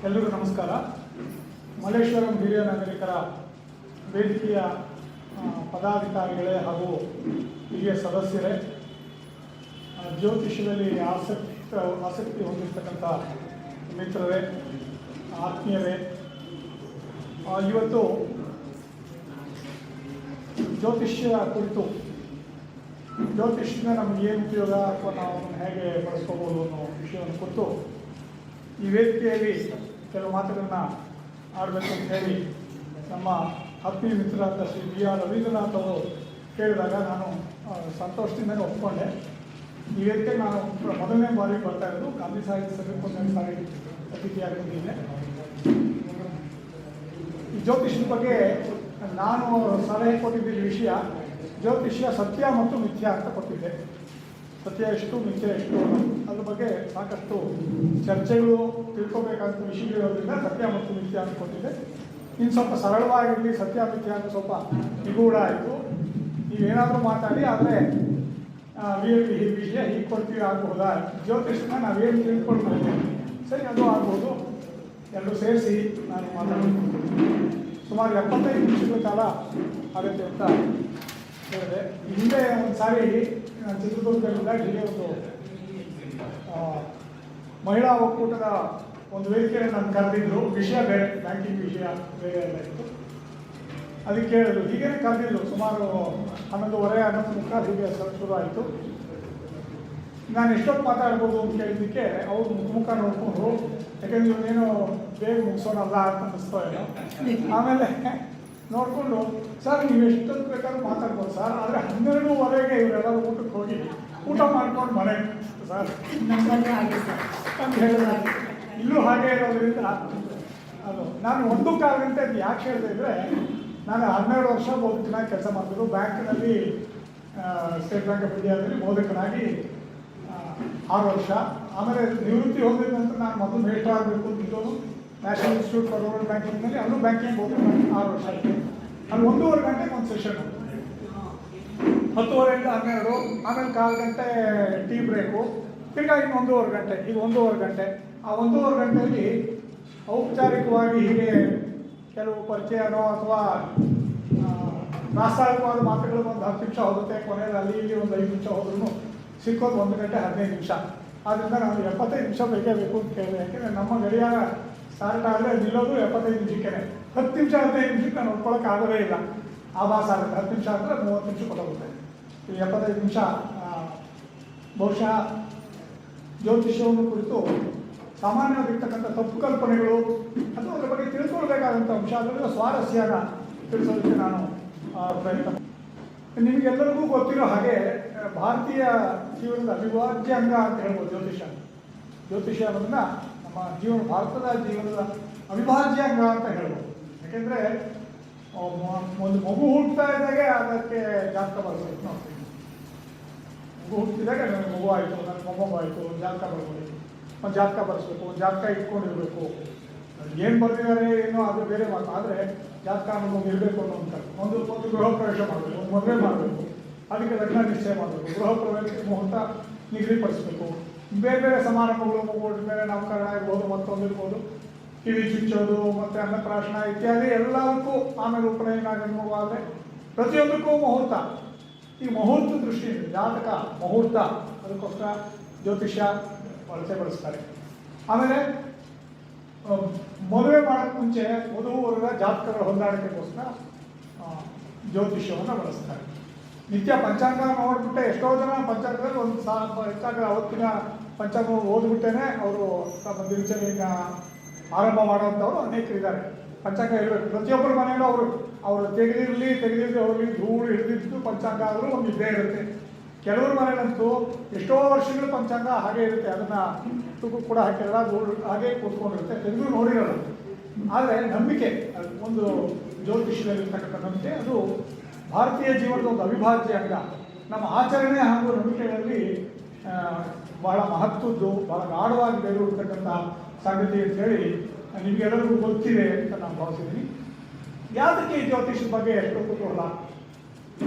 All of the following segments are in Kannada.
ಎಲ್ಲರಿಗೂ ನಮಸ್ಕಾರ. ಮಲ್ಲೇಶ್ವರಂ ಹಿರಿಯ ನಾಗರಿಕರ ವೇದಿಕೆಯ ಪದಾಧಿಕಾರಿಗಳೇ ಹಾಗೂ ಹಿರಿಯ ಸದಸ್ಯರೇ, ಜ್ಯೋತಿಷ್ಯದಲ್ಲಿ ಆಸಕ್ತಿ ಹೊಂದಿರತಕ್ಕಂಥ ಮಿತ್ರರೇ, ಆತ್ಮೀಯರೇ, ಇವತ್ತು ಜ್ಯೋತಿಷ್ಯ ಕುರಿತು ಜ್ಯೋತಿಷ್ಯದಿಂದ ನಮಗೆ ಏನು ಉಪಯೋಗ ಅಥವಾ ನಾವು ಹೇಗೆ ಬಳಸ್ಕೋಬೋದು ಅನ್ನೋ ವಿಷಯವನ್ನು ಕುರಿತು ಈ ವೇದಿಕೆಯಲ್ಲಿ ಕೆಲವು ಮಾತುಗಳನ್ನು ಆಡಬೇಕು ಅಂತ ಹೇಳಿ ನಮ್ಮ ಆತ್ಮೀಯ ಮಿತ್ರರಾದ ಶ್ರೀ ಬಿ ಆರ್ ರವೀಂದ್ರನಾಥ್ ಅವರು ಕೇಳಿದಾಗ ನಾನು ಸಂತೋಷದಿಂದ ಒಪ್ಪಿಕೊಂಡೆ. ಈ ವೇದಿಕೆಗೆ ನಾನು ಮೊದಲನೇ ಬಾರಿ ಬರ್ತಾ ಇರೋದು. ಗಾಂಧಿ ಸಾಹಿತ್ಯ ಸಭೆಗೆ ಒಂದನೇ ಸಾರಿ ಅತಿಥಿಯಾಗಿದ್ದೀನಿ. ಈ ಜ್ಯೋತಿಷ್ಯದ ಬಗ್ಗೆ ನಾನು ಸಲಹೆ ಕೊಟ್ಟಿದ್ದ ವಿಷಯ ಜ್ಯೋತಿಷ್ಯ ಸತ್ಯ ಮತ್ತು ಮಿಥ್ಯ ಅಂತ ಕೊಟ್ಟಿದ್ದೆ. ಸತ್ಯ ಎಷ್ಟು, ಮಿಥ್ಯ ಎಷ್ಟು, ಅದ್ರ ಬಗ್ಗೆ ಸಾಕಷ್ಟು ಚರ್ಚೆಗಳು, ತಿಳ್ಕೊಬೇಕಾದಂಥ ವಿಷಯಗಳಿರೋದ್ರಿಂದ ಸತ್ಯ ಮತ್ತು ಮಿಥ್ಯ ಅಂತ ಕೊಟ್ಟಿದ್ದೆ. ಇನ್ನು ಸ್ವಲ್ಪ ಸರಳವಾಗಿರಲಿ, ಸತ್ಯ ಮಿಥ್ಯ ಅಂತ ಸ್ವಲ್ಪ ನಿಗೂಢ ಆಯಿತು. ನೀವೇನಾದರೂ ಮಾತಾಡಿ, ಆದರೆ ಈ ವಿಷಯ ಹೀಗೆ ಕೊಡ್ತೀವಿ ಆಗಬಹುದಾ, ಜ್ಯೋತಿಷ್ಯನ ನಾವೇನು ತಿಳ್ಕೊಳ್ಬೋದು, ಸರಿ ಅದು ಆಗ್ಬೋದು, ಎಲ್ಲರೂ ಸೇರಿಸಿ ನಾನು ಮಾತಾಡ್ತೀನಿ. ಸುಮಾರು 75 ನಿಮಿಷಗಳ ಕಾಲ ಆಗುತ್ತೆ ಅಂತ ಹೇಳಿದೆ. ಹಿಂದೆ ಒಂದು ಸಾರಿ ಚಿತ್ರದುರ್ಗದಲ್ಲಿದ್ದಾಗ ಹೀಗೆ ಒಂದು ಮಹಿಳಾ ಒಕ್ಕೂಟದ ಒಂದು ವೇದಿಕೆಯನ್ನು ನಾನು ಕರೆದಿದ್ರು. ವಿಷಯ ಬೇರೆ, ಬ್ಯಾಂಕಿಂಗ್ ವಿಷಯ ಬೇರೆ ಎಲ್ಲ ಇತ್ತು. ಅದಕ್ಕೆ ಕೇಳಿದ್ರು, ಹೀಗೇನೆ ಕರೆದಿದ್ರು. ಸುಮಾರು 11:30 ಹೀಗೆ ಶುರು ಆಯಿತು. ನಾನು ಎಷ್ಟೊತ್ತು ಮಾತಾಡ್ಬೋದು ಅಂತ ಕೇಳಿದ್ದಕ್ಕೆ ಅವ್ರು ಮುಖ ನೋಡಿಕೊಂಡ್ರು. ಯಾಕೆಂದ್ರೆ ಇವನೇನೋ ಬೇಗ ಮುಗಿಸೋಣಲ್ಲ ಅಂತ ಅನ್ನಿಸ್ತೋ ಏನೋ. ಆಮೇಲೆ ನೋಡಿಕೊಂಡು, ಸರ್ ನೀವು ಎಷ್ಟೊತ್ತು ಬೇಕಾದ್ರೂ ಮಾತಾಡ್ಬೋದು ಸರ್, ಆದರೆ 12:30 ಇವರೆಲ್ಲರೂ ಊಟಕ್ಕೆ ಹೋಗಿ ಊಟ ಮಾಡ್ಕೊಂಡು ಮನೆಗೆ ಸರ್ ಅಂತ ಹೇಳಿದ್ರೆ, ಇಲ್ಲೂ ಹಾಗೆ ಇರೋದ್ರಿಂದ ಅದು ನಾನು 1.25 ಗಂಟೆ ಅದು ಯಾಕೆ ಹೇಳಿದೆ ಅಂದರೆ, ನಾನು 12 ವರ್ಷ ಬೋಧಕನಾಗಿ ಕೆಲಸ ಮಾಡ್ತಿದ್ದು. ಬ್ಯಾಂಕ್ನಲ್ಲಿ, ಸ್ಟೇಟ್ ಬ್ಯಾಂಕ್ ಆಫ್ ಇಂಡಿಯಾದಲ್ಲಿ ಬೋಧಕನಾಗಿ 6 ವರ್ಷ. ಆಮೇಲೆ ನಿವೃತ್ತಿ ಹೊಂದಿದ ನಂತರ ನಾನು ಮೊದಲು ಮೇಸ್ಟ್ರ್ ಆಗಬೇಕು ಅಂತಿದ್ದವನು ನ್ಯಾಷನಲ್ ಇನ್ಸ್ಟಿಟ್ಯೂಟ್ ಫಾರ್ ರೂರಲ್ ಬ್ಯಾಂಕಿಂಗ್ನಲ್ಲಿ. ಅಲ್ಲೂ ಬ್ಯಾಂಕಿಂಗ್ ಬೋಧಕ 6 ವರ್ಷ ಆಯಿತು. ಅಲ್ಲಿ 1.5 ಗಂಟೆಗೆ ಒಂದು ಸೆಷನ್, 10:30 ಇಂದ 12. ಆಮೇಲೆ 1/4 ಗಂಟೆ ಟೀ ಬ್ರೇಕು, ತಿರ್ಗಾ ಇನ್ನು 1.5 ಗಂಟೆ. ಇದು 1.5 ಗಂಟೆ. ಆ 1.5 ಗಂಟೆಯಲ್ಲಿ ಔಪಚಾರಿಕವಾಗಿ ಹೀಗೆ ಕೆಲವು ಪರಿಚಯನೋ ಅಥವಾ ರಾಸಾಯನಿಕವಾದ ಮಾತುಗಳು ಒಂದು 10 ನಿಮಿಷ ಹೋಗುತ್ತೆ. ಕೊನೆಯಲ್ಲಿ ಅಲ್ಲಿ ಇಲ್ಲಿ ಒಂದು 5 ನಿಮಿಷ ಹೋದ್ರೂ ಸಿಕ್ಕೋದು 1 ಗಂಟೆ 15 ನಿಮಿಷ. ಆದ್ದರಿಂದ ನಾವು 75 ನಿಮಿಷ ಬೇಕೇ ಬೇಕು ಅಂತ ಕೇಳಿದೆ. ಯಾಕೆಂದರೆ ನಮ್ಮ ಗಡಿಯಾರ ಸ್ಟಾರ್ಟ್ ಆದರೆ ನಿಲ್ಲೋದು 75 ನಿಮಿಷಕ್ಕೆ. 10 ನಿಮಿಷ 15 ನಿಮಿಷಕ್ಕೆ ನಾನು ಒಪ್ಕೊಳ್ಳೋಕೆ ಆಗೋದೇ ಇಲ್ಲ. ಆಭಾಸ ಆಗುತ್ತೆ. 10 ನಿಮಿಷ ಅಂದರೆ 30 ನಿಮಿಷ ಕೊಡೋಗುತ್ತೆ. ಈ 75 ನಿಮಿಷ ಬಹುಶಃ ಜ್ಯೋತಿಷ್ಯವನ್ನು ಕುರಿತು ಸಾಮಾನ್ಯವಾಗಿರ್ತಕ್ಕಂಥ ತಪ್ಪು ಕಲ್ಪನೆಗಳು ಅಥವಾ ಅದರ ಬಗ್ಗೆ ತಿಳ್ಕೊಳ್ಬೇಕಾದಂಥ ಅಂಶ, ಅದರಿಂದ ಸ್ವಾರಸ್ಯನ ತಿಳಿಸೋದಕ್ಕೆ ನಾನು ಪ್ರಯತ್ನ. ನಿಮಗೆಲ್ಲರಿಗೂ ಗೊತ್ತಿರೋ ಹಾಗೆ ಭಾರತೀಯ ಜೀವನದ ಅವಿಭಾಜ್ಯ ಅಂಗ ಅಂತ ಹೇಳ್ಬೋದು ಜ್ಯೋತಿಷ್ಯ. ಜ್ಯೋತಿಷ್ಯ ಅನ್ನೋದನ್ನ ನಮ್ಮ ಭಾರತದ ಜೀವನದ ಅವಿಭಾಜ್ಯ ಅಂಗ ಅಂತ ಹೇಳ್ಬೋದು. ಯಾಕೆಂದರೆ ಒಂದು ಮಗು ಹುಟ್ಟುತ್ತಾ ಇದ್ದಾಗೆ ಅದಕ್ಕೆ ಜಾತಕ ಬರ್ಬೋದು. ನೋಡ್ತೀವಿ, ಮಗು ಹುಟ್ಟಿದಾಗ ನನಗೆ ಮಗು ಆಯಿತು, ನನ್ನ ಮೊಮ್ಮಗು ಆಯಿತು, ಒಂದು ಜಾತಕ ಬರ್ಬೋದು, ಒಂದು ಜಾತಕ ಬರೆಸ್ಬೇಕು, ಒಂದು ಜಾತಕ ಇಟ್ಕೊಂಡಿರ್ಬೇಕು. ಏನು ಬರೆದಿದ್ದಾರೆ ಏನೋ ಅದು ಬೇರೆ ಮಾತು, ಆದರೆ ಜಾತಕ ಅನ್ನೋದು ಇರಬೇಕು ಅನ್ನೋ ಒಂದು ಗೃಹ ಪ್ರವೇಶ ಮಾಡಬೇಕು, ಒಂದು ಮದುವೆ ಮಾಡಬೇಕು, ಅದಕ್ಕೆ ಲಗ್ನ ನಿಶ್ಚಯ ಮಾಡಬೇಕು, ಗೃಹ ಪ್ರವೇಶಕ್ಕೆ ಮುಹೂರ್ತ ನಿಗದಿಪಡಿಸಬೇಕು, ಬೇರೆ ಬೇರೆ ಸಮಾರಂಭಗಳು, ಮಗು ಮೇಲೆ ನಾಮಕರಣ ಇರ್ಬೋದು, ಮತ್ತೊಂದು ಇರ್ಬೋದು, ಕಿವಿ ಚುಚ್ಚೋದು, ಮತ್ತು ಅನ್ನಪ್ರಾಶನ ಇತ್ಯಾದಿ ಎಲ್ಲದಕ್ಕೂ, ಆಮೇಲೆ ಉಪನಯನ ಆಗಬೇಕಾದ್ರೆ ಪ್ರತಿಯೊಂದಕ್ಕೂ ಮುಹೂರ್ತ. ಈ ಮುಹೂರ್ತ ದೃಷ್ಟಿಯಿಂದ ಜಾತಕ ಮುಹೂರ್ತ, ಅದಕ್ಕೋಸ್ಕರ ಜ್ಯೋತಿಷ್ಯ ಬಳಸ್ತಾರೆ. ಆಮೇಲೆ ಮದುವೆ ಮಾಡೋಕ್ಕೆ ಮುಂಚೆ ವಧುವರರ ಜಾತಕಗಳ ಹೊಂದಾಣಿಕೆಗೋಸ್ಕರ ಜ್ಯೋತಿಷ್ಯವನ್ನು ಬಳಸ್ತಾರೆ. ನಿತ್ಯ ಪಂಚಾಂಗ ನೋಡ್ಬಿಟ್ಟೆ ಎಷ್ಟೋ ಜನ ಪಂಚಾಂಗದಲ್ಲಿ ಒಂದು ಹೆಚ್ಚಾಗ ಅವತ್ತಿನ ಪಂಚಾಂಗ ಓದ್ಬಿಟ್ಟೇನೆ ಅವರು ತಮ್ಮ ದಿನಚರಿಯನ್ನು ಆರಂಭ ಮಾಡೋಂಥವ್ರು ಅನೇಕರಿದ್ದಾರೆ. ಪಂಚಾಂಗ ಹೇಳಬೇಕು. ಪ್ರತಿಯೊಬ್ಬರ ಮನೆಯಲ್ಲೂ ಅವರು ತೆಗೆದಿರಲಿ ಅವ್ರಿಗೆ ಧೂಳು ಹಿಡಿದಿದ್ದು ಪಂಚಾಂಗ ಆದರೂ ಒಂದು ಇದ್ದೇ ಇರುತ್ತೆ. ಕೆಲವ್ರ ಮನೆಯಲ್ಲಂತೂ ಎಷ್ಟೋ ವರ್ಷಗಳ ಪಂಚಾಂಗ ಹಾಗೆ ಇರುತ್ತೆ. ಅದನ್ನು ತೂಕು ಕೂಡ ಹಾಕಿರಲ್ಲ, ಧೂಳು ಹಾಗೆ ಕೂತ್ಕೊಂಡಿರುತ್ತೆ, ತೆಗೆದು ನೋಡಿರೋಲ್ಲ. ಆದರೆ ನಂಬಿಕೆ, ಒಂದು ಜ್ಯೋತಿಷ್ಯದಲ್ಲಿರ್ತಕ್ಕಂಥ ನಂಬಿಕೆ, ಅದು ಭಾರತೀಯ ಜೀವನದ ಒಂದು ಅವಿಭಾಜ್ಯ ಅಂಗ. ನಮ್ಮ ಆಚರಣೆ ಹಾಗೂ ನಂಬಿಕೆಗಳಲ್ಲಿ ಬಹಳ ಮಹತ್ವದ್ದು, ಬಹಳ ಗಾಢವಾಗಿ ಬೇರೂರ್ತಕ್ಕಂಥ ಸಂಗತಿ ಅಂತ ಹೇಳಿ ನಿಮಗೆಲ್ಲರಿಗೂ ಗೊತ್ತಿದೆ ಅಂತ ನಾನು ಭಾವಿಸಿದ್ದೀನಿ. ಯಾವುದಕ್ಕೆ ಈ ಜ್ಯೋತಿಷದ ಬಗ್ಗೆ ಎಷ್ಟು ಕುತೂಹಲ?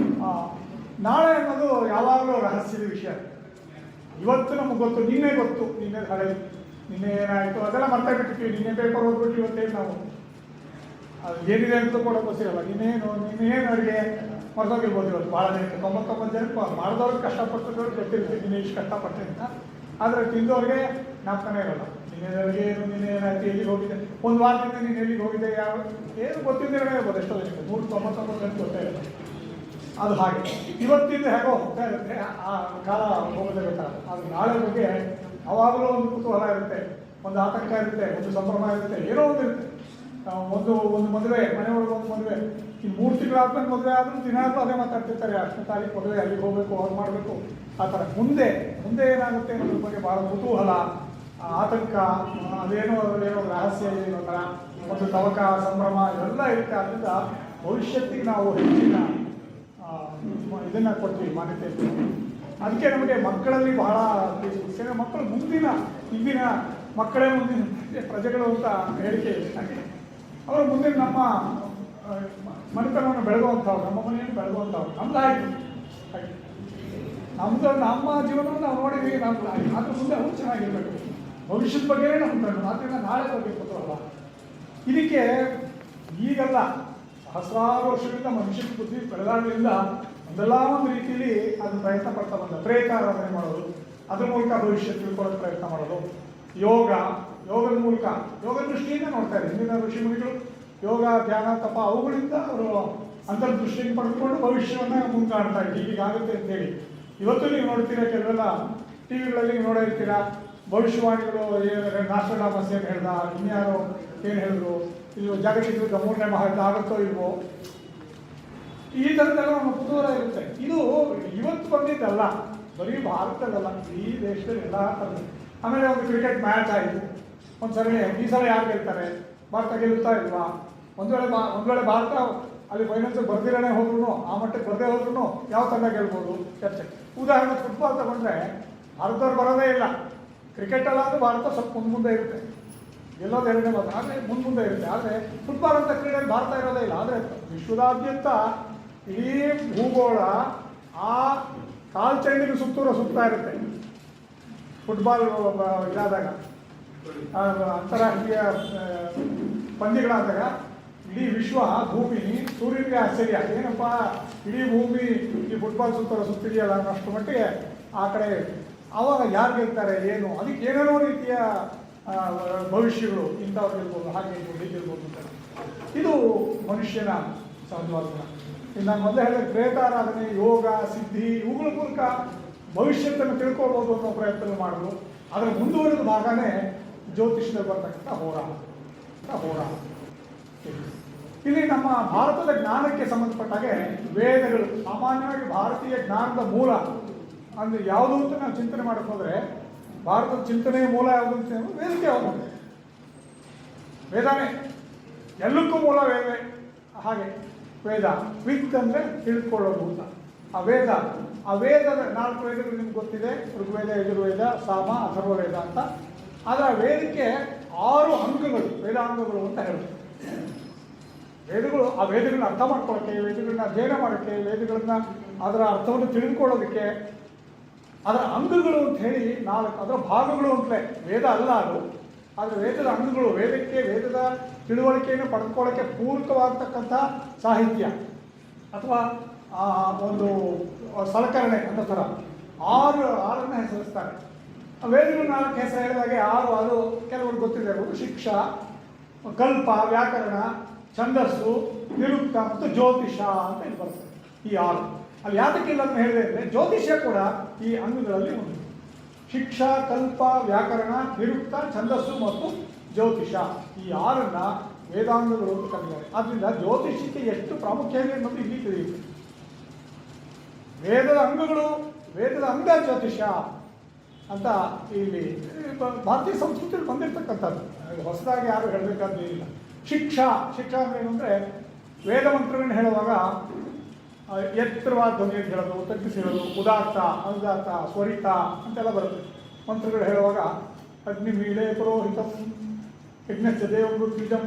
ನಾಳೆ ಅನ್ನೋದು ಯಾವಾಗಲೂ ರಹಸ್ಯದ ವಿಷಯ. ಇವತ್ತು ನಮಗೆ ಗೊತ್ತು, ನಿನ್ನೆ ಗೊತ್ತು, ನಿನ್ನೆ ಹಳೆ ನಿನ್ನೆ ಏನಾಯಿತು ಅದೆಲ್ಲ ಮರ್ತಾ ಬಿಟ್ಟಿರ್ತೀವಿ. ನಿನ್ನೆ ಪೇಪರ್ ಓದ್ಬಿಟ್ಟು ಇವತ್ತೇನು ನಾವು ಅದು ಏನಿದೆ ಅಂತ ಕೂಡ ಗೊತ್ತಿರಲ್ಲ. ನಿನ್ನೇನು ಅಡುಗೆ ಮರ್ತೋಗಿರ್ಬೋದು. ಇವತ್ತು ಭಾಳ ಜನಕ್ಕೆ 99 ಜನಕ್ಕೆ ಮಾಡಿದವ್ರಿಗೆ ಕಷ್ಟಪಟ್ಟದವ್ರಿಗೆ ಗೊತ್ತಿರುತ್ತೆ ನಿನ್ನೆ ಇಷ್ಟು ಕಷ್ಟಪಟ್ಟೆ ಅಂತ. ಆದರೆ ತಿಂದವ್ರಿಗೆ ಜ್ಞಾಪಕನೇ ಇರೋಲ್ಲ. ನಿನ್ನೆ ಅಡುಗೆ ಏನು, ನಿನ್ನೆ ಏನಾಯ್ತು, ಎಲ್ಲಿಗೆ ಹೋಗಿದೆ, ಒಂದು ವಾರದಿಂದ ನೀನು ಎಲ್ಲಿಗೆ ಹೋಗಿದೆ, ಯಾವ ಏನು ಗೊತ್ತಿದ್ದೇ ಇರ್ಬೋದು. ಎಷ್ಟೋ ಜನಕ್ಕೆ 199 ಜನಕ್ಕೆ ಗೊತ್ತೇ ಇರೋಲ್ಲ. ಅದು ಹಾಗೆ ಇವತ್ತಿಂದ ಹೇಗೋ ಹೋಗ್ತಾ ಇರುತ್ತೆ. ಆ ಕಾಲ ಹೋಗೋದೇ ಬೇಕಾದ. ಅದು ನಾಳೆ ಬಗ್ಗೆ ಯಾವಾಗಲೂ ಒಂದು ಕುತೂಹಲ ಇರುತ್ತೆ, ಒಂದು ಆತಂಕ ಇರುತ್ತೆ, ಒಂದು ಸಂಭ್ರಮ ಇರುತ್ತೆ, ಏನೋ ಒಂದು ಇರುತ್ತೆ. ಒಂದು ಮದುವೆ, ಮನೆಯೊಳಗೆ ಒಂದು ಮದುವೆ, ಈ 3 ತಿಂಗಳಾದ್ಮೇಲೆ ಮದುವೆ ಆದರೂ ದಿನಾದರೂ ಅದೇ ಮಾತಾಡ್ತಿರ್ತಾರೆ. 8ನೇ ತಾರೀಕು ಮದುವೆ, ಅಲ್ಲಿಗೆ ಹೋಗಬೇಕು, ಅವ್ರು ಮಾಡಬೇಕು, ಆ ಥರ. ಮುಂದೆ ಏನಾಗುತ್ತೆ ಅನ್ನೋದ್ರ ಬಗ್ಗೆ ಭಾಳ ಕುತೂಹಲ, ಆತಂಕ, ಅದೇನೋ ರಹಸ್ಯ ಏನೋ ಥರ ಒಂದು ತವಕ, ಸಂಭ್ರಮ ಇವೆಲ್ಲ ಇರುತ್ತೆ. ಅದರಿಂದ ಭವಿಷ್ಯತ್ತಿಗೆ ನಾವು ಹೆಚ್ಚಿನ ಇದನ್ನು ಕೊಡ್ತೀವಿ, ಮಾನ್ಯತೆ ಇರ್ತೀವಿ. ಅದಕ್ಕೆ ನಮಗೆ ಮಕ್ಕಳಲ್ಲಿ ಬಹಳ ಮಕ್ಕಳು ಇಂದಿನ ಮಕ್ಕಳೇ ಮುಂದಿನ ಪ್ರಜೆಗಳು ಅಂತ ಹೇಳಿಕೆ ಆಗಿದೆ. ಅವರು ಮುಂದಿನ ನಮ್ಮ ಮನೆತನವನ್ನು ಬೆಳೆದುವಂಥವ್ರು, ನಮ್ಮ ಮನೆಯನ್ನು ಬೆಳೆದುವಂಥವ್ರು. ನಮ್ದಾಯಿತು ನಮ್ಮ ಜೀವನವನ್ನು ನಾವು ನೋಡಿದ್ವಿ. ಅದ್ರ ಮುಂದೆ ಅವ್ರು ಚೆನ್ನಾಗಿರ್ಬೇಕು, ಭವಿಷ್ಯದ ಬಗ್ಗೆನೇ ನಮ್ಮ ಕಣ್ಣು. ಆದ್ದರಿಂದ ನಾಳೆ ಬಗ್ಗೆ ಗೊತ್ತಲ್ಲ. ಇದಕ್ಕೆ ಈಗಲ್ಲ, ಸಹಸ್ರಾರು ವರ್ಷಗಳಿಂದ ಮನುಷ್ಯನ ಬುದ್ಧಿ ಬೆಳೆದಾಗಲಿಂದ ಒಂದೆಲ್ಲ ಒಂದು ರೀತಿಯಲ್ಲಿ ಅದು ಪ್ರಯತ್ನ ಪಡ್ತಾ ಬಂದ. ಪ್ರೇತಾರಾಧನೆ ಮಾಡೋದು, ಅದ್ರ ಮೂಲಕ ಭವಿಷ್ಯ ತಿಳ್ಕೊಳ್ಳೋಕೆ ಪ್ರಯತ್ನ ಮಾಡೋದು. ಯೋಗದ ಮೂಲಕ, ಯೋಗ ದೃಷ್ಟಿಯಿಂದ ನೋಡ್ತಾರೆ. ಹಿಂದಿನ ಋಷಿಮುನಿಗಳು ಯೋಗ, ಧ್ಯಾನ, ತಪ ಅವುಗಳಿಂದ ಅವರು ಅಂತರ್ದೃಷ್ಟಿಯನ್ನು ಪಡೆದುಕೊಂಡು ಭವಿಷ್ಯವನ್ನು ಮುಂದಾಡ್ತಾ ಇದ್ದೀವಿ. ಹೀಗಾಗುತ್ತೆ ಅಂತೇಳಿ ಇವತ್ತು ನೀವು ನೋಡ್ತೀರಾ, ಕೆಲವೆಲ್ಲ ಟಿ ವಿಗಳಲ್ಲಿ ನೋಡೇ ಇರ್ತೀರಾ. ಭವಿಷ್ಯವಾಣಿಗಳು ನಾಸ್ಟ್ರಡಾಮಸ್ ಏನು ಹೇಳ್ದ, ಇನ್ಯಾರೋ ಏನು ಹೇಳಿದ್ರು, ಇದು ಜಾಗತಿಕ ಯುದ್ಧ 3ನೇ ಮಹಾಯುದ್ಧ ಆಗುತ್ತೋ ಇಲ್ವೋ, ಈ ಥರದ್ದೆಲ್ಲ ನಮ್ಮ ಕುತೂಹಲ ಇರುತ್ತೆ. ಇದು ಇವತ್ತು ಬಂದಿದ್ದಲ್ಲ, ಬರೀ ಭಾರತದಲ್ಲ, ಈ ದೇಶದಲ್ಲಿ ಎಲ್ಲ ಥರದ್ದು. ಆಮೇಲೆ ಒಂದು ಕ್ರಿಕೆಟ್ ಮ್ಯಾಚ್ ಆಯಿತು, ಒಂದು ಸರಣಿ, ಈ ಸಲ ಯಾರು ಗೆಲ್ತಾರೆ, ಭಾರತ ಗೆಲ್ಲುತ್ತಾ ಇಲ್ವಾ? ಒಂದು ವೇಳೆ ಭಾರತ ಅಲ್ಲಿ ಫೈನಲ್ಸ್ ಬರ್ದಿರೇ ಹೋದ್ರು, ಆ ಮಟ್ಟಕ್ಕೆ ಬರದೇ ಹೋದ್ರು ಯಾವ ತಂಡ ಗೆಲ್ಬೋದು ಚರ್ಚೆ. ಉದಾಹರಣೆ ಫುಟ್ಬಾಲ್ ತಗೊಂಡ್ರೆ ಭಾರತದವ್ರು ಬರೋದೇ ಇಲ್ಲ. ಕ್ರಿಕೆಟಲ್ಲ ಅಂದರೆ ಭಾರತ ಸ್ವಲ್ಪ ಮುಂದೆ ಇರುತ್ತೆ, ಗೆಲ್ಲೋದು 2ನೇ ಬಾರಿ, ಆದರೆ ಮುಂದೆ ಇರುತ್ತೆ. ಆದರೆ ಫುಟ್ಬಾಲ್ ಅಂತ ಕ್ರೀಡೆಯಲ್ಲಿ ಭಾರತ ಇರೋದೇ ಇಲ್ಲ. ಆದರೆ ವಿಶ್ವದಾದ್ಯಂತ ಇಡೀ ಭೂಗೋಳ ಆ ಕಾಲ್ಚೆಂಡಿನ ಸುತ್ತಾ ಇರುತ್ತೆ. ಫುಟ್ಬಾಲ್ ಇದಾದಾಗ, ಅಂತಾರಾಷ್ಟ್ರೀಯ ಪಂದ್ಯಗಳಾದಾಗ ಇಡೀ ವಿಶ್ವ, ಭೂಮಿ, ಸೂರ್ಯನಿಗೆ ಆಶ್ಚರ್ಯ, ಏನಪ್ಪ ಇಡೀ ಭೂಮಿ ಈ ಫುಟ್ಬಾಲ್ ಸುತ್ತಿದೆಯಲ್ಲ ಅನ್ನೋಷ್ಟು ಮಟ್ಟಿಗೆ ಆ ಕಡೆ. ಆವಾಗ ಯಾರು ಗೆಲ್ತಾರೆ, ಏನು, ಅದಕ್ಕೆ ಏನೇನೋ ರೀತಿಯ ಭವಿಷ್ಯಗಳು, ಇಂಥವ್ರು ಗೆಲ್ಬೋದು, ಹಾಗೆ ಗೆಲ್ಬೋದು ಅಂತ. ಇದು ಮನುಷ್ಯನ ಸಹಜವಾದ. ನಾನು ಮೊದಲೇ ಹೇಳಿದ ಪ್ರೇತಾರಾಧನೆ, ಯೋಗ, ಸಿದ್ಧಿ ಇವುಗಳ ಮೂಲಕ ಭವಿಷ್ಯತ್ತನ್ನು ತಿಳ್ಕೊಳ್ಬೋದು ಅನ್ನೋ ಪ್ರಯತ್ನ ಮಾಡೋದು. ಅದರ ಮುಂದುವರೆದ ಭಾಗನೇ ಜ್ಯೋತಿಷ್ಯದಲ್ಲಿ ಬರ್ತಕ್ಕಂಥ ಹೋರಾಟ. ಇಲ್ಲಿ ನಮ್ಮ ಭಾರತದ ಜ್ಞಾನಕ್ಕೆ ಸಂಬಂಧಪಟ್ಟಾಗೆ ವೇದಗಳು, ಸಾಮಾನ್ಯವಾಗಿ ಭಾರತೀಯ ಜ್ಞಾನದ ಮೂಲ ಅಂದರೆ ಯಾವುದು ಅಂತ ನಾವು ಚಿಂತನೆ ಮಾಡಕ್ಕೆ ಹೋದರೆ, ಭಾರತದ ಚಿಂತನೆಯ ಮೂಲ ಯಾವುದು ಅಂತ ವೇದಕ್ಕೆ ಯಾವುದು? ವೇದನೇ, ಎಲ್ಲಕ್ಕೂ ಮೂಲ ವೇದ. ಹಾಗೆ ವೇದ, ವಿತ್ ಅಂದರೆ ತಿಳ್ಕೊಳ್ಳೋದು ಅಂತ. ಆ ವೇದದ 4 ವೇದಗಳು ನಿಮ್ಗೆ ಗೊತ್ತಿದೆ, ಋಗ್ವೇದ, ಯಜುರ್ವೇದ, ಸಾಮ, ಅಥರ್ವವೇದ ಅಂತ. ಆದರೆ ಆ ವೇದಕ್ಕೆ 6 ಅಂಗಗಳು, ವೇದಾಂಗಗಳು ಅಂತ ಹೇಳುತ್ತೆ. ವೇದಗಳು, ಆ ವೇದಗಳನ್ನ ಅರ್ಥ ಮಾಡ್ಕೊಳ್ಳೋಕ್ಕೆ, ವೇದಗಳನ್ನ ಅಧ್ಯಯನ ಮಾಡೋಕ್ಕೆ, ವೇದಗಳನ್ನ ಅದರ ಅರ್ಥವನ್ನು ತಿಳಿದುಕೊಳ್ಳೋದಕ್ಕೆ ಅದರ ಅಂಗಗಳು ಅಂತ ಹೇಳಿ 4, ಅದರ ಭಾಗಗಳು ಅಂತಲೇ. ವೇದ ಅಲ್ಲ ಅದು, ಆದರೆ ವೇದದ ಅಂಗಗಳು, ವೇದದ ತಿಳುವಳಿಕೆಯನ್ನು ಪಡೆದುಕೊಳ್ಳೋಕ್ಕೆ ಪೂರಕವಾಗತಕ್ಕಂಥ ಸಾಹಿತ್ಯ ಅಥವಾ ಒಂದು ಸಲಕರಣೆ ಅನ್ನೋ ಥರ 6 ಹೆಸರಿಸ್ತಾರೆ. ವೇದಗಳು 4 ಹೆಸರು ಹೇಳಿದಾಗೆ 6 ಅದು ಕೆಲವರು ಗೊತ್ತಿದೆ. ಶಿಕ್ಷಾ, ಕಲ್ಪ, ವ್ಯಾಕರಣ, ಛಂದಸ್ಸು, ನಿರುಕ್ತ ಮತ್ತು ಜ್ಯೋತಿಷ ಅಂತ ಇದು ಬರ್ತದೆ. ಈ 6 ಅಲ್ಲಿ ಯಾತಕ್ಕಿಲ್ಲ ಅಂತ ಹೇಳಿದೆ ಅಂದರೆ, ಜ್ಯೋತಿಷ್ಯ ಕೂಡ ಈ ಅಂಗಗಳಲ್ಲಿ ಒಂದು. ಶಿಕ್ಷಾ, ಕಲ್ಪ, ವ್ಯಾಕರಣ, ನಿರುಕ್ತ, ಛಂದಸ್ಸು ಮತ್ತು ಜ್ಯೋತಿಷ, ಈ 6 ವೇದಾಂಗಗಳು ಅಂತ ಕರೀತಾರೆ. ಆದ್ದರಿಂದ ಜ್ಯೋತಿಷಕ್ಕೆ ಎಷ್ಟು ಪ್ರಾಮುಖ್ಯ ಇದೆ ಅನ್ನೋದು ಇಲ್ಲಿ ತಿಳಿಯುತ್ತೆ. ವೇದದ ಅಂಗ ಜ್ಯೋತಿಷ ಅಂತ ಇಲ್ಲಿ ಭಾರತೀಯ ಸಂಸ್ಕೃತಿಯಲ್ಲಿ ಬಂದಿರತಕ್ಕಂಥದ್ದು, ಹೊಸದಾಗಿ ಯಾರು ಹೇಳಬೇಕಾದೇನಿಲ್ಲ. ಶಿಕ್ಷಾ ಅಂದ್ರೆ ಏನು ಅಂದರೆ, ವೇದ ಮಂತ್ರಗಳನ್ನು ಹೇಳುವಾಗ ಎತ್ತರವಾದ ಧ್ವನಿಯನ್ನು ಹೇಳೋದು, ತಗ್ಗಿಸಿರೋದು, ಉದಾತ್ತ, ಅನುದಾತ್ತ, ಸ್ವರಿತ ಅಂತೆಲ್ಲ ಬರುತ್ತೆ. ಮಂತ್ರಗಳು ಹೇಳುವಾಗ ಅಗ್ನಿಮೀಳೆ ಪುರೋಹಿತಂ ಯಜ್ಞಸ್ಯ ದೇವಮೃತ್ಯುಜಂ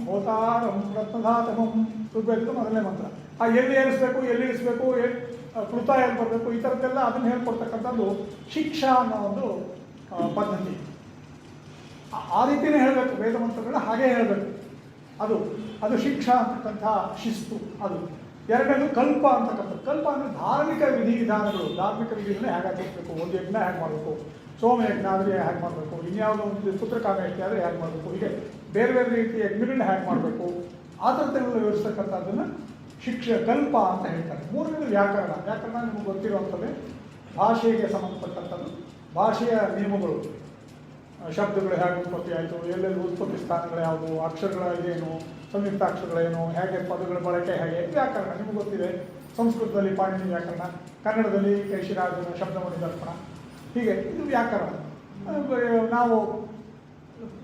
ಹೋತಾರಂ ರತ್ನಧಾತಮಂ, ಋಗ್ವೇದದ ಮೊದಲನೇ ಮಂತ್ರ. ಆ ಎಲ್ಲಿ ಏರಿಸಬೇಕು, ಎಲ್ಲಿ ಇಳಿಸ್ಬೇಕು, ಕೃತ ಎಲ್ಲಿ ಬರಬೇಕು, ಈ ಥರದ್ದೆಲ್ಲ ಅದನ್ನು ಹೇಳ್ಕೊಡ್ತಕ್ಕಂಥದ್ದು ಶಿಕ್ಷಾ ಅನ್ನೋ ಒಂದು ಪದ್ಧತಿ. ಆ ರೀತಿಯೇ ಹೇಳಬೇಕು, ವೇದ ಮಂತ್ರಗಳನ್ನ ಹಾಗೇ ಹೇಳಬೇಕು. ಅದು ಅದು ಶಿಕ್ಷಾ ಅಂತಕ್ಕಂಥ ಶಿಸ್ತು. ಅದು ಎರಡನೇದು ಕಲ್ಪ ಅಂತಕ್ಕಂಥದ್ದು. ಕಲ್ಪ ಅಂದರೆ ಧಾರ್ಮಿಕ ವಿಧಿವಿಧಾನಗಳು. ಧಾರ್ಮಿಕ ವಿಧಿಗಳನ್ನ ಹೇಗೆ ಆಚರಿಸಬೇಕು, ಒಂದು ಯಜ್ಞ ಹೇಗೆ ಮಾಡಬೇಕು, ಸೋಮಯಜ್ಞ ಆದರೆ ಹೇಗೆ ಮಾಡಬೇಕು, ಇನ್ಯಾವುದೋ ಒಂದು ಪುತ್ರಕಾಮ ಯಜ್ಞ ಆದರೆ ಹೇಗೆ ಮಾಡಬೇಕು, ಹೀಗೆ ಬೇರೆ ಬೇರೆ ರೀತಿಯ ಯಜ್ಞಗಳನ್ನ ಹೇಗೆ ಮಾಡಬೇಕು, ಆ ಥರದ್ದನ್ನೆಲ್ಲ ವಿವರಿಸ್ತಕ್ಕಂಥದ್ದನ್ನು ಕಲ್ಪ ಅಂತ ಹೇಳ್ತಾರೆ. ಮೂರನೇದು ವ್ಯಾಕರಣ. ವ್ಯಾಕರಣ ನಿಮಗೆ ಗೊತ್ತಿರುವಂಥದ್ದೇ, ಭಾಷೆಗೆ ಸಂಬಂಧಪಟ್ಟಂಥದ್ದು. ಭಾಷೆಯ ನಿಯಮಗಳು, ಶಬ್ದಗಳು ಹೇಗೆ ಉತ್ಪತ್ತಿ ಆಯಿತು, ಎಲ್ಲೆಲ್ಲಿ ಉತ್ಪತ್ತಿ ಸ್ಥಾನಗಳು ಯಾವುದು, ಅಕ್ಷರಗಳೇನು, ಸಂಯುಕ್ತಾಕ್ಷರಗಳೇನು, ಹೇಗೆ ಪದಗಳ ಬಳಕೆ ಹೇಗೆ, ವ್ಯಾಕರಣ ನಿಮಗೆ ಗೊತ್ತಿದೆ. ಸಂಸ್ಕೃತದಲ್ಲಿ ಪಾಣಿನಿ ವ್ಯಾಕರಣ, ಕನ್ನಡದಲ್ಲಿ ಕೇಶಿರಾಜನ ಶಬ್ದಮಣಿ ದರ್ಪಣ, ಹೀಗೆ ಇದು ವ್ಯಾಕರಣ. ನಾವು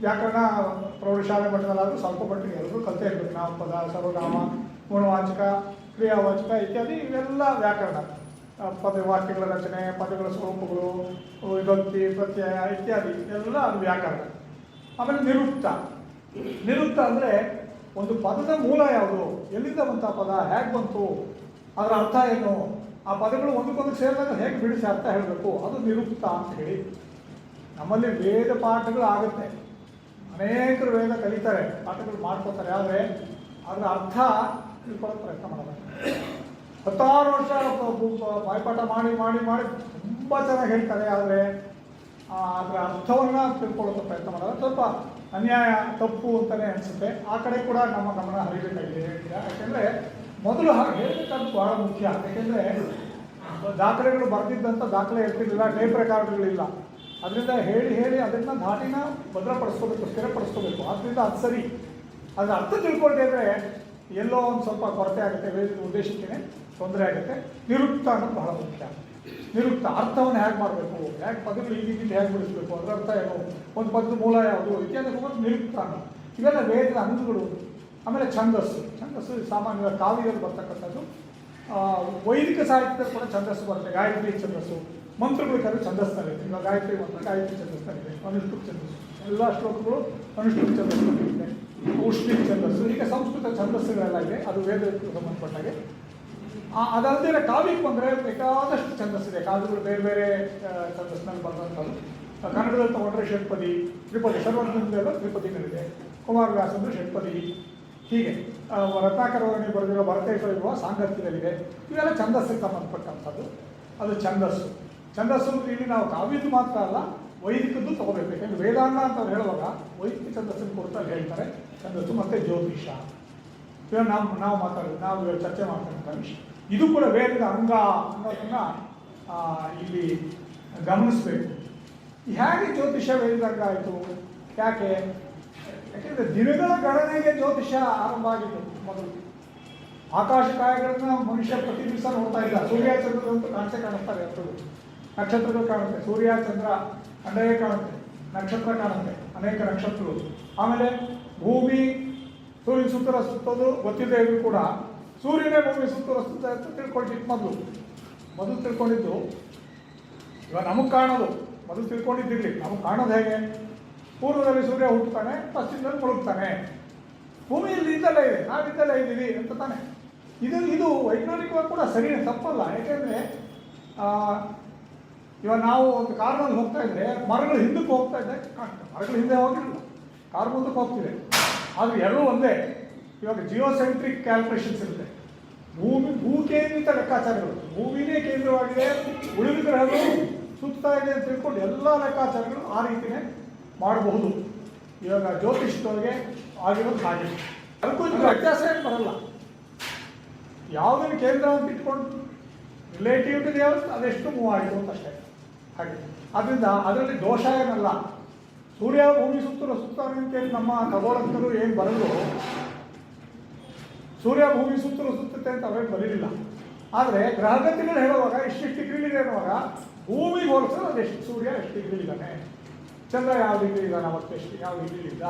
ವ್ಯಾಕರಣ ಪ್ರೌಢಶಾಲೆ ಮಟ್ಟದಲ್ಲಾದರೂ ಸ್ವಲ್ಪ ಮಟ್ಟಿಗೆ ಎಲ್ಲರೂ ಕಲಿತೇ ಇರಬೇಕು. ನಾಮಪದ, ಸರ್ವನಾಮ, ಗುಣವಾಚಕ, ಕ್ರಿಯಾವಾಚಕ ಇತ್ಯಾದಿ ಇವೆಲ್ಲ ವ್ಯಾಕರಣ. ವಾಕ್ಯಗಳ ರಚನೆ, ಪದಗಳ ಸ್ವರೂಪಗಳು, ವಿಭಕ್ತಿ, ಪ್ರತ್ಯಯ ಇತ್ಯಾದಿ ಎಲ್ಲ ಅದು ವ್ಯಾಕರಣ. ಆಮೇಲೆ ನಿರುಕ್ತ. ನಿರುಕ್ತ ಅಂದರೆ ಒಂದು ಪದದ ಮೂಲ ಯಾವುದು, ಎಲ್ಲಿಂದ ಬಂತ ಪದ, ಹೇಗೆ ಬಂತು, ಅದರ ಅರ್ಥ ಏನು, ಆ ಪದಗಳು ಒಂದಕ್ಕೊಂದು ಸೇರಿದಾಗ ಹೇಗೆ ಬಿಡಿಸಿ ಅರ್ಥ ಹೇಳಬೇಕು, ಅದು ನಿರುಕ್ತ ಅಂತ ಹೇಳಿ. ನಮ್ಮಲ್ಲಿ ವೇದ ಪಾಠಗಳು ಆಗುತ್ತೆ, ಅನೇಕರು ವೇದ ಕಲಿತಾರೆ, ಪಾಠಗಳು ಮಾಡ್ಕೋತಾರೆ, ಆದರೆ ಅದರ ಅರ್ಥ ತಿಳ್ಕೊಳ್ಳೋಕೆ ಪ್ರಯತ್ನ ಮಾಡಬೇಕು. 10 ವರ್ಷ ಬಾಯ್ಪಾಠ ಮಾಡಿ ಮಾಡಿ ಮಾಡಿ ತುಂಬ ಚೆನ್ನಾಗಿ ಹೇಳ್ತಾರೆ, ಆದರೆ ಅದರ ಅರ್ಥವನ್ನು ತಿಳ್ಕೊಳ್ಳೋಕೆ ಪ್ರಯತ್ನ ಮಾಡೋದು ಸ್ವಲ್ಪ ಅನ್ಯಾಯ, ತಪ್ಪು ಅಂತಲೇ ಅನಿಸುತ್ತೆ. ಆ ಕಡೆ ಕೂಡ ನಮ್ಮ ಗಮನ ಹರಿಬೇಕಾಗಿದೆ. ಯಾಕೆಂದರೆ ಮೊದಲು ಹಾಗೆ ಹೇಳಬೇಕಾದ್ದು ಬಹಳ ಮುಖ್ಯ. ಯಾಕೆಂದರೆ ದಾಖಲೆಗಳು ಬರೆದಿದ್ದಂಥ ದಾಖಲೆ ಇರ್ತಿರಲಿಲ್ಲ, ಟೇಪ್ ರೆಕಾರ್ಡ್ಗಳಿಲ್ಲ. ಅದರಿಂದ ಹೇಳಿ ಹೇಳಿ ಅದನ್ನು ಧಾಟಿನ ಭದ್ರಪಡಿಸ್ಕೋಬೇಕು, ಸ್ಥಿರಪಡಿಸ್ಕೋಬೇಕು. ಆದ್ದರಿಂದ ಅದು ಸರಿ. ಅದರ ಅರ್ಥ ತಿಳ್ಕೊಳ್ತಾ ಇದ್ದರೆ ಎಲ್ಲೋ ಒಂದು ಸ್ವಲ್ಪ ಕೊರತೆ ಆಗುತ್ತೆ, ವೇದಿಕೆ ಉದ್ದೇಶಕ್ಕೆ ತೊಂದರೆ ಆಗುತ್ತೆ. ನಿರುಕ್ತ ಅನ್ನೋದು ಬಹಳ ಮುಖ್ಯ. ನಿರುಕ್ತ ಅರ್ಥವನ್ನು ಹೇಗೆ ಮಾಡಬೇಕು, ಹೇಗೆ ಪದಗಳು ಈಗಿಂದ ಹೇಗೆ ಬಿಡಿಸ್ಬೇಕು, ಅದರ ಅರ್ಥ ಏನು, ಒಂದು ಪದದ ಮೂಲ ಯಾವುದು ಇತ್ಯಾದಿ ಹೋಗೋದು ನಿರುಕ್ತ ಅನ್ನೋ. ಇವೆಲ್ಲ ವೇದದ ಅಂಗಗಳು. ಆಮೇಲೆ ಛಂದಸ್ಸು. ಛಂದಸ್ಸು ಸಾಮಾನ್ಯವಾಗಿ ಕಾವ್ಯದಲ್ಲಿ ಬರ್ತಕ್ಕಂಥದ್ದು. ವೈದಿಕ ಸಾಹಿತ್ಯದಲ್ಲಿ ಕೂಡ ಛಂದಸ್ಸು ಬರುತ್ತೆ. ಗಾಯತ್ರಿ ಛಂದಸ್ಸು, ಮಂತ್ರಗಳು ಕೆಲವು ಛಂದಸ್ನಲ್ಲಿದೆ. ಇವಾಗ ಗಾಯತ್ರಿ ಮಂತ್ರ ಗಾಯತ್ರಿ ಛಂದಸ್ನಲ್ಲಿದೆ. ಅನುಷ್ಠುಪ್ ಛಂದಸ್ಸು, ಎಲ್ಲ ಶ್ಲೋಕಗಳು ಅನುಷ್ಠುಪ್ ಛಂದಸ್ನಲ್ಲಿದೆ. ಉಷ್ಣಿಕ್ ಛಂದಸ್ಸು, ಈಗ ಸಂಸ್ಕೃತ ಛಂದಸ್ಸುಗಳೆಲ್ಲ ಇದೆ, ಅದು ವೇದಕ್ಕೆ ಸಂಬಂಧಪಟ್ಟಾಗೆ. ಅದಲ್ಲದೆ ಕಾವ್ಯಕ್ಕೆ ಬಂದರೆ ಬೇಕಾದಷ್ಟು ಛಂದಸ್ಸಿದೆ. ಕಾವ್ಯಗಳು ಬೇರೆ ಬೇರೆ ಛಂದಸ್ಸಿನಲ್ಲಿ ಬಂದಂಥದ್ದು. ಕನ್ನಡದಲ್ಲಿ ತಗೊಂಡ್ರೆ ಷಟ್ಪದಿ, ತ್ರಿಪದಿ, ಸರ್ವಜ್ಞದಲ್ಲೆಲ್ಲ ತ್ರಿಪದಿಗಳಿದೆ. ಕುಮಾರವ್ಯಾಸಂದ್ರೆ ಷಟ್ಪದಿ, ಹೀಗೆ ರತ್ನಾಕರವರ್ಣಿ ಬರೆದಿರೋ ಭರತೇಶ್ವರ ಸಾಂಗತ್ಯದಲ್ಲಿದೆ. ಇವೆಲ್ಲ ಛಂದಸ್ಸಿಗೆ ಸಂಬಂಧಪಟ್ಟಂಥದ್ದು. ಅದು ಛಂದಸ್ಸು. ಛಂದಸ್ಸು ಇಲ್ಲಿ ನಾವು ಕಾವ್ಯದ್ದು ಮಾತ್ರ ಅಲ್ಲ, ವೈದಿಕದ್ದು ತಗೋಬೇಕು. ಯಾಕೆಂದರೆ ವೇದಾಂಗ ಅಂತ ಅವ್ರು ಹೇಳುವಾಗ ವೈದಿಕ ಛಂದಸ್ಸನ್ನು ಕೊಡ್ತಾರೆ ಹೇಳ್ತಾರೆ. ಛಂದಸ್ಸು ಮತ್ತು ಜ್ಯೋತಿಷ ಇವಾಗ ನಾವು ಮಾತಾಡೋದು, ನಾವು ಚರ್ಚೆ ಮಾಡ್ತಕ್ಕಂಥ ವಿಷಯ. ಇದು ಕೂಡ ವೇದದ ಅಂಗ ಅನ್ನೋದನ್ನು ಇಲ್ಲಿ ಗಮನಿಸಬೇಕು. ಹೇಗೆ ಜ್ಯೋತಿಷ ವೇದದ ಅಂಗ ಆಯಿತು, ಯಾಕೆ? ಯಾಕೆಂದರೆ ದಿನಗಳ ಗಣನೆಗೆ ಜ್ಯೋತಿಷ ಆರಂಭ ಆಗಿತ್ತು. ಮೊದಲು ಆಕಾಶಕಾಯಗಳನ್ನ ಮನುಷ್ಯ ಪ್ರತಿ ದಿವಸ ನೋಡ್ತಾ ಇಲ್ಲ. ಸೂರ್ಯ ಚಂದ್ರದಂತೂ ಕಾಣಿಸ್ತಾರೆ, ಎತ್ತರು ನಕ್ಷತ್ರಗಳು ಕಾಣುತ್ತೆ. ಸೂರ್ಯ ಚಂದ್ರ ಕಂಡೇ ಕಾಣುತ್ತೆ, ನಕ್ಷತ್ರ ಕಾಣುತ್ತೆ, ಅನೇಕ ನಕ್ಷತ್ರಗಳು. ಆಮೇಲೆ ಭೂಮಿ ಸೂರ್ಯನ ಸುತ್ತಲ ಸುತ್ತೋದು ಗೊತ್ತಿದೆ ಇದ್ರು ಕೂಡ ಸೂರ್ಯನೇ ಭೂಮಿ ಸುತ್ತಲ ಸುತ್ತ ಅಂತ ತಿಳ್ಕೊಂಡಿದ್ದು ಮೊದಲು ತಿಳ್ಕೊಂಡಿದ್ದು. ಇವಾಗ ನಮಗೆ ಕಾಣೋದು ಮೊದಲು ತಿಳ್ಕೊಂಡಿದ್ದಿರಲಿ. ನಮಗೆ ಕಾಣೋದು ಹೇಗೆ? ಪೂರ್ವದಲ್ಲಿ ಸೂರ್ಯ ಹುಟ್ಟುತ್ತಾನೆ, ಪಶ್ಚಿಮದಲ್ಲಿ ಮುಳುಗ್ತಾನೆ, ಭೂಮಿಯಲ್ಲಿ ಇದ್ದಲ್ಲೇ ಇದೆ, ನಾವಿದ್ದಲ್ಲೇ ಇದ್ದೀವಿ ಅಂತ ತಾನೆ. ಇದು ವೈಜ್ಞಾನಿಕವಾಗಿ ಕೂಡ ಸರಿ, ತಪ್ಪಲ್ಲ. ಯಾಕೆಂದರೆ ಇವಾಗ ನಾವು ಒಂದು ಕಾರಿನಲ್ಲಿ ಹೋಗ್ತಾ ಇದ್ದರೆ ಮರಗಳು ಹಿಂದಕ್ಕೆ ಹೋಗ್ತಾ ಇದ್ದೆ ಕಾಣ್ತದೆ. ಮರಗಳು ಹಿಂದೆ ಹೋಗಿರಲಿಲ್ಲ, ಕಾರು ಮುಂದಕ್ಕೆ ಹೋಗ್ತಿದೆ. ಆದರೆ ಎರಡೂ ಒಂದೇ. ಇವಾಗ ಜಿಯೋಸೆಂಟ್ರಿಕ್ ಕ್ಯಾಲ್ಕುಲೇಷನ್ಸ್ ಇರುತ್ತೆ. ಭೂಕೇಂದ್ರಿತ ಲೆಕ್ಕಾಚಾರಗಳು. ಭೂಮಿನೇ ಕೇಂದ್ರವಾಗಿದೆ, ಉಳಿದ ಗ್ರಹಗಳು ಸುತ್ತಾ ಇದೆ ಅಂತ ತಿಳ್ಕೊಂಡು ಎಲ್ಲ ಲೆಕ್ಕಾಚಾರಗಳು ಆ ರೀತಿಯೇ ಮಾಡಬಹುದು. ಇವಾಗ ಜ್ಯೋತಿಷದೊಳಗೆ ಆಗಿರೋದು ಹಾಗೆ. ಅದಕ್ಕೂ ವ್ಯತ್ಯಾಸ ಏನು ಬರಲ್ಲ. ಯಾವುದನ್ನು ಕೇಂದ್ರ ಅಂತ ಇಟ್ಕೊಂಡು ರಿಲೇಟಿವ್ ಟು ಯಾವುದು ಅದೆಷ್ಟು ಮೂವ್ ಆಯಿತು ಅಂತ ಅಷ್ಟೇ. ಹಾಗೆ ಆದ್ದರಿಂದ ಅದರಲ್ಲಿ ದೋಷ ಏನಲ್ಲ. ಸೂರ್ಯ ಭೂಮಿ ಸುತ್ತಾನೆ ಅಂತೇಳಿ ನಮ್ಮ ಖಗೋಳಜ್ಞರು ಏನು ಬರಲು ಸೂರ್ಯ ಭೂಮಿ ಸುತ್ತುತ್ತೆ ಅಂತ ಅವೇನು ಬರಲಿಲ್ಲ. ಆದರೆ ಗ್ರಹಗತಿಗಳು ಹೇಳುವಾಗ ಇಷ್ಟಿಷ್ಟು ಡಿಗ್ರಿಲಿದೆ ಅನ್ನುವಾಗ ಭೂಮಿಗೆ ಹೋಲಿಸಿದ್ರೆ ಅದೆಷ್ಟು ಸೂರ್ಯ ಎಷ್ಟು ಡಿಗ್ರಿಲಿದ್ದಾನೆ, ಚಂದ್ರ ಯಾವ ಡಿಗ್ರಿ ಇದ್ದಾನೆ, ಅವತ್ತೆಷ್ಟು ಯಾವ ಡಿಗ್ರಿಲಿದ್ದ,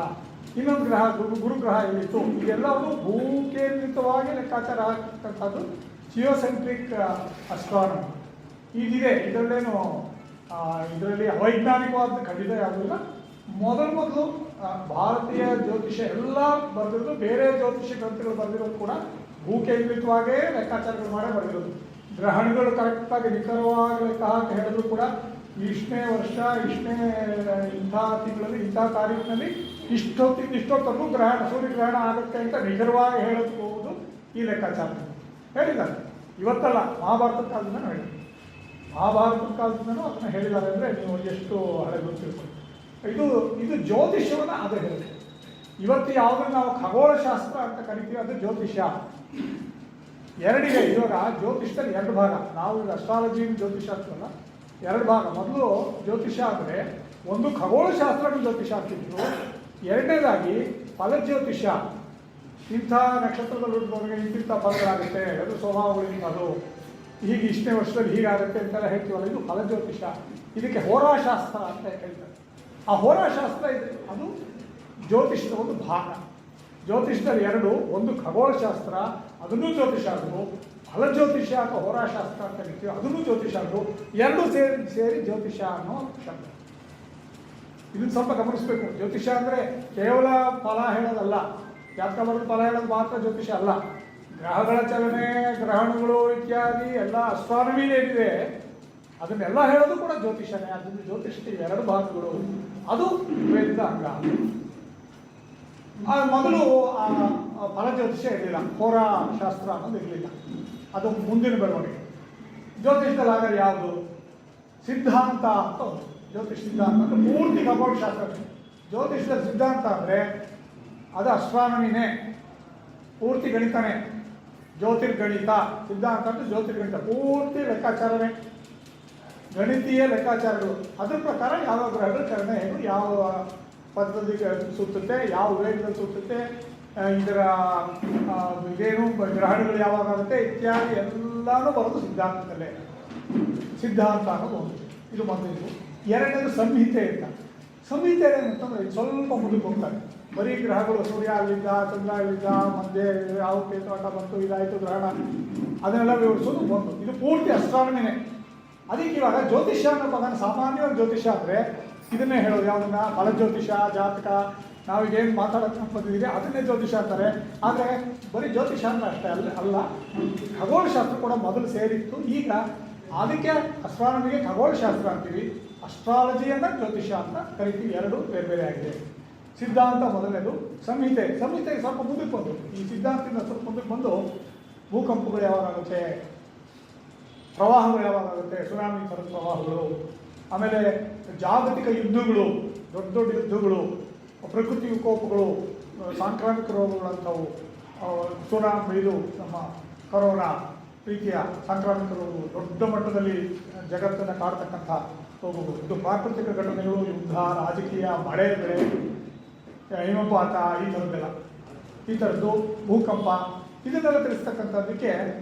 ಇನ್ನೊಂದು ಗ್ರಹ ಗುರುಗ್ರಹ ಎಲ್ಲಿತ್ತು, ಇದೆಲ್ಲವೂ ಭೂಕೇಂದ್ರಿತವಾಗಿ ಲೆಕ್ಕಾಚಾರ ಆಗ್ತಕ್ಕಂಥದ್ದು ಜಿಯೋಸೆಂಟ್ರಿಕ್ ಅಸ್ಟ್ರಾನಮಿ. ಇದಿದೆ, ಇದರಲ್ಲಿ ಅವೈಜ್ಞಾನಿಕವಾದ ಖಂಡಿತ ಯಾವುದಿಲ್ಲ. ಮೊದಲು ಭಾರತೀಯ ಜ್ಯೋತಿಷ್ಯ ಎಲ್ಲ ಬರೆದಿರೋದು, ಬೇರೆ ಜ್ಯೋತಿಷ್ಯ ಗ್ರಂಥಗಳು ಬರೆದಿರೋದು ಕೂಡ ಭೂಕೇಂದ್ರಿತವಾಗೇ ಲೆಕ್ಕಾಚಾರಗಳು ಮಾಡೇ ಬರೆದಿರೋದು. ಗ್ರಹಣಗಳು ಕರೆಕ್ಟಾಗಿ ನಿಖರವಾಗಿ ಲೆಕ್ಕ ಹಾಕಿ ಹೇಳಿದ್ರು ಕೂಡ ಇಷ್ಟನೇ ವರ್ಷ ಇಷ್ಟನೇ ಇಂಥ ತಿಂಗಳಲ್ಲಿ ಇಂಥ ತಾರೀಕಿನಲ್ಲಿ ಇಷ್ಟೊತ್ತಿಂದ ಇಷ್ಟೊತ್ತವರೆಗೂ ಗ್ರಹಣ ಸೂರ್ಯಗ್ರಹಣ ಆಗುತ್ತೆ ಅಂತ ನಿಖರವಾಗಿ ಹೇಳಬಹುದು ಈ ಲೆಕ್ಕಾಚಾರ ಹೇಳಿದ್ದಾರೆ. ಇವತ್ತಲ್ಲ, ಮಹಾಭಾರತದ ಕಾಲದಿಂದ ಹೇಳಿದ್ದಾರೆ. ಮಹಾಭಾರತದ ಕಾಲದಿಂದನೂ ಅದನ್ನು ಹೇಳಿದ್ದಾರೆ ಅಂದರೆ ನೀವು ಎಷ್ಟು ಹಳೆ ಗೊತ್ತಿರ್ಬೋದು. ಇದು ಜ್ಯೋತಿಷ್ಯವನ್ನು ಅದು ಹೇಳಿದೆ. ಇವತ್ತು ಯಾವುದನ್ನು ನಾವು ಖಗೋಳಶಾಸ್ತ್ರ ಅಂತ ಕರಿತೀವಿ ಅದು ಜ್ಯೋತಿಷ್ಯ. ಎರಡಿದೆ. ಇವಾಗ ಜ್ಯೋತಿಷ್ಯದಲ್ಲಿ ಎರಡು ಭಾಗ. ನಾವು ಈಗ ಅಸ್ಟ್ರಾಲಜಿ ಜ್ಯೋತಿಷ್ಯ ಅಲ್ಲ, ಎರಡು ಭಾಗ. ಮೊದಲು ಜ್ಯೋತಿಷ್ಯ ಅಂದರೆ ಒಂದು ಖಗೋಳಶಾಸ್ತ್ರ ಜ್ಯೋತಿಷ್ಯ ಆಗ್ತಿದ್ರು, ಎರಡನೇದಾಗಿ ಫಲಜ್ಯೋತಿಷ್ಯ. ಇಂಥ ನಕ್ಷತ್ರದಲ್ಲಿ ಹುಟ್ಟಿದವರಿಗೆ ಇಂತಿಂಥ ಫಲಗಳಾಗುತ್ತೆ, ಅದು ಸ್ವಭಾವಗಳಿಂಥದ್ದು, ಹೀಗೆ ಇಷ್ಟನೇ ವರ್ಷದಲ್ಲಿ ಹೀಗಾಗುತ್ತೆ ಅಂತೆಲ್ಲ ಹೇಳ್ತೀವಲ್ಲ, ಇದು ಫಲಜ್ಯೋತಿಷ್ಯ. ಇದಕ್ಕೆ ಹೋರಾಶಾಸ್ತ್ರ ಅಂತ ಹೇಳ್ತಾರೆ. ಆ ಹೋರಾಶಾಸ್ತ್ರ ಇದೆ, ಅದು ಜ್ಯೋತಿಷ್ಯದ ಒಂದು ಭಾಗ. ಜ್ಯೋತಿಷ್ಯದಲ್ಲಿ ಎರಡು, ಒಂದು ಖಗೋಳಶಾಸ್ತ್ರ, ಅದನ್ನೂ ಜ್ಯೋತಿಷ್ಯ ಆದರು, ಫಲಜ್ಯೋತಿಷ್ಯ ಅಥವಾ ಹೋರಾಶಾಸ್ತ್ರ ಅಂತ ಕರಿತೀವಿ, ಅದನ್ನೂ ಜ್ಯೋತಿಷ್ಯ ಆದರು. ಎರಡೂ ಸೇರಿ ಜ್ಯೋತಿಷ್ಯ ಅನ್ನೋ ಶಬ್ದ. ಇದನ್ನು ಸ್ವಲ್ಪ ಗಮನಿಸಬೇಕು. ಜ್ಯೋತಿಷ್ಯ ಅಂದರೆ ಕೇವಲ ಫಲ ಹೇಳೋದಲ್ಲ, ಜಾತಕ ಬರೆದು ಫಲ ಹೇಳೋದು ಮಾತ್ರ ಜ್ಯೋತಿಷ್ಯ ಅಲ್ಲ. ಗ್ರಹಗಳ ಚಲನೆ, ಗ್ರಹಣಗಳು ಇತ್ಯಾದಿ ಎಲ್ಲ ಅಸ್ಟ್ರಾನಮಿನೇ ಏನಿದೆ ಅದನ್ನೆಲ್ಲ ಹೇಳೋದು ಕೂಡ ಜ್ಯೋತಿಷ್ಯನೇ. ಅದನ್ನು ಜ್ಯೋತಿಷ್ಯಕ್ಕೆ ಎರಡು ಭಾಗಗಳು, ಅದು ವೇದದ ಅಂಗ. ಮೊದಲು ಆ ಫಲ ಜ್ಯೋತಿಷ್ಯ ಇರಲಿಲ್ಲ, ಹೋರಾಶಾಸ್ತ್ರ ಅನ್ನೋದು ಇರಲಿಲ್ಲ, ಅದು ಮುಂದಿನ ಬೆಳವಣಿಗೆ. ಜ್ಯೋತಿಷ್ಯದಲ್ಲಿ ಆಗ ಯಾವುದು ಸಿದ್ಧಾಂತ ಅಂತ ಒಂದು. ಜ್ಯೋತಿಷ್ ಸಿದ್ಧಾಂತ ಅಂದರೆ ಪೂರ್ತಿ ಖಗೋಳಶಾಸ್ತ್ರ. ಜ್ಯೋತಿಷದ ಸಿದ್ಧಾಂತ ಅಂದರೆ ಅದು ಅಸ್ಟ್ರಾನಮಿನೇ, ಪೂರ್ತಿ ಗಣಿತನೇ. ಜ್ಯೋತಿರ್ಗಣಿತ ಸಿದ್ಧಾಂತ ಅಂದರೆ ಜ್ಯೋತಿರ್ಗಣಿತ, ಪೂರ್ತಿ ಲೆಕ್ಕಾಚಾರವೇ, ಗಣಿತೀಯ ಲೆಕ್ಕಾಚಾರಗಳು. ಅದ್ರ ಪ್ರಕಾರ ಯಾವ ಗ್ರಹಗಳ ಚಲನೆ ಏನು, ಯಾವ ಪದ್ಧತಿಗೆ ಸುತ್ತುತ್ತೆ, ಯಾವ ವೇಗದಲ್ಲಿ ಸುತ್ತುತ್ತೆ, ಇದರ ಇದೇನು ಗ್ರಹಣಗಳು ಯಾವಾಗ ಆಗುತ್ತೆ ಇತ್ಯಾದಿ ಎಲ್ಲನೂ ಬರೋದು ಸಿದ್ಧಾಂತದಲ್ಲೇ. ಸಿದ್ಧಾಂತ ಅನ್ನೋದು ಒಂದು. ಇದು ಮೊದಲಿದ್ದು. ಎರಡನೇದು ಸಂಹಿತೆ ಅಂತ. ಸಂಹಿತೆ ಏನಂತಂದರೆ ಸ್ವಲ್ಪ ಮುಂದಕ್ಕೆ ಹೋಗ್ತಾರೆ. ಬರೀ ಗ್ರಹಗಳು ಸೂರ್ಯ ಅಲ್ಲಿದ್ದ, ಚಂದ್ರ ಅಲ್ಲಿದ್ದ, ಮಧ್ಯೆ ಯಾವ ಕೇತು ಆಟ ಬಂತು, ಇದಾಯಿತು ಗ್ರಹಣ, ಅದನ್ನೆಲ್ಲ ವಿವರಿಸೋದು ಒಂದು. ಇದು ಪೂರ್ತಿ ಅಸ್ಟ್ರಾನಮಿನೇ. ಅದಕ್ಕೆ ಇವಾಗ ಜ್ಯೋತಿಷ್ಯ ಅನ್ನೋ ಪದನ ಸಾಮಾನ್ಯವಾಗಿ ಜ್ಯೋತಿಷ್ಯ ಅಂದರೆ ಇದನ್ನೇ ಹೇಳೋದು. ಯಾವುದನ್ನ ಫಲಜ್ಯೋತಿಷ, ಜಾತಕ, ನಾವೀಗೇನು ಮಾತಾಡೋಕ್ಕೆ ಬಂದಿದ್ದೀವಿ ಅದನ್ನೇ ಜ್ಯೋತಿಷ ಅಂತಾರೆ. ಆದರೆ ಬರೀ ಜ್ಯೋತಿಷ ಅಂದ್ರೆ ಅಷ್ಟೇ ಅಲ್ಲ, ಖಗೋಳಶಾಸ್ತ್ರ ಕೂಡ ಮೊದಲು ಸೇರಿತ್ತು. ಈಗ ಅದಕ್ಕೆ ಅಸ್ಟ್ರಾನಮಿಗೆ ಖಗೋಳಶಾಸ್ತ್ರ ಅಂತೀವಿ, ಅಸ್ಟ್ರಾಲಜಿಯನ್ನು ಜ್ಯೋತಿಷ ಅಂತ ಕರಿತೀವಿ. ಎರಡು ಬೇರೆ ಬೇರೆ ಆಗಿದೆ. ಸಿದ್ಧಾಂತ ಮೊದಲನೇದು. ಸಂಹಿತೆಗೆ ಸ್ವಲ್ಪ ಮುಂದಕ್ಕೆ ಬಂದು, ಈ ಸಿದ್ಧಾಂತದಿಂದ ಸ್ವಲ್ಪ ಮುಂದಕ್ಕೆ ಬಂದು ಭೂಕಂಪಗಳು ಯಾವಾಗುತ್ತೆ, ಪ್ರವಾಹಗಳು ಯಾವಾಗುತ್ತೆ, ಸುನಾಮಿ ಥರದ ಪ್ರವಾಹಗಳು, ಆಮೇಲೆ ಜಾಗತಿಕ ಯುದ್ಧಗಳು, ದೊಡ್ಡ ದೊಡ್ಡ ಯುದ್ಧಗಳು, ಪ್ರಕೃತಿ ವಿಕೋಪಗಳು, ಸಾಂಕ್ರಾಮಿಕ ರೋಗಗಳಂಥವು, ಸುನಾಮಿ, ಇದು ನಮ್ಮ ಕೊರೋನಾ ರೀತಿಯ ಸಾಂಕ್ರಾಮಿಕ ರೋಗಗಳು, ದೊಡ್ಡ ಮಟ್ಟದಲ್ಲಿ ಜಗತ್ತನ್ನು ಕಾಡ್ತಕ್ಕಂಥ ರೋಗಗಳು, ಇದು ಪ್ರಾಕೃತಿಕ ಘಟನೆಗಳು, ಯುದ್ಧ, ರಾಜಕೀಯ, ಮಳೆ ಬೆಳೆ, ಹಿಮಪಾತ, ಈ ಥರದ್ದು, ಭೂಕಂಪ, ಇದನ್ನೆಲ್ಲ ತಿಳಿಸ್ತಕ್ಕಂಥದ್ದಕ್ಕೆ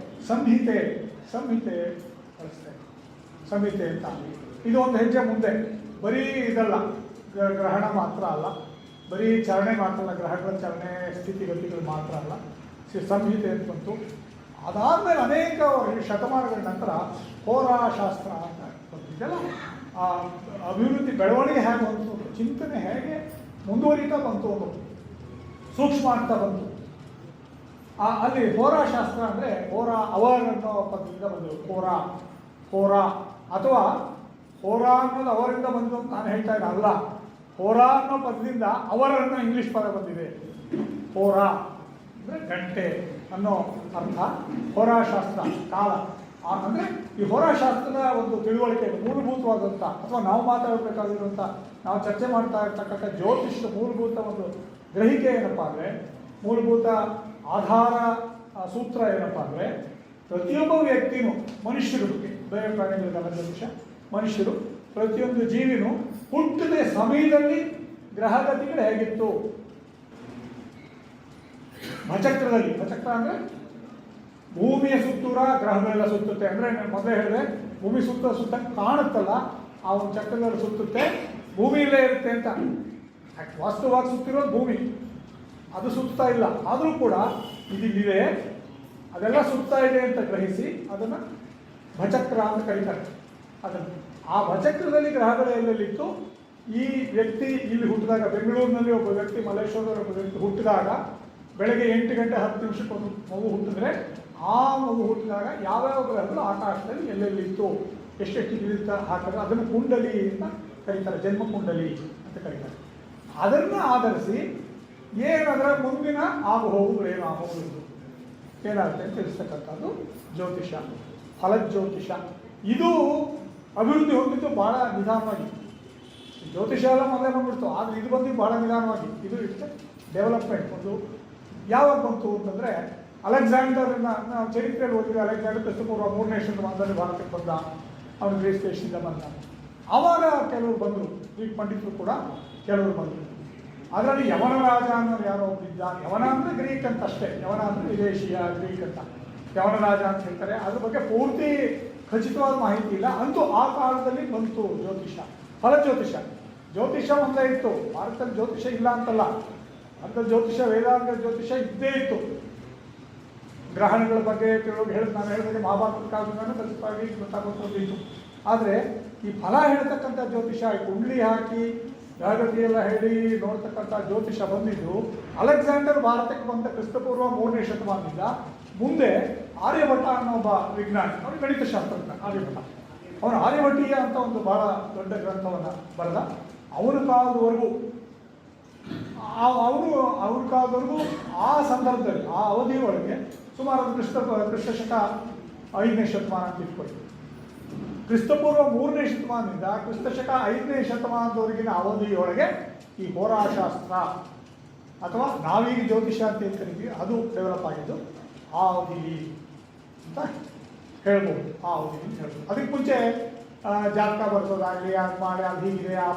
ಸಂಹಿತೆ ಬಳಸ್ತೇವೆ. ಸಂಹಿತೆ ಅಂತ ಇದು ಒಂದು ಹೆಜ್ಜೆ ಮುಂದೆ. ಬರೀ ಇದಲ್ಲ, ಗ್ರಹಣ ಮಾತ್ರ ಅಲ್ಲ, ಬರೀ ಚಲನೆ ಮಾತ್ರ ಅಲ್ಲ, ಗ್ರಹಗಳ ಚಲನೆ ಸ್ಥಿತಿಗತಿಗಳು ಮಾತ್ರ ಅಲ್ಲ, ಸಂಹಿತೆ ಅಂತ ಬಂತು. ಅದಾದಮೇಲೆ ಅನೇಕ ಶತಮಾನಗಳ ನಂತರ ಹೋರಾಶಾಸ್ತ್ರ ಅಂತ ಬಂತು. ಇದೆಲ್ಲ ಅಭಿವೃದ್ಧಿ ಬೆಳವಣಿಗೆ ಹೇಗೆ ಬಂತು, ಚಿಂತನೆ ಹೇಗೆ ಮುಂದುವರಿತಾ ಬಂತು, ಸೂಕ್ಷ್ಮ ಆಗ್ತಾ ಬಂತು. ಅಲ್ಲಿ ಹೋರಾಶಾಸ್ತ್ರ ಅಂದರೆ ಅವರ್ ಅನ್ನೋ ಪದದಿಂದ ಬಂದರು. ಹೋರಾ ಅಥವಾ ಹೋರಾ ಅನ್ನೋದು ಅವರಿಂದ ಬಂದು ಅಂತ ನಾನು ಹೇಳ್ತಾ ಇದ್ದೆ ಅಲ್ಲ. ಹೋರಾ ಅನ್ನೋ ಪದದಿಂದ ಅವರ್ ಅನ್ನೋ ಇಂಗ್ಲೀಷ್ ಪದ ಬಂದಿದೆ. ಹೋರಾ ಅಂದರೆ ಗಂಟೆ ಅನ್ನೋ ಅರ್ಥ. ಹೋರಾಶಾಸ್ತ್ರ ಕಾಲ ಅಂದರೆ ಈ ಹೋರಾಶಾಸ್ತ್ರದ ಒಂದು ತಿಳುವಳಿಕೆ ಮೂಲಭೂತವಾದಂಥ, ಅಥವಾ ನಾವು ಮಾತಾಡಬೇಕಾಗಿರುವಂಥ, ನಾವು ಚರ್ಚೆ ಮಾಡ್ತಾ ಇರ್ತಕ್ಕಂಥ ಜ್ಯೋತಿಷ್ಯ ಮೂಲಭೂತ ಒಂದು ಗ್ರಹಿಕೆ ಏನಪ್ಪ ಅಂದರೆ, ಮೂಲಭೂತ ಆಧಾರ ಸೂತ್ರ ಏನಪ್ಪ ಅಂದರೆ, ಪ್ರತಿಯೊಬ್ಬ ವ್ಯಕ್ತಿನೂ, ಮನುಷ್ಯರು, ಬೇರೆ ಪ್ರಾಣಿಗಳಿಗೆಲ್ಲ ಜ್ಯೋತಿಷ್ಯ, ಮನುಷ್ಯರು ಪ್ರತಿಯೊಂದು ಜೀವಿನೂ ಹುಟ್ಟಿದ ಸಮಯದಲ್ಲಿ ಗ್ರಹಗತಿಗಳು ಹೇಗಿತ್ತು, ಭಚಕ್ರದಲ್ಲಿ, ಭಚಕ್ರ ಅಂದರೆ ಭೂಮಿಯ ಸುತ್ತೂರ ಗ್ರಹಗಳೆಲ್ಲ ಸುತ್ತುತ್ತೆ. ಅಂದರೆ ನಾನು ಮೊದಲೇ ಹೇಳಿದೆ, ಭೂಮಿ ಸುತ್ತ ಕಾಣುತ್ತಲ್ಲ, ಆ ಒಂದು ಚಕ್ರದಲ್ಲಿ ಸುತ್ತುತ್ತೆ, ಭೂಮಿಯಲ್ಲೇ ಇರುತ್ತೆ ಅಂತ. ವಾಸ್ತವವಾಗಿ ಸುತ್ತಿರೋದು ಭೂಮಿ, ಅದು ಸುತ್ತಾ ಇಲ್ಲ. ಆದರೂ ಕೂಡ ಇದಿದೆ, ಅದೆಲ್ಲ ಸುತ್ತಾ ಇದೆ ಅಂತ ಗ್ರಹಿಸಿ ಅದನ್ನು ಭಚಕ್ರ ಅಂತ ಕರೀತಾರೆ. ಅದನ್ನು ಆ ಭಚಕ್ರದಲ್ಲಿ ಗ್ರಹಗಳು ಎಲ್ಲೆಲ್ಲಿತ್ತು, ಈ ವ್ಯಕ್ತಿ ಇಲ್ಲಿ ಹುಟ್ಟಿದಾಗ, ಬೆಂಗಳೂರಿನಲ್ಲಿ ಒಬ್ಬ ವ್ಯಕ್ತಿ, ಮಲೇಶ್ವರದಲ್ಲಿ ಒಬ್ಬ ವ್ಯಕ್ತಿ ಹುಟ್ಟಿದಾಗ ಬೆಳಗ್ಗೆ 8 ಗಂಟೆ 10 ನಿಮಿಷಕ್ಕೆ ಒಂದು ಮಗು ಹುಟ್ಟಿದ್ರೆ, ಆ ಮಗು ಹುಟ್ಟಿದಾಗ ಯಾವ್ಯಾವ ಗ್ರಹಗಳು ಆಕಾಶದಲ್ಲಿ ಎಲ್ಲೆಲ್ಲಿತ್ತು ಎಷ್ಟೆಷ್ಟು ದಿವಸ ಹಾಕಿದ್ರೆ ಅದನ್ನು ಕುಂಡಲಿ ಅಂತ ಕರೀತಾರೆ, ಜನ್ಮ ಕುಂಡಲಿ ಅಂತ ಕರೀತಾರೆ. ಅದನ್ನು ಆಧರಿಸಿ ಏನಂದರೆ ಮುಂದಿನ ಆಗು ಹೋಗುಗಳು ಏನಾಗುವುದು ಏನಾಗುತ್ತೆ ಅಂತ ತಿಳಿಸ್ತಕ್ಕಂಥದ್ದು ಜ್ಯೋತಿಷ, ಫಲಜ್ಯೋತಿಷ. ಇದು ಅಭಿವೃದ್ಧಿ ಹೊಂದಿದ್ದು ಭಾಳ ನಿಧಾನವಾಗಿ. ಜ್ಯೋತಿಷ ಎಲ್ಲ ಮೊದಲೇ ಬಂದ್ಬಿಡ್ತು, ಆದರೆ ಇದು ಬಂದು ಭಾಳ ನಿಧಾನವಾಗಿ. ಇದು ಇಷ್ಟೇ ಡೆವಲಪ್ಮೆಂಟ್. ಒಂದು ಯಾವಾಗ ಬಂತು ಅಂತಂದರೆ ಅಲೆಕ್ಸಾಂಡರ್ನ ನಾವು ಚರಿತ್ರೆಯಲ್ಲಿ ಓದಿದ್ವಿ. ಅಲೆಕ್ಸಾಂಡರ್ ಕ್ರಿಸ್ತಪೂರ್ವ 3ನೇ ಶತಮಾನದಲ್ಲಿ ಭಾರತಕ್ಕೆ ಬಂದ, ಅವನು ಗ್ರೀಸ್ ದೇಶದಿಂದ ಬಂದ. ಆವಾಗ ಕೆಲವರು ಬಂದರು, ಗ್ರೀಕ್ ಪಂಡಿತರು ಕೂಡ ಕೆಲವರು ಬಂದರು. ಅದರಲ್ಲಿ ಯವನ ರಾಜ ಅನ್ನೋರು ಯಾರೋ ಒಬ್ಬಿದ್ದ. ಯವನ ಅಂದರೆ ಗ್ರೀಕ್ ಅಂತ ಅಷ್ಟೇ, ಯವನ ಅಂದರೆ ವಿದೇಶಿಯ ಗ್ರೀಕ್ ಅಂತ ಯವನ ರಾಜ ಅಂತ ಹೇಳ್ತಾರೆ. ಅದ್ರ ಬಗ್ಗೆ ಪೂರ್ತಿ ಖಚಿತವಾದ ಮಾಹಿತಿ ಇಲ್ಲ. ಅಂತೂ ಆ ಕಾಲದಲ್ಲಿ ಬಂತು ಜ್ಯೋತಿಷ, ಫಲಜ್ಯೋತಿಷ. ಜ್ಯೋತಿಷ ಒಂದೇ ಇತ್ತು ಭಾರತದಲ್ಲಿ, ಜ್ಯೋತಿಷ ಇಲ್ಲ ಅಂತಲ್ಲ. ಅಂತ ಜ್ಯೋತಿಷ, ವೇದಾಂತ ಜ್ಯೋತಿಷ ಇದ್ದೇ ಇತ್ತು. ಗ್ರಹಣಗಳ ಬಗ್ಗೆ ಕೆಲವರು ನಾನು ಹೇಳಿದಾಗ ಮಹಾಭಾರತದ ಕಾಲದಿಂದಾನು ಖಚಿತವಾಗಿ ಗೊತ್ತಾಗೋದಿತ್ತು. ಆದರೆ ಈ ಫಲ ಹೇಳ್ತಕ್ಕಂಥ ಜ್ಯೋತಿಷ, ಈ ಕುಂಡ್ಲಿ ಹಾಕಿ ಜಾಗೃತಿ ಎಲ್ಲ ಹೇಳಿ ನೋಡ್ತಕ್ಕಂಥ ಜ್ಯೋತಿಷ ಬಂದಿದ್ದು ಅಲೆಕ್ಸಾಂಡರ್ ಭಾರತಕ್ಕೆ ಬಂದ ಕ್ರಿಸ್ತಪೂರ್ವ 3ನೇ ಶತಮಾನದಿಂದ. ಮುಂದೆ ಆರ್ಯಭಟ ಅನ್ನೋ ಒಬ್ಬ ವಿಜ್ಞಾನಿ, ಅವನು ಗಣಿತಶಾಸ್ತ್ರಜ್ಞ ಆರ್ಯಭಟ. ಅವನು ಆರ್ಯವಟೀಯ ಅಂತ ಒಂದು ಬಹಳ ದೊಡ್ಡ ಗ್ರಂಥವನ್ನು ಬರೆದ. ಅವನ ಕಾಲದವರೆಗೂ ಅವ್ರ ಕಾಲದವರೆಗೂ ಆ ಸಂದರ್ಭದಲ್ಲಿ ಆ ಅವಧಿ ಒಳಗೆ ಸುಮಾರು ಕ್ರಿಸ್ತಶಕ 5ನೇ ಶತಮಾನ ಅಂತ ಇಟ್ಕೊಳ್ಳಿ. ಕ್ರಿಸ್ತಪೂರ್ವ 3ನೇ ಶತಮಾನದಿಂದ ಕ್ರಿಸ್ತಶಕ 5ನೇ ಶತಮಾನದವರೆಗಿನ ಅವಧಿಯೊಳಗೆ ಈ ಹೋರಾಶಾಸ್ತ್ರ ಅಥವಾ ನಾವೀಗ ಜ್ಯೋತಿಷ ಅಂತ ಏನು ಕರಿತೀವಿ ಅದು ಡೆವಲಪ್ ಆಗಿದ್ದು ಆ ಅವಧಿ ಅಂತ ಹೇಳ್ಬೋದು. ಆ ಅವಧಿ ಅಂತ ಹೇಳ್ಬೋದು. ಅದಕ್ಕೆ ಮುಂಚೆ ಜಾತಕ ಬರ್ಸೋದಾಗಲಿ, ಅದು ಮಾಡಿ ಅದು ಹೀಗಿದೆ, ಆ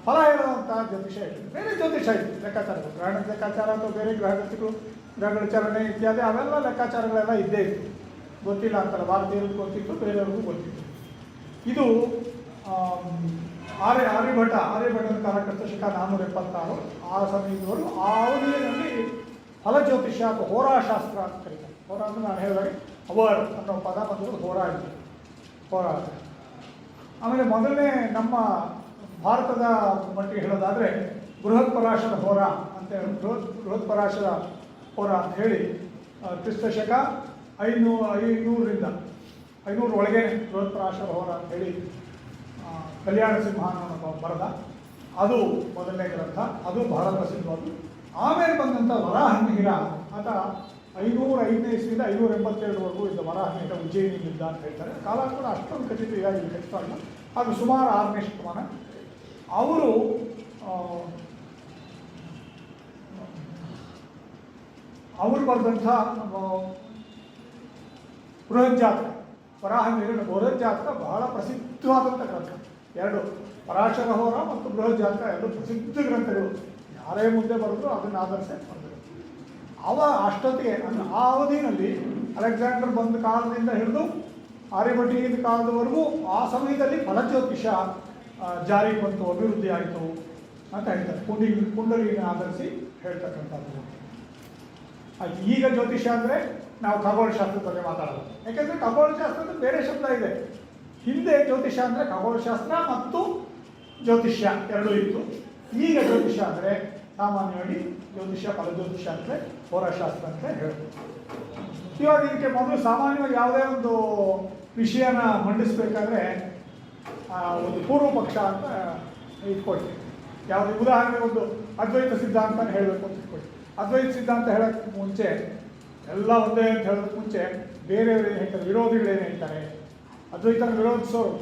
ಫಲ ಹೇಳುವಂಥ ಜ್ಯೋತಿಷ ಇತ್ತು. ಬೇರೆ ಜ್ಯೋತಿಷ ಇತ್ತು, ಲೆಕ್ಕಾಚಾರಗಳು, ಗ್ರಹಣದ ಲೆಕ್ಕಾಚಾರ ಅಥವಾ ಬೇರೆ ಗ್ರಹಗತಿಗಳು, ಗ್ರಹಗಳ ಚಲನೆ ಇತ್ಯಾದಿ ಅವೆಲ್ಲ ಲೆಕ್ಕಾಚಾರಗಳೆಲ್ಲ ಇದ್ದೇ ಇತ್ತು. ಗೊತ್ತಿಲ್ಲ ಅಂತಲ್ಲ, ಭಾರತೀಯರಿಗೂ ಗೊತ್ತಿತ್ತು, ಬೇರೆಯವ್ರಿಗೂ ಗೊತ್ತಿತ್ತು. ಇದು ಆರ್ಯಭಟನ ಕಾಲ ಕ್ರಿಸ್ತಶಕ 476 ಆ ಸಮಯದವರು ಆ ಅವಧಿಯಲ್ಲಿ ಫಲಜ್ಯೋತಿಷ ಅಥವಾ ಹೋರಾಶಾಸ್ತ್ರ ಅಂತ ಕರೀತಾರೆ. ಹೋರ ಅಂದರೆ ನಾನು ಹೇಳಿದಾಗ ಅವರ್ ಅನ್ನೋ ಪದ ಬಂದು ಹೋರಾ ಇದೆ, ಹೋರಾ. ಆಮೇಲೆ ಮೊದಲನೇ ನಮ್ಮ ಭಾರತದ ಮಟ್ಟಿಗೆ ಹೇಳೋದಾದರೆ ಬೃಹತ್ ಪರಾಶರ ಹೋರ ಅಂತ ಹೇಳಿ, ಬೃಹತ್ ಪರಾಶರ ಹೋರ ಅಂತ ಹೇಳಿ ಕ್ರಿಸ್ತಶಕ 500ರಿಂದ 500 ಒಳಗೆ ಬೃಹತ್ ಪರಾಶರ ಹೋರ ಅಂತ ಹೇಳಿ ಕಲ್ಯಾಣ ಸಿಂಹಾನ ಬರೆದ. ಅದು ಮೊದಲನೇ ಗ್ರಂಥ, ಅದು ಬಹಳ ಪ್ರಸಿದ್ಧವಾದ್ದು. ಆಮೇಲೆ ಬಂದಂಥ ವರಾಹಮಿಹಿರ ಆತ 505ನೇ ಇಸ್ವಿಯಿಂದ 582ವರೆಗೂ ಇದ್ದ ವರಾಹಮಿಹಿರ ಉಜ್ಜಯಿನಿಯಿಂದ ಅಂತ ಹೇಳ್ತಾರೆ. ಕಾಲ ಕೂಡ ಅಷ್ಟೊಂದು ಖಚಿತ ಇದಾಗಿದೆ, ಖಚಿತವಾಗಿಲ್ಲ. ಅದು ಸುಮಾರು 6ನೇ ಶತಮಾನ. ಅವರು ಬರೆದಂಥ ಬೃಹಜ್ಜಾತಕ, ವರಾಹಮಿಹಿರನ ಬೃಹಜ್ಜಾತಕ ಬಹಳ ಪ್ರಸಿದ್ಧವಾದಂಥ ಗ್ರಂಥ. ಎರಡು, ಪರಾಶರ ಹೋರ ಮತ್ತು ಬೃಹಜ್ಜಾತಕ ಎರಡು ಪ್ರಸಿದ್ಧ ಗ್ರಂಥಗಳು. ಯಾರೇ ಮುಂದೆ ಬರೆದ್ರು ಅದನ್ನು ಆಧರಿಸಿ ಬರೆದರು. ಅಷ್ಟೊತ್ತಿಗೆ ಆ ಅವಧಿಯಲ್ಲಿ ಅಲೆಕ್ಸಾಂಡರ್ ಬಂದ ಕಾಲದಿಂದ ಹಿಡಿದು ಆರ್ಯಭಟೀಯದ ಕಾಲದವರೆಗೂ ಆ ಸಮಯದಲ್ಲಿ ಫಲಜ್ಯೋತಿಷ ಜಾರಿಗೆ ಬಂತು, ಅಭಿವೃದ್ಧಿ ಆಯಿತು ಅಂತ ಹೇಳ್ತಾರೆ. ಕುಂಡಲಿನ ಆಧರಿಸಿ ಹೇಳ್ತಕ್ಕಂಥದ್ದು. ಆಯ್ತು, ಈಗ ಜ್ಯೋತಿಷ ಅಂದರೆ ನಾವು ಖಗೋಳಶಾಸ್ತ್ರದ ಬಗ್ಗೆ ಮಾತಾಡೋದು. ಯಾಕೆಂದರೆ ಖಗೋಳಶಾಸ್ತ್ರದ ಬೇರೆ ಶಬ್ದ ಇದೆ. ಹಿಂದೆ ಜ್ಯೋತಿಷ ಅಂದರೆ ಖಗೋಳಶಾಸ್ತ್ರ ಮತ್ತು ಜ್ಯೋತಿಷ್ಯ ಎರಡೂ ಇತ್ತು. ಈಗ ಜ್ಯೋತಿಷ ಅಂದರೆ ಸಾಮಾನ್ಯವಾಗಿ ಜ್ಯೋತಿಷ್ಯ, ಫಲಜ್ಯೋತಿಷ ಅಂದರೆ ಹೋರಾಶಾಸ್ತ್ರ ಅಂತ ಹೇಳ್ಬೋದು. ಇವಾಗ ಇದಕ್ಕೆ ಮೊದಲು ಸಾಮಾನ್ಯವಾಗಿ ಯಾವುದೇ ಒಂದು ವಿಷಯನ ಮಂಡಿಸ್ಬೇಕಾದ್ರೆ ಒಂದು ಪೂರ್ವ ಪಕ್ಷ ಅಂತ ಇಟ್ಕೊಳ್ತೀವಿ. ಯಾವುದೇ ಉದಾಹರಣೆ ಒಂದು ಅದ್ವೈತ ಸಿದ್ಧಾಂತ ಹೇಳಬೇಕು ಅಂತ ಇಟ್ಕೊಳ್ಳಿ. ಅದ್ವೈತ ಸಿದ್ಧಾಂತ ಹೇಳೋಕ್ಕೆ ಮುಂಚೆ ಎಲ್ಲ ಒಂದೇ ಅಂತ ಹೇಳೋದಕ್ಕೆ ಮುಂಚೆ ಬೇರೆಯವರು ಏನು ಹೇಳ್ತಾರೆ, ವಿರೋಧಿಗಳೇನು ಹೇಳ್ತಾರೆ, ಅದ್ವೈತನ ವಿರೋಧಿಸೋರು,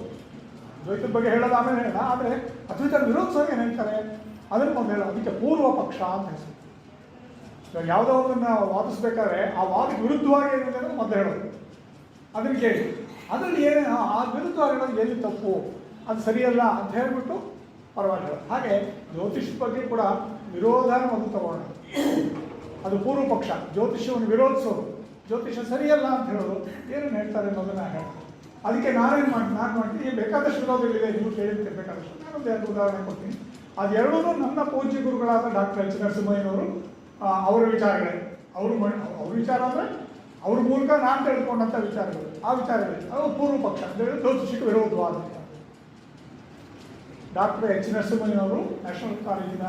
ದ್ವೈತದ ಬಗ್ಗೆ ಹೇಳೋದು ಆಮೇಲೆ ಹೇಳೋಣ. ಆದರೆ ಅದ್ವೈತನ ವಿರೋಧಿಸೋರು ಏನು ಹೇಳ್ತಾರೆ ಅದನ್ನು ಮೊದಲು ಹೇಳೋದು. ಅದಕ್ಕೆ ಪೂರ್ವ ಪಕ್ಷ ಅಂತ ಹೆಸರು. ಇವಾಗ ಯಾವುದೋ ಒಂದನ್ನು ವಾದಿಸ್ಬೇಕಾದ್ರೆ ಆ ವಾದಕ್ಕೆ ವಿರುದ್ಧವಾಗಿ ಏನಿದೆ ಅಂದರೆ ಮೊದಲು ಹೇಳೋದು, ಅದನ್ನು ಕೇಳಿ ಅದರಲ್ಲಿ ಏನೇ ಆ ವಿರುದ್ಧವಾಗಿ ಹೇಳೋದು ಎಲ್ಲಿ ತಪ್ಪು, ಅದು ಸರಿಯಲ್ಲ ಅಂತ ಹೇಳಿಬಿಟ್ಟು ಪರವಾಗಿ ಹೇಳೋದು. ಹಾಗೆ ಜ್ಯೋತಿಷದ ಬಗ್ಗೆ ಕೂಡ ವಿರೋಧನ ಮೊದಲು ತಗೊಳ್ಳೋಣ, ಅದು ಪೂರ್ವ ಪಕ್ಷ. ಜ್ಯೋತಿಷವನ್ನು ವಿರೋಧಿಸೋರು, ಜ್ಯೋತಿಷ ಸರಿಯಲ್ಲ ಅಂತ ಹೇಳೋದು, ಏನೇನು ಹೇಳ್ತಾರೆ ಅನ್ನೋದನ್ನು ಹೇಳ್ತಾರೆ. ಅದಕ್ಕೆ ನಾನು ಮಾಡ್ತೀನಿ, ಬೇಕಾದಷ್ಟು ವಿರೋಧಗಳಿದೆ, ನೀವು ಕೇಳಿರ್ತೀರಿ ಬೇಕಾದಷ್ಟು. ನಾನೊಂದು 2 ಉದಾಹರಣೆ ಕೊಡ್ತೀನಿ. ಅದೆರಡೂ ನನ್ನ ಪೂಜ್ಯ ಗುರುಗಳಾದ ಡಾಕ್ಟರ್ ಎಚ್ ನರಸಿಂಹಯ್ಯನವರು ಅವರ ವಿಚಾರಗಳೇ. ಅವ್ರ ವಿಚಾರ ಅಂದರೆ ಅವ್ರ ಮೂಲಕ ನಾನು ತಿಳ್ಕೊಂಡಂಥ ವಿಚಾರಗಳು, ಆ ವಿಚಾರಗಳು ಅದು ಪೂರ್ವ ಪಕ್ಷ ಅಂತ ಹೇಳಿ ಜ್ಯೋತಿಷಕ್ಕೆ ವಿರೋಧವಾದ. ಡಾಕ್ಟರ್ ಎಚ್ ನರಸಿಂಹಯ್ಯನವರು ನ್ಯಾಷನಲ್ ಕಾಲೇಜಿನ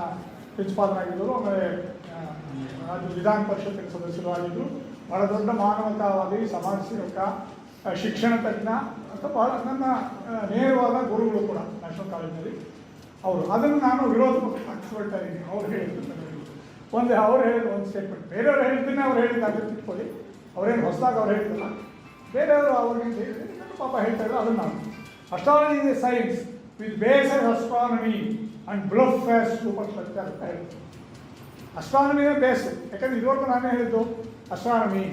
ಪ್ರಿನ್ಸಿಪಾಲರಾಗಿದ್ದರು, ಆಮೇಲೆ ರಾಜ್ಯ ವಿಧಾನ ಪರಿಷತ್ತಿನ ಸದಸ್ಯರು ಆಗಿದ್ದರು. ಬಹಳ ದೊಡ್ಡ ಮಾನವತಾವಾದಿ, ಸಮಾಜ ಸೇವಕ, ಶಿಕ್ಷಣ ತಜ್ಞ ಅಂತ ಭಾಳ ನನ್ನ ನೇರವಾದ ಗುರುಗಳು ಕೂಡ ನ್ಯಾಷನಲ್ ಕಾಲೇಜಿನಲ್ಲಿ ಅವರು. ಅದನ್ನು ನಾನು ವಿರೋಧ ಹಾಕಿಸ್ಕೊಳ್ತಾ ಇದ್ದೀನಿ. ಅವ್ರು ಹೇಳಿದ್ದು ಅವ್ರು ಹೇಳಿದ ಒಂದು ಸ್ಟೇಟ್ಮೆಂಟ್, ಬೇರೆಯವ್ರು ಹೇಳಿದ್ದನ್ನೇ ಅವ್ರು ಹೇಳಿದ್ದು ಅದನ್ನು ತಿಳ್ಕೊಳ್ಳಿ. ಅವರೇನು ಹೊಸದಾಗಿ ಅವ್ರು ಹೇಳಿದ್ದಲ್ಲ, ಬೇರೆಯವರು ಅವ್ರಿಗೆ ಹೇಳಿದ್ರೆ ಪಾಪ ಹೇಳ್ತಾ ಇದ್ರು. ಅದನ್ನು ನಾನು astrology is A science with base as astronomy and bluff as super structure ಅಂತ ಹೇಳಿದ್ರು. ಅಸ್ಟ್ರಾನಮಿನೇ ಬೇಸ್, ಯಾಕಂದರೆ ಇದುವರೆಗೂ ನಾನೇ ಹೇಳಿದ್ದು ಅಸ್ಟ್ರಾನಮಿ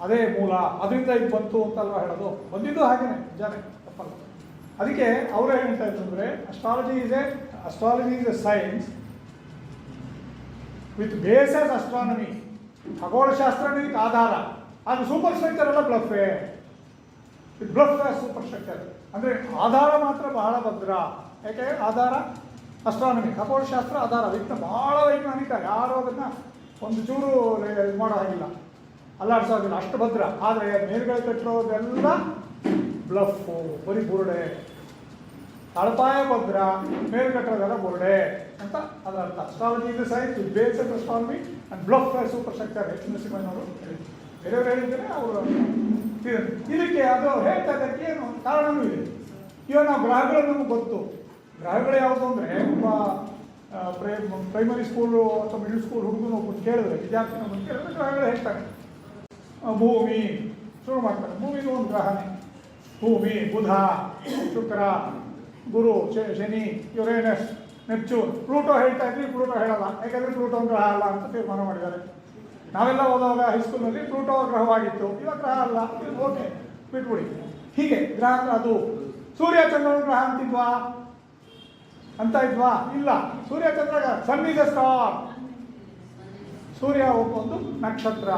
ಅದೇ ಮೂಲ, ಅದರಿಂದ ಇದು ಬಂತು ಅಂತಲ್ವ ಹೇಳೋದು. ಬಂದಿದ್ದು ಹಾಗೇನೆ ನಿಜಾನೇ, ತಪ್ಪಲ್ಲ. ಅದಕ್ಕೆ ಅವರೇ ಹೇಳ್ತಾ ಇದ್ರು ಅಂದರೆ astrology is a science with base as astronomy. ಖಗೋಳಶಾಸ್ತ್ರ ಇದಕ್ಕೆ ಆಧಾರ, ಅದು ಸೂಪರ್ ಸ್ಟ್ರಕ್ಚರ್ ಎಲ್ಲ ಬ್ಲಫೇ. ಇದು ಬ್ಲಫ್ ಆಸ್ ಸೂಪರ್ ಸ್ಟ್ರಕ್ಚರ್ ಅಂದರೆ ಆಧಾರ ಮಾತ್ರ ಬಹಳ ಭದ್ರ. ಯಾಕೆ ಆಧಾರ? ಅಸ್ಟ್ರಾನಮಿ, ಖಗೋಳಶಾಸ್ತ್ರ ಆಧಾರ. ಅದಕ್ಕೆ ಬಹಳ ವೈಜ್ಞಾನಿಕ, ಯಾರು ಅದನ್ನು ಒಂದು ಚೂರು ಇದು ಮಾಡೋ ಹಾಗಿಲ್ಲ, ಅಲ್ಲಾಡ್ಸೋದಿಲ್ಲ, ಅಷ್ಟು ಭದ್ರ. ಆದರೆ ಮೇಲ್ಗಡೆ ಕಟ್ಟಿರೋದೆಲ್ಲ ಬ್ಲಫು, ಬರೀ ಬುರುಡೆ. ತಳಪಾಯ ಭದ್ರ, ಮೇಲ್ಗಟ್ಟೋದೆಲ್ಲ ಬುರುಡೆ ಅಂತ ಅದರ ಅರ್ಥ. ಅಸ್ಟ್ರಾಲಜಿ ಇದು science with base of astronomy and bluff superstructure. H ನರಸಿಂಹಯ್ಯನವರು ಹೇಳಿದ್ರು, ಬೇರೆಯವರು ಹೇಳಿದ್ದಾರೆ, ಅವರು ಇದಕ್ಕೆ ಅದು ಹೇಳ್ತಾ ಇದ್ದಕ್ಕೆ ಏನು ಕಾರಣವೂ ಇದೆ. ಇವಾಗ ನಾವು ಗ್ರಹಗಳು ನಮಗೆ ಗೊತ್ತು. ಗ್ರಹಗಳು ಯಾವುದು ಅಂದರೆ ಒಬ್ಬ ಪ್ರೈಮರಿ ಸ್ಕೂಲು ಅಥವಾ ಮಿಡಲ್ ಸ್ಕೂಲ್ ಹುಡುಗನ ಒಬ್ಬರು ಕೇಳಿದ್ರೆ, ವಿದ್ಯಾರ್ಥಿನ ಒಬ್ಬರು ಕೇಳಿದ್ರೆ ಗ್ರಹಗಳು ಹೇಳ್ತಾರೆ. ಭೂಮಿ ಶುರು ಮಾಡ್ತಾರೆ. ಭೂಮಿದು ಒಂದು ಗ್ರಹನೇ. ಭೂಮಿ, ಬುಧ, ಶುಕ್ರ, ಗುರು, ಶನಿ, ಯುರೇನಸ್, ನೆಪ್ಚೂನ್. ಪ್ಲೂಟೋ ಹೇಳ್ತಾ ಇದ್ವಿ, ಪ್ಲೂಟೋ ಹೇಳಲ್ಲ, ಯಾಕಂದರೆ ಪ್ಲೂಟೋ ಗ್ರಹ ಅಲ್ಲ ಅಂತ ತೀರ್ಮಾನ ಮಾಡಿದ್ದಾರೆ. ನಾವೆಲ್ಲ ಓದುವಾಗ ಹೈಸ್ಕೂಲ್ನಲ್ಲಿ ಪ್ಲೂಟೋ ಗ್ರಹವಾಗಿತ್ತು, ಇವಾಗ ಗ್ರಹ ಅಲ್ಲ, ಓಕೆ ಬಿಟ್ಬಿಡಿ. ಹೀಗೆ ಗ್ರಹ ಅಂದ್ರೆ ಅದು. ಸೂರ್ಯ ಚಂದ್ರನ ಗ್ರಹ ಅಂತಿದ್ವಾ ಅಂತ ಇದ್ವಾ? ಇಲ್ಲ. ಸೂರ್ಯ ಚಂದ್ರ, ಸನ್ ಇಸ್ ಎ ಸ್ಟಾರ್. ಸೂರ್ಯ ಒಂದು ನಕ್ಷತ್ರ.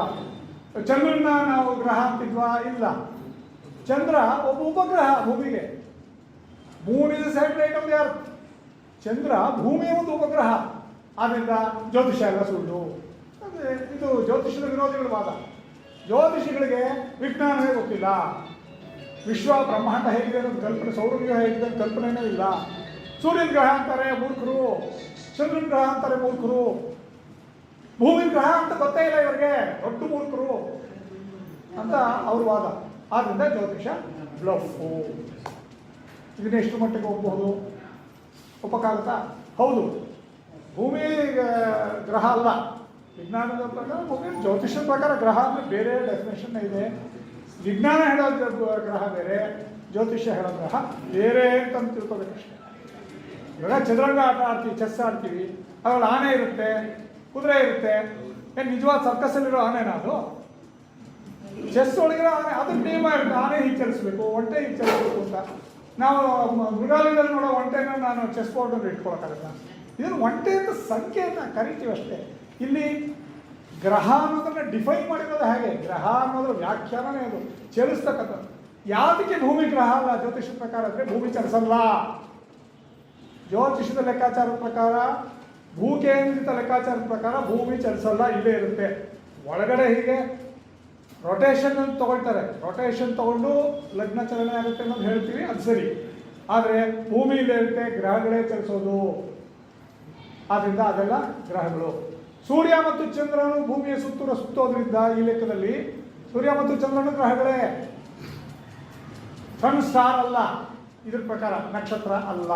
ಚಂದ್ರನ ನಾವು ಗ್ರಹ ಅಂತಿದ್ವಾ? ಇಲ್ಲ. ಚಂದ್ರ ಒಬ್ಬ ಉಪಗ್ರಹ ಭೂಮಿಗೆ. Moon is satellite of the earth. ಚಂದ್ರ ಭೂಮಿಯ ಒಂದು ಉಪಗ್ರಹ. ಆದ್ದರಿಂದ ಜ್ಯೋತಿಷ ಎಲ್ಲ ಸುಳ್ಳು. ಇದು ಜ್ಯೋತಿಷದ ವಿರೋಧಿಗಳ ವಾದ. ಜ್ಯೋತಿಷಿಗಳಿಗೆ ವಿಜ್ಞಾನವೇ ಗೊತ್ತಿಲ್ಲ. ವಿಶ್ವ ಬ್ರಹ್ಮಾಂಡ ಹೇಗಿದೆ ಅನ್ನೋದು ಕಲ್ಪನೆ, ಸೌರವ್ಯೂಹ ಹೇಗಿದೆ ಅಂತ ಕಲ್ಪನೆಯೇ ಇಲ್ಲ. ಸೂರ್ಯನ ಗ್ರಹ ಅಂತಾರೆ ಮೂರ್ಖರು, ಚಂದ್ರನ ಗ್ರಹ ಅಂತಾರೆ ಮೂರ್ಖರು, ಭೂಮಿನ ಗ್ರಹ ಅಂತ ಗೊತ್ತೇ ಇಲ್ಲ ಇವರಿಗೆ, ದೊಡ್ಡ ಮೂರ್ಖರು ಅಂತ ಅವ್ರ ವಾದ. ಆದ್ದರಿಂದ ಜ್ಯೋತಿಷ ಬ್ಲಫು. ಇದನ್ನ ಎಷ್ಟು ಮಟ್ಟಿಗೆ ಹೋಗಬಹುದು? ಒಪ್ಪಕ್ಕಾಗುತ್ತಾ? ಹೌದು, ಭೂಮಿ ಗ್ರಹ ಅಲ್ಲ. ವಿಜ್ಞಾನದ ಪ್ರಕಾರ ಭೂಮಿ, ಜ್ಯೋತಿಷದ ಪ್ರಕಾರ ಗ್ರಹ ಅಂದರೆ ಬೇರೆ ಡೆಫಿನೇಷನ್ ಇದೆ. ವಿಜ್ಞಾನ ಹೇಳೋ ಗ್ರಹ ಬೇರೆ, ಜ್ಯೋತಿಷ್ಯ ಹೇಳೋ ಗ್ರಹ ಬೇರೆ ಅಂತ ತಿಳ್ಕೋಬೇಕಷ್ಟೇ. ಇವಾಗ ಚದುರಂಗ ಆಟ ಆಡ್ತೀವಿ, ಚೆಸ್ ಆಡ್ತೀವಿ, ಅದ್ರಲ್ಲಿ ಆನೆ ಇರುತ್ತೆ, ಕುದುರೆ ಇರುತ್ತೆ. ಏನು ನಿಜವಾದ ಸರ್ಕಸಲ್ಲಿರೋ ಆನೆನಾ ಅದು? ಚೆಸ್ ಒಳಗಿರೋ ಆನೆ, ಅದಕ್ಕೆ ನಿಯಮ ಇರುತ್ತೆ. ಆನೆ ಹೀಗೆ ಚಲಿಸ್ಬೇಕು, ಒಂಟೆ ಹೀಗೆ ಚಲಿಸ್ಬೇಕು ಅಂತ. ನಾವು ಮೃಗಾಲಯದಲ್ಲಿ ನೋಡೋ ಒಂಟೆನ ನಾನು ಚೆಸ್ ಬೋರ್ಡಲ್ಲಿ ಇಟ್ಕೊಳಕ್ಕಾಗಲ್ಲ. ಇದನ್ನು ಒಂಟೆ ಅಂತ ಸಂಖ್ಯೆಯನ್ನು ಕರಿತೀವಿ ಅಷ್ಟೇ. ಇಲ್ಲಿ ಗ್ರಹ ಅನ್ನೋದನ್ನು ಡಿಫೈನ್ ಮಾಡಿರೋದು ಹಾಗೆ. ಗ್ರಹ ಅನ್ನೋದ್ರ ವ್ಯಾಖ್ಯಾನನೇ ಅದು, ಚಲಿಸ್ತಕ್ಕಂಥದ್ದು. ಯಾವುದಕ್ಕೆ ಭೂಮಿ ಗ್ರಹ ಅಲ್ಲ ಜ್ಯೋತಿಷದ ಪ್ರಕಾರ ಅಂದರೆ ಭೂಮಿ ಚಲಿಸಲ್ಲ. ಜ್ಯೋತಿಷದ ಲೆಕ್ಕಾಚಾರದ ಪ್ರಕಾರ, ಭೂಕೇಂದ್ರಿತ ಲೆಕ್ಕಾಚಾರದ ಪ್ರಕಾರ ಭೂಮಿ ಚಲಿಸಲ್ಲ, ಇಲ್ಲೇ ಇರುತ್ತೆ. ಒಳಗಡೆ ಹೀಗೆ ರೊಟೇಷನ್ ತಗೊಳ್ತಾರೆ. ರೊಟೇಷನ್ ತಗೊಂಡು ಲಗ್ನ ಚಲನೆ ಆಗುತ್ತೆ ಅನ್ನೋದು ಹೇಳ್ತೀವಿ, ಅದು ಸರಿ. ಆದರೆ ಭೂಮಿ ಇಲ್ಲೇ ಇರುತ್ತೆ, ಗ್ರಹಗಳೇ ಚಲಿಸೋದು. ಆದ್ದರಿಂದ ಅದೆಲ್ಲ ಗ್ರಹಗಳು. ಸೂರ್ಯ ಮತ್ತು ಚಂದ್ರನು ಭೂಮಿಯ ಸುತ್ತೋದ್ರಿಂದ ಈ ಲೆಕ್ಕದಲ್ಲಿ ಸೂರ್ಯ ಮತ್ತು ಚಂದ್ರನು ಗ್ರಹಗಳೇ, ಸಣ್ಣ ಸ್ಟಾರ್ ಅಲ್ಲ. ಇದ್ರ ಪ್ರಕಾರ ನಕ್ಷತ್ರ ಅಲ್ಲ.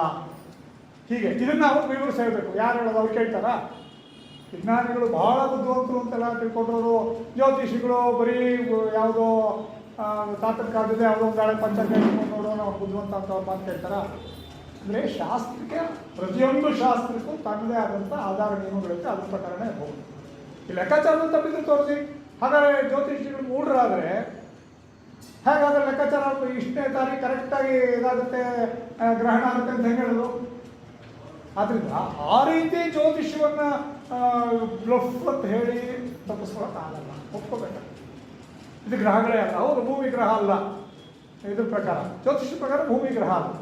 ಹೀಗೆ ಇದನ್ನು ಅವ್ರು ವಿವರಿಸಿ ಹೇಳಬೇಕು. ಯಾರು ಹೇಳೋದು? ಅವ್ರು ಕೇಳ್ತಾರ? ವಿಜ್ಞಾನಿಗಳು ಬಹಳ ಬುದ್ಧಿವಂತರು ಅಂತೆಲ್ಲ ತಿಳ್ಕೊಂಡವರು. ಜ್ಯೋತಿಷಿಗಳು ಬರೀ ಯಾವುದೋ ತಾತನ ಕಾಲದಲ್ಲಿ ಯಾವುದೋ ಒಂದು ಗಾಳಿ ಪಂಚಾಂಗ ನೋಡೋ ನಾವು ಬುದ್ಧಿವಂತ ಅಂತ ಅವ್ರು ಮಾತು ಕೇಳ್ತಾರ? ಅಂದರೆ ಶಾಸ್ತ್ರಕ್ಕೆ, ಪ್ರತಿಯೊಂದು ಶಾಸ್ತ್ರಕ್ಕೂ ತನ್ನದೇ ಆದಂಥ ಆಧಾರ ನಿಯಮಗಳಿರುತ್ತೆ, ಅದ್ರ ಪ್ರಕಾರನೇ ಹೋಗುದು. ಈ ಲೆಕ್ಕಾಚಾರದ ತಪ್ಪಿದ್ರೆ ತೋರಿಸಿ. ಹಾಗಾದರೆ ಜ್ಯೋತಿಷಿಗಳು ಮೂಢರಾದರೆ ಹೇಗಾದರೆ ಲೆಕ್ಕಾಚಾರ ಇಷ್ಟನೇ ತಾರೀಕು ಕರೆಕ್ಟಾಗಿ ಇದಾಗುತ್ತೆ, ಗ್ರಹಣ ಆಗುತ್ತೆ ಅಂತ ಹೆಂಗೆ ಹೇಳೋದು? ಆದ್ದರಿಂದ ಆ ರೀತಿ ಜ್ಯೋತಿಷ್ಯವನ್ನು ಬ್ಲಫ್ ಅಂತ ಹೇಳಿ ತಪ್ಪಿಸ್ಕೊಳಕ್ಕಾಗಲ್ಲ, ಒಪ್ಕೋಬೇಕು. ಇದು ಗ್ರಹಗಳೇ ಅಲ್ಲ. ಹೌದು, ಭೂಮಿ ಗ್ರಹ ಅಲ್ಲ ಇದ್ರ ಪ್ರಕಾರ. ಜ್ಯೋತಿಷ್ಯ ಪ್ರಕಾರ ಭೂಮಿ ಗ್ರಹ ಅಲ್ಲ.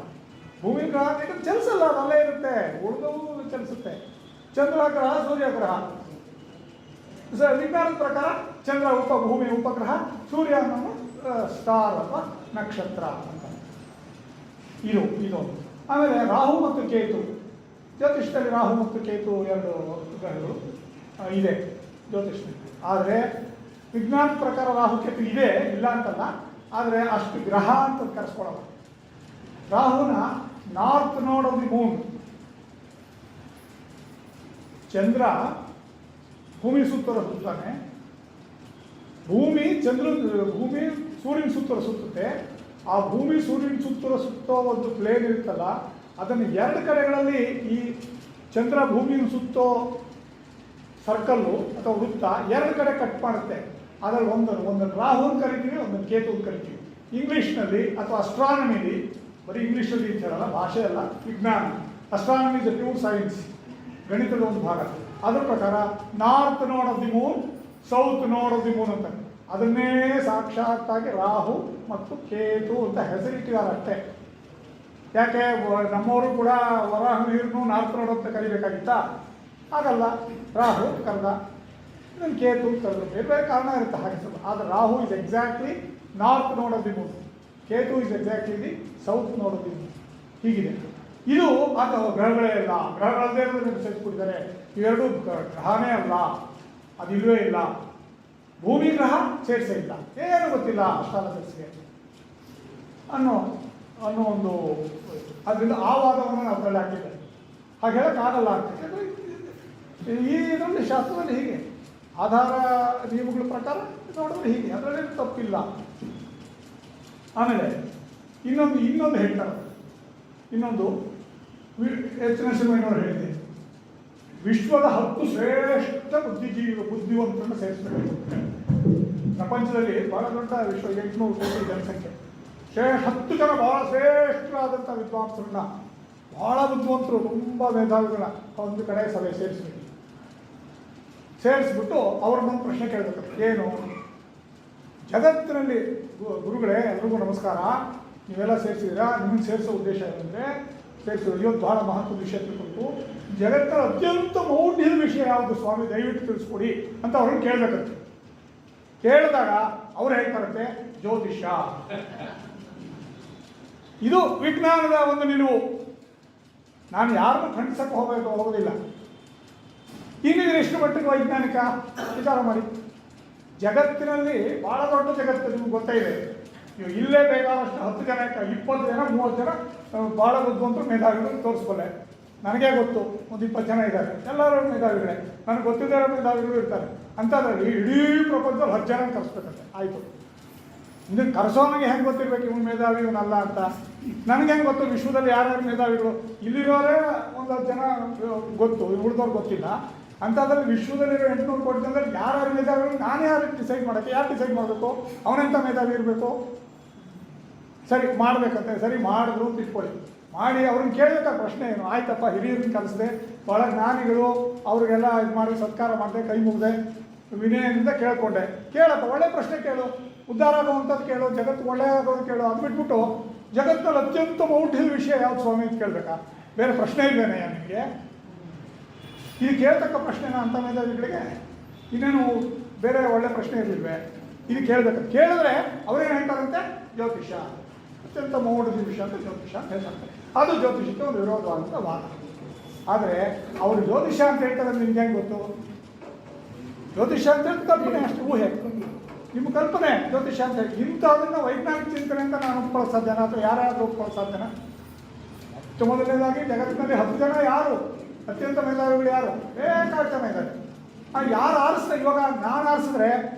ಭೂಮಿ ಗ್ರಹ ಇದು ಚಲಿಸಲ್ಲ, ಅದಲ್ಲೇ ಇರುತ್ತೆ. ಉಳಿದವು ಚಲಿಸುತ್ತೆ. ಚಂದ್ರ ಗ್ರಹ, ಸೂರ್ಯ ಗ್ರಹ. ವಿಜ್ಞಾನದ ಪ್ರಕಾರ ಚಂದ್ರ ಭೂಮಿ ಉಪಗ್ರಹ, ಸೂರ್ಯ ಅನ್ನೋನು ಸ್ಟಾರ್ ಅಥವಾ ನಕ್ಷತ್ರ ಅಂತ. ಇದೊಂದು. ಆಮೇಲೆ ರಾಹು ಮತ್ತು ಕೇತು. ಜ್ಯೋತಿಷದಲ್ಲಿ ರಾಹು ಮತ್ತು ಕೇತು ಎರಡು ಗ್ರಹಗಳು ಇದೆ ಜ್ಯೋತಿಷದಲ್ಲಿ. ಆದರೆ ವಿಜ್ಞಾನದ ಪ್ರಕಾರ ರಾಹು ಕೇತು ಇದೆ, ಇಲ್ಲ ಅಂತಲ್ಲ. ಆದರೆ ಅಷ್ಟು ಗ್ರಹ ಅಂತ ಕರೆಸ್ಕೊಳ್ಳಲ್ಲ. ರಾಹುನ ನಾರ್ತ್ ನೋಡ್ ಆಫ್ ದಿ ಮೂನ್. ಚಂದ್ರ ಭೂಮಿ ಸುತ್ತರ ಸುತ್ತಾನೆ, ಭೂಮಿ ಸೂರ್ಯನ ಸುತ್ತರ ಸುತ್ತುತ್ತೆ. ಆ ಭೂಮಿ ಸೂರ್ಯನ ಸುತ್ತೋ ಒಂದು ಪ್ಲೇನ್ ಇರುತ್ತಲ್ಲ, ಅದನ್ನು ಎರಡು ಕಡೆಗಳಲ್ಲಿ ಈ ಚಂದ್ರ ಭೂಮಿಯನ್ನು ಸುತ್ತೋ ಸರ್ಕಲ್ಲು ಅಥವಾ ವೃತ್ತ ಎರಡು ಕಡೆ ಕಟ್ ಮಾಡುತ್ತೆ. ಅದರಲ್ಲಿ ಒಂದನ್ನು ರಾಹುನ್ ಕರಿತೀವಿ, ಒಂದನ್ನು ಕೇತುನ್ ಕರಿತೀವಿ. ಇಂಗ್ಲೀಷ್ನಲ್ಲಿ ಅಥವಾ ಅಸ್ಟ್ರಾನಮಿಲಿ, ಬರೀ ಇಂಗ್ಲೀಷಲ್ಲಿ ಅಂತ ಹೇಳಲ್ಲ, ಭಾಷೆ ಅಲ್ಲ, ವಿಜ್ಞಾನ. Astronomy is A pure science, ಗಣಿತದ ಒಂದು ಭಾಗ. ಅದರ ಪ್ರಕಾರ ನಾರ್ತ್ ನೋಡ್ ಆಫ್ ದಿ ಮೂನ್, ಸೌತ್ ನೋಡ್ ಆಫ್ ದಿ ಮೂನ್ ಅಂತ, ಅದನ್ನೇ ಸಾಕ್ಷಾತ್ತಾಗಿ ರಾಹು ಮತ್ತು ಕೇತು ಅಂತ ಹೆಸರಿಟ್ಟಿದ್ದಾರೆ ಅಷ್ಟೇ. ಯಾಕೆ ನಮ್ಮವರು ಕೂಡ ವರಾಹ ನೀರನ್ನು ನಾರ್ತ್ ನೋಡ್ ಅಂತ ಕರಿಬೇಕಾಗಿತ್ತಾ? ಹಾಗಲ್ಲ, ರಾಹು ಕರೆದ, ಇದನ್ನು ಕೇತು ಕರೆದು, ಬೇರೆ ಬೇರೆ ಕಾರಣ ಇರುತ್ತೆ ಹಾಗೆ. ಆದರೆ ರಾಹು ಇಸ್ ಎಕ್ಸಾಕ್ಟ್ಲಿ ನಾರ್ತ್ ನೋಡ್ of the Moon, Ketu is exactly the south ನೋಡ್ ಆಫ್ ದಿ ಮೂನ್. ಹೀಗಿದೆ ಇದು. ಅದು ಗ್ರಹಗಳೇ ಇಲ್ಲ, ಗ್ರಹಗಳಲ್ಲದೇ ಸೇರಿಸ್ಬಿಟ್ಟಿದ್ದಾರೆ. ಇವೆರಡು ಗ್ರಹನೇ ಅಲ್ಲ, ಅದಿಲ್ವೇ ಇಲ್ಲ. ಭೂಮಿ ಗ್ರಹ ಸೇರಿಸೇ ಇಲ್ಲ, ಏನು ಗೊತ್ತಿಲ್ಲ ಅಸ್ಟ್ರಾಲಜರ್ಸ್ಗೆ ಅನ್ನೋ ಒಂದು, ಅದರಿಂದ ಆ ವಾದವನ್ನು ನಾವು ತಳ್ಳಿ ಹಾಕಿದ್ದೇವೆ. ಹಾಗೆ ಹೇಳೋಕ್ಕಾಗಲ್ಲ ಅಂತ. ಈ ಇದರಲ್ಲಿ ಶಾಸ್ತ್ರದಲ್ಲಿ ಹೀಗೆ ಆಧಾರ ನಿಯಮಗಳ ಪ್ರಕಾರ ನೋಡಿದ್ರೆ ಹೀಗೆ, ಅದರಲ್ಲಿ ತಪ್ಪಿಲ್ಲ. ಆಮೇಲೆ ಇನ್ನೊಂದು ಹೇಳ್ತಾರೆ, ಇನ್ನೊಂದು ಎಚ್ ನರಸಿಂಹಯ್ಯನವರು ಹೇಳಿದೆ, ವಿಶ್ವದ 10 ಶ್ರೇಷ್ಠ ಬುದ್ಧಿವಂತರನ್ನು ಸೇರಿಸಬೇಕು. ಪ್ರಪಂಚದಲ್ಲಿ ಬಹಳ ದೊಡ್ಡ ವಿಶ್ವ, 800 ಕೋಟಿ ಜನಸಂಖ್ಯೆ, 10 ಜನ ಬಹಳ ಶ್ರೇಷ್ಠರಾದಂಥ ವಿದ್ವಾಂಸರನ್ನ, ಬಹಳ ಬುದ್ಧಿವಂತರು, ತುಂಬ ಮೇಧಾವಿಗಳನ್ನ ಒಂದು ಕಡೆ ಸಭೆ ಸೇರಿಸ್ಬಿಟ್ಟು ಅವ್ರನ್ನೊಂದು ಪ್ರಶ್ನೆ ಕೇಳಬೇಕು. ಏನು? ಜಗತ್ತಿನಲ್ಲಿ ಗುರುಗಳೇ, ಎಲ್ರಿಗೂ ನಮಸ್ಕಾರ, ನೀವೆಲ್ಲ ಸೇರಿಸಿದ್ದೀರಾ, ನಿಮಗೆ ಸೇರಿಸೋ ಉದ್ದೇಶ ಏನಂದರೆ ಇವತ್ತು ಬಹಳ ಮಹತ್ವದ ವಿಷಯ ತಿಳ್ಕೊಂಡು, ಜಗತ್ತಿನ ಅತ್ಯಂತ ಮೌಢ್ಯದ ವಿಷಯ ಯಾವುದು ಸ್ವಾಮಿ, ದಯವಿಟ್ಟು ತಿಳಿಸ್ಕೊಡಿ ಅಂತ ಅವ್ರನ್ನ ಕೇಳಬೇಕಂತೆ. ಕೇಳಿದಾಗ ಅವ್ರು ಹೇಳ್ತಾರಂತೆ, ಜ್ಯೋತಿಷ್ಯ. ಇದು ವಿಜ್ಞಾನದ ಒಂದು ನಿಲುವು. ನಾನು ಯಾರನ್ನು ಖಂಡಿಸಕ್ಕೆ ಹೋಗೋದಿಲ್ಲ. ಇನ್ನು ಎಷ್ಟು ಮಟ್ಟಿಗೆ ವೈಜ್ಞಾನಿಕ ವಿಚಾರ ಮಾಡಿ. ಜಗತ್ತಿನಲ್ಲಿ ಬಹಳ ದೊಡ್ಡ ಜಗತ್ತು, ನಿಮ್ಗೆ ಗೊತ್ತೇ ಇದೆ. ಇಲ್ಲೇ ಬೇಕಾದಷ್ಟು 10 ಜನ 20 ಜನ 30 ಜನ ಭಾಳ ಬುದ್ಧಿವಂತರು ಮೇಧಾವಿಗಳು ತೋರಿಸ್ಬಲ್ಲೆ. ನನಗೇ ಗೊತ್ತು, ಒಂದು 20 ಜನ ಇದ್ದಾರೆ, ಎಲ್ಲರೂ ಮೇಧಾವಿಗಳೇ. ನನಗೆ ಗೊತ್ತಿದ್ದ ಮೇಧಾವಿಗಳು ಇರ್ತಾರೆ. ಅಂಥದ್ರಲ್ಲಿ ಇಡೀ ಪ್ರಪಂಚದಲ್ಲಿ 10 ಜನ ಕರೆಸ್ಬೇಕಂತೆ. ಆಯಿತು, ಇದನ್ನು ಕರೆಸೋನಿಗೆ ಹೆಂಗೆ ಗೊತ್ತಿರ್ಬೇಕು ಇವನು ಮೇಧಾವಿ ಇವನಲ್ಲ ಅಂತ? ನನಗೆ ಹೆಂಗೆ ಗೊತ್ತು ವಿಶ್ವದಲ್ಲಿ ಯಾರ್ಯಾರು ಮೇಧಾವಿಗಳು? ಇಲ್ಲಿರೋರೇ ಒಂದು 10 ಜನ ಗೊತ್ತು, ಉಳಿದವ್ರು ಗೊತ್ತಿಲ್ಲ. ಅಂಥದ್ರಲ್ಲಿ ವಿಶ್ವದಲ್ಲಿರೋ 800 ಕೋಟಿ ಜನದಲ್ಲಿ ಯಾರ್ಯಾರು ಮೇಧಾವಿಗಳು, ನಾನು ಯಾರು ಡಿಸೈಡ್ ಮಾಡೋಕ್ಕೆ? ಯಾರು ಡಿಸೈಡ್ ಮಾಡಬೇಕು? ಅವನೆಂಥ ಮೇಧಾವಿ ಇರಬೇಕು? ಸರಿ ಮಾಡಬೇಕಂತೆ, ಸರಿ ಮಾಡಿದ್ರು ಅಂತ ಇಟ್ಕೊಳ್ಳಿ. ಮಾಡಿ ಅವ್ರನ್ನ ಕೇಳಬೇಕಾದ ಪ್ರಶ್ನೆ ಏನು? ಆಯ್ತಪ್ಪ, ಹಿರಿಯರನ್ನ ಕಲಿಸಿದೆ, ಭಾಳ ಜ್ಞಾನಿಗಳು, ಅವ್ರಿಗೆಲ್ಲ ಇದು ಮಾಡಿ ಸತ್ಕಾರ ಮಾಡಿದೆ, ಕೈ ಮುಗಿದೆ, ವಿನಯದಿಂದ ಕೇಳ್ಕೊಂಡೆ. ಕೇಳಪ್ಪ, ಒಳ್ಳೆ ಪ್ರಶ್ನೆ ಕೇಳು, ಉದ್ಧಾರ ಆಗುವಂಥದ್ದು ಕೇಳು, ಜಗತ್ತು ಒಳ್ಳೆಯದಾಗೋದು ಕೇಳು. ಅದು ಬಿಟ್ಬಿಟ್ಟು ಜಗತ್ತಿನಲ್ಲಿ ಅತ್ಯಂತ ಮೌಢ್ಯದ ವಿಷಯ ಯಾವುದು ಸ್ವಾಮಿ ಅಂತ ಕೇಳಬೇಕಾ? ಬೇರೆ ಪ್ರಶ್ನೆ ಇಲ್ವೇನೆ ನಿಮಗೆ? ಇದು ಕೇಳ್ತಕ್ಕ ಪ್ರಶ್ನೆನ ಅಂಥ ಮೇಧಾವಿಗಳಿಗೆ? ಇನ್ನೇನು ಬೇರೆ ಒಳ್ಳೆ ಪ್ರಶ್ನೆ ಇರಲಿಲ್ವೇ? ಇದು ಕೇಳಬೇಕಂತ. ಕೇಳಿದ್ರೆ ಅವ್ರೇನು ಹೇಳ್ತಾರಂತೆ? ಜ್ಯೋತಿಷ, ಅತ್ಯಂತ ಮೌಢ್ಯದ ವಿಷಯ ಅಂತ ಜ್ಯೋತಿಷ ಅಂತ ಹೇಳ್ತಾರೆ. ಅದು ಜ್ಯೋತಿಷಕ್ಕೆ ಒಂದು ವಿರೋಧವಾದಂಥ ವಾದ. ಆದರೆ ಅವರು ಜ್ಯೋತಿಷ ಅಂತ ಹೇಳ್ತಾರೆ, ನಿಮ್ಗೆ ಹೆಂಗೆ ಗೊತ್ತು? ಜ್ಯೋತಿಷ ಅಂತ ಹೇಳಿ ಕಲ್ಪನೆ, ಅಷ್ಟು ಊಹೆ, ನಿಮ್ಮ ಕಲ್ಪನೆ ಜ್ಯೋತಿಷ ಅಂತ ಹೇಳಿ. ಇಂಥದನ್ನು ವೈಜ್ಞಾನಿಕ ಚಿಂತನೆ ಅಂತ ನಾನು ಒಪ್ಕೊಳ್ಳೋ ಸಾಧ್ಯನ? ಅಥವಾ ಯಾರಾದರೂ ಒಪ್ಕೊಳ್ಳೋ ಸಾಧ್ಯನ? ಮೊದಲನೇದಾಗಿ ಜಗತ್ತಿನಲ್ಲಿ 10 ಜನ ಯಾರು ಅತ್ಯಂತ ಮೇಧಾವಿಗಳು ಯಾರು? ಬೇಕಾದ ಜನ ಇದ್ದಾರೆ. ಯಾರು ಆರಿಸ್ತಾರೆ? ಇವಾಗ ನಾನು ಆರಿಸಿದ್ರೆ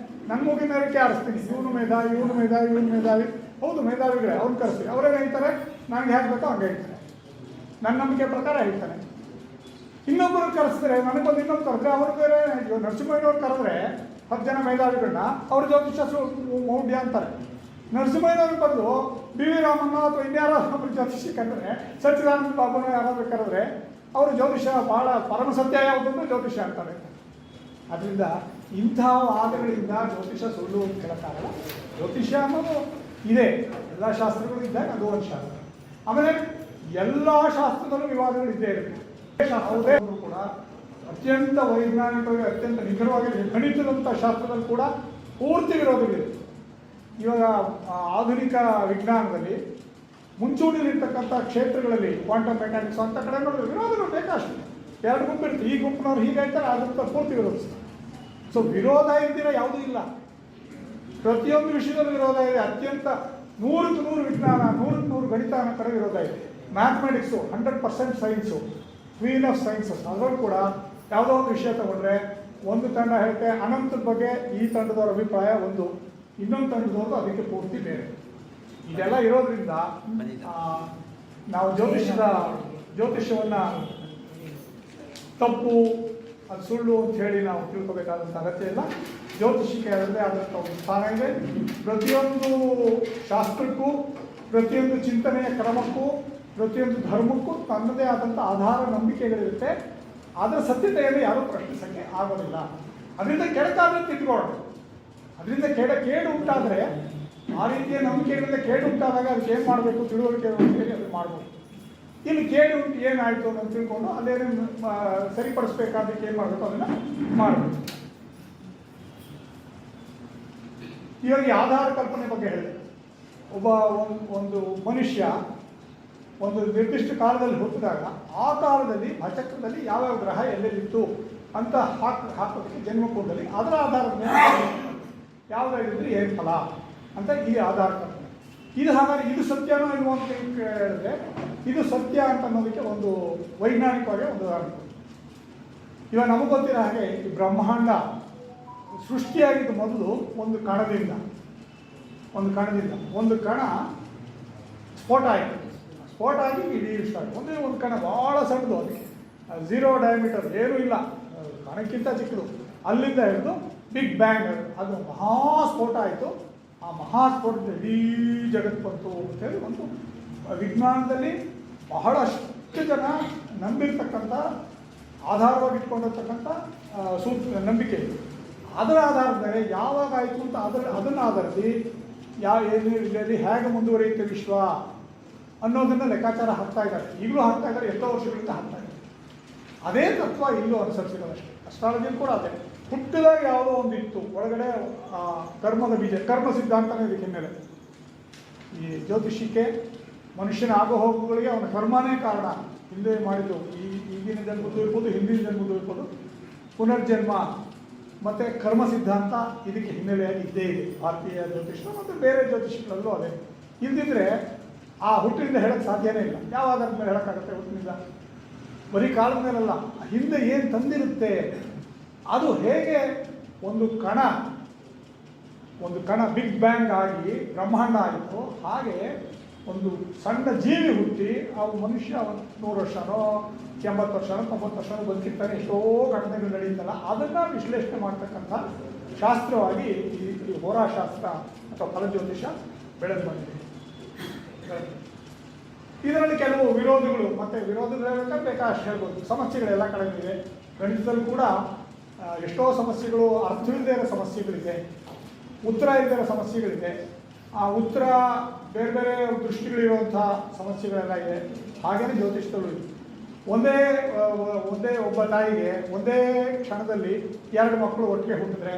ನನ್ನ ಮೂಗಿನ ಮೇರೆಗೆ ಆರಿಸ್ತೀನಿ, ಇವನು ಮೇಧಾವಿ, ಇವನು ಮೇಧಾವಿ, ಇವನು ಮೇಧಾವಿ. ಹೌದು, ಮೇಧಾವಿಗಳೇ, ಅವ್ರು ಕರೆಸ್ತೀವಿ. ಅವರೇನು ಹೇಳ್ತಾರೆ? ನನಗೆ ಹೇಗೆ ಬೇಕೋ ಹಂಗೆ ಹೇಳ್ತಾರೆ, ನನ್ನ ನಂಬಿಕೆ ಪ್ರಕಾರ ಹೇಳ್ತಾನೆ. ಇನ್ನೊಬ್ಬರು ಕರೆಸಿದ್ರೆ, ನನಗೊಂದು ಇನ್ನೊಂದು ಕರೆದ್ರೆ ಅವರು ಬೇರೆ. ನರಸಿಂಹಯ್ಯನವ್ರು ಕರೆದ್ರೆ 10 ಜನ ಮೇಧಾವಿಗಳನ್ನ ಅವ್ರು ಜ್ಯೋತಿಷ ಮೌಢ್ಯ ಅಂತಾರೆ. ನರಸಿಂಹಯ್ಯನವ್ರಿಗೆ ಬಂದು ಬಿ ವಿ ರಾಮಣ್ಣ ಅಥವಾ ಇನ್ಯಾರಾದ್ರೂ ಜ್ಯೋತಿಷಿ ಕರೆದ್ರೆ, ಸಚ್ಚಿದಾನಂದ ಬಾಬುನ ಯಾರಾದರೂ ಕರೆದ್ರೆ ಅವರು ಜ್ಯೋತಿಷ ಭಾಳ ಪರಮ ಸತ್ಯ ಯಾವುದಂದ್ರೆ ಜ್ಯೋತಿಷ ಅಂತಾರೆ. ಅದರಿಂದ ಇಂಥ ವಾದಗಳಿಂದ ಜ್ಯೋತಿಷ ಸುಳ್ಳು ಅಂತ ಹೇಳೋಕ್ಕಾಗಲ್ಲ. ಜ್ಯೋತಿಷ ಅನ್ನೋದು ಇದೆ, ಎಲ್ಲ ಶಾಸ್ತ್ರಗಳು ಇದ್ದಾಗ ಅದು ಒಂದು ಶಾಸ್ತ್ರ. ಆಮೇಲೆ ಎಲ್ಲ ಶಾಸ್ತ್ರದಲ್ಲೂ ವಿವಾದಗಳು ಇದ್ದೇ ಇರುತ್ತೆ. ಯಾವುದೇ ಕೂಡ ಅತ್ಯಂತ ವೈಜ್ಞಾನಿಕವಾಗಿ ಅತ್ಯಂತ ನಿಖರವಾಗಿ ಗಣಿತದಂಥ ಶಾಸ್ತ್ರದಲ್ಲಿ ಕೂಡ ಪೂರ್ತಿ ವಿರೋಧಗಳಿದೆ. ಇವಾಗ ಆಧುನಿಕ ವಿಜ್ಞಾನದಲ್ಲಿ ಮುಂಚೂಣಿಲಿರ್ತಕ್ಕಂಥ ಕ್ಷೇತ್ರಗಳಲ್ಲಿ ಕ್ವಾಂಟಮ್ ಮೆಕ್ಯಾನಿಕ್ಸ್ ಅಂತ ಕಡೆ ನೋಡಿದ್ರೆ ವಿರೋಧಗಳು ಬೇಕಷ್ಟು. 2 ಗುಂಪು ಇರುತ್ತೆ, ಈ ಗುಂಪಿನವ್ರು ಹೀಗೆ ಹೇಳ್ತಾರೆ, ಆ ಗುಂಪು ಪೂರ್ತಿ ವಿರೋಧಿಸ್ತಾರೆ. ಸೊ ವಿರೋಧ ಇದ್ದಿರೋ ಯಾವುದೂ ಇಲ್ಲ. ಪ್ರತಿಯೊಂದು ವಿಷಯದಲ್ಲೂ ವಿರೋಧ ಇದೆ. ಅತ್ಯಂತ 100ಕ್ಕೆ 100 ವಿಜ್ಞಾನ, 100ಕ್ಕೆ 100 ಗಣಿತ ಅನ್ನೋ ಕಡೆ ವಿರೋಧ ಇದೆ. Mathematics 100% science, queen of sciences. ಅದರಲ್ಲೂ ಕೂಡ ಯಾವುದೋ ಒಂದು ವಿಷಯ ತಗೊಂಡ್ರೆ ಒಂದು ತಂಡ ಹೇಳುತ್ತೆ ಅನಂತದ ಬಗ್ಗೆ, ಈ ತಂಡದವರ ಅಭಿಪ್ರಾಯ ಒಂದು, ಇನ್ನೊಂದು ತಂಡದವ್ರದ್ದು ಅದಕ್ಕೆ ಪೂರ್ತಿ ಬೇರೆ. ಇದೆಲ್ಲ ಇರೋದ್ರಿಂದ ನಾವು ಜ್ಯೋತಿಷ್ಯವನ್ನು ತಪ್ಪು, ಅದು ಸುಳ್ಳು ಅಂತ ಹೇಳಿ ನಾವು ತಿಳ್ಕೊಬೇಕಾದಂಥ ಅಗತ್ಯ ಇಲ್ಲ. ಜ್ಯೋತಿಷಕ್ಕೆ ಅದರದ್ದೇ ಆದಂಥ ಒಂದು ಸ್ಥಾನ ಇದೆ. ಪ್ರತಿಯೊಂದು ಶಾಸ್ತ್ರಕ್ಕೂ, ಪ್ರತಿಯೊಂದು ಚಿಂತನೆಯ ಕ್ರಮಕ್ಕೂ, ಪ್ರತಿಯೊಂದು ಧರ್ಮಕ್ಕೂ ತನ್ನದೇ ಆದಂಥ ಆಧಾರ ನಂಬಿಕೆಗಳಿರುತ್ತೆ. ಅದರ ಸತ್ಯತೆಯಲ್ಲಿ ಯಾರೂ ಪ್ರಶ್ನಿಸೋಕ್ಕೆ ಆಗೋದಿಲ್ಲ. ಅದರಿಂದ ಕೆಡಕಾದ್ರೆ ತಿದ್ಕೊಳ್ಳೋಣ. ಅದರಿಂದ ಕೇಡು ಉಂಟಾದರೆ, ಆ ರೀತಿಯ ನಂಬಿಕೆಗಳಿಂದ ಕೇಡು ಉಂಟಾದಾಗ ಅದಕ್ಕೆ ಏನು ಮಾಡಬೇಕು, ತಿಳುವಳಿಕೆ ಅಂತೇಳಿ ಅದು ಮಾಡ್ಬೋದು. ಇಲ್ಲಿ ಕೇಡು ಉಂಟು ಏನಾಯಿತು ಅಂತ ತಿಳ್ಕೊಂಡು ಅಲ್ಲೇನು ಸರಿಪಡಿಸ್ಬೇಕಾದಕ್ಕೆ ಏನು ಮಾಡಬೇಕು ಅದನ್ನು ಮಾಡಬೇಕು. ಇವಾಗ ಈ ಆಧಾರ ಕಲ್ಪನೆ ಬಗ್ಗೆ ಹೇಳಿದೆ. ಒಂದು ಮನುಷ್ಯ ಒಂದು ನಿರ್ದಿಷ್ಟ ಕಾಲದಲ್ಲಿ ಹುಟ್ಟಿದಾಗ ಆ ಕಾಲದಲ್ಲಿ ನಕ್ಷತ್ರದಲ್ಲಿ ಯಾವ್ಯಾವ ಗ್ರಹ ಎಲ್ಲೆಲ್ಲಿತ್ತು ಅಂತ ಹಾಕೋದಕ್ಕೆ ಜನ್ಮಕೂಟದಲ್ಲಿ ಅದರ ಆಧಾರದ ಮೇಲೆ ಯಾವುದಾಗಿದ್ರೆ ಏನು ಫಲ ಅಂತ ಈ ಆಧಾರ ಕಲ್ಪನೆ. ಇದು ಹಾಗಾದ್ರೆ ಇದು ಸತ್ಯನೋ ಇಲ್ವೋ ಅಂತ ಹೇಳಿದ್ರೆ, ಇದು ಸತ್ಯ ಅಂತ ಅನ್ನೋದಕ್ಕೆ ಒಂದು ವೈಜ್ಞಾನಿಕವಾಗಿ ಒಂದು ಉದಾಹರಣೆ. ಇವಾಗ ನಮಗೆ ಗೊತ್ತಿರೋ ಹಾಗೆ ಈ ಬ್ರಹ್ಮಾಂಡ ಸೃಷ್ಟಿಯಾಗಿದ್ದು ಮೊದಲು ಒಂದು ಕಣದಿಂದ ಒಂದು ಕಣ ಸ್ಫೋಟ ಆಯಿತು. ಸ್ಫೋಟ ಆಗಿ ಇಡೀ ಸ್ಟಾರ್ಟ್ ಒಂದೇ ಒಂದು ಕಣ ಭಾಳ ಸಣ್ಣದು, ಅದಕ್ಕೆ 0 ಡಯಾಮೀಟರ್ ಏನೂ ಇಲ್ಲ, ಕಣಕ್ಕಿಂತ ಚಿಕ್ಕದು. ಅಲ್ಲಿಂದ ಹಿಡಿದು ಬಿಗ್ ಬ್ಯಾಂಗ್ ಅದು ಮಹಾಸ್ಫೋಟ ಆಯಿತು. ಆ ಮಹಾಸ್ಫೋಟದ ಇಡೀ ಜಗತ್ತು ಬಂತು ಅಂತೇಳಿ ಒಂದು ವಿಜ್ಞಾನದಲ್ಲಿ ಬಹಳಷ್ಟು ಜನ ನಂಬಿರ್ತಕ್ಕಂಥ, ಆಧಾರವಾಗಿ ಇಟ್ಕೊಂಡಿರ್ತಕ್ಕಂಥ ನಂಬಿಕೆ. ಅದರ ಆಧಾರದ ಮೇಲೆ ಯಾವಾಗ ಆಯಿತು ಅಂತ ಅದನ್ನು ಆಧರಿಸಿ ಏನಲ್ಲಿ ಹೇಗೆ ಮುಂದುವರಿಯುತ್ತೆ ವಿಶ್ವ ಅನ್ನೋದನ್ನು ಲೆಕ್ಕಾಚಾರ ಹಾಕ್ತಾ ಇದ್ದಾರೆ. ಈಗಲೂ ಹಾಕ್ತಾ ಇದ್ದಾರೆ, ಎಷ್ಟೋ ವರ್ಷಗಳಿಂದ ಹಾಕ್ತಾ ಇದ್ದಾರೆ. ಅದೇ ತತ್ವ ಇಲ್ಲೂ ಅನುಸರಿಸಿರೋದಷ್ಟೇ. ಅಸ್ಟ್ರಾಲಜಿಯಲ್ಲಿ ಕೂಡ ಅದೇ. ಹುಟ್ಟಿದಾಗ ಯಾವುದೋ ಒಂದು ಇತ್ತು, ಒಳಗಡೆ ಕರ್ಮದ ಬೀಜ, ಕರ್ಮ ಸಿದ್ಧಾಂತನೇ ಇದಕ್ಕೆ ಹಿನ್ನೆಲೆ. ಈ ಜ್ಯೋತಿಷಕ್ಕೆ ಮನುಷ್ಯನ ಆಗೋ ಹೋಗುಗಳಿಗೆ ಅವನ ಕರ್ಮನೇ ಕಾರಣ. ಹಿಂದೆ ಮಾಡಿದ್ದು ಈಗಿನ ಜನ್ಮದ್ದು ಇರ್ಬೋದು, ಹಿಂದಿನ ಜನ್ಮದ್ದು ಇರ್ಬೋದು, ಪುನರ್ಜನ್ಮ ಮತ್ತು ಕರ್ಮ ಸಿದ್ಧಾಂತ ಇದಕ್ಕೆ ಹಿನ್ನೆಲೆಯಾಗಿ ಇದ್ದೇ ಇದೆ. ಭಾರತೀಯ ಜ್ಯೋತಿಷ್ಯ ಮತ್ತು ಬೇರೆ ಜ್ಯೋತಿಷಗಳಲ್ಲೂ ಅದೇ. ಇಲ್ದಿದ್ರೆ ಆ ಹುಟ್ಟಿನಿಂದ ಹೇಳೋಕ್ಕೆ ಸಾಧ್ಯನೇ ಇಲ್ಲ. ಯಾವ ಆಧಾರದ ಮೇಲೆ ಹೇಳೋಕ್ಕಾಗುತ್ತೆ ಹುಟ್ಟಿನಿಂದ? ಬರೀ ಕಾಲದ ಮೇಲಲ್ಲ, ಹಿಂದೆ ಏನು ತಂದಿರುತ್ತೆ, ಅದು ಹೇಗೆ ಒಂದು ಕಣ ಬಿಗ್ ಬ್ಯಾಂಗ್ ಆಗಿ ಬ್ರಹ್ಮಾಂಡ ಆಯಿತು, ಹಾಗೆ ಒಂದು ಸಣ್ಣ ಜೀವಿ ಹುಟ್ಟಿ ಮನುಷ್ಯ 100 ವರ್ಷನೋ 80 ವರ್ಷನೋ 90 ವರ್ಷನೋ ಬದುಕಿರ್ತಾನೆ. ಎಷ್ಟೋ ಘಟನೆಗಳು ನಡೆಯುತ್ತಲ್ಲ, ಅದನ್ನು ವಿಶ್ಲೇಷಣೆ ಮಾಡ್ತಕ್ಕಂಥ ಶಾಸ್ತ್ರವಾಗಿ ಈ ಹೋರಾಶಾಸ್ತ್ರ ಅಥವಾ ಫಲಜ್ಯೋತಿಷ ಬೆಳೆದು ಬಂದಿದೆ. ಇದರಲ್ಲಿ ಕೆಲವು ವಿರೋಧಗಳು, ಮತ್ತು ವಿರೋಧಗಳು ಹೇಳ್ಬೇಕಾದ್ರೆ ಬೇಕಾದಷ್ಟು ಹೇಳ್ಬೋದು. ಸಮಸ್ಯೆಗಳೆಲ್ಲ ಕಳೆದಿವೆ. ಗಣಿತದಲ್ಲಿ ಕೂಡ ಎಷ್ಟೋ ಸಮಸ್ಯೆಗಳು, ಅರ್ಥವಿಲ್ಲದೆ ಇರೋ ಸಮಸ್ಯೆಗಳಿದೆ, ಉತ್ತರ ಇಲ್ಲದೆ ಇರೋ ಸಮಸ್ಯೆಗಳಿದೆ. ಆ ಉತ್ತರ ಬೇರೆ ಬೇರೆ ದೃಷ್ಟಿಗಳಿರುವಂಥ ಸಮಸ್ಯೆಗಳೆಲ್ಲ ಇದೆ. ಹಾಗೆಯೇ ಜ್ಯೋತಿಷದಲ್ಲೂ ಇದೆ. ಒಂದೇ ಒಬ್ಬ ತಾಯಿಗೆ ಒಂದೇ ಕ್ಷಣದಲ್ಲಿ 2 ಮಕ್ಕಳು ಒಟ್ಟಿಗೆ ಹುಟ್ಟಿದ್ರೆ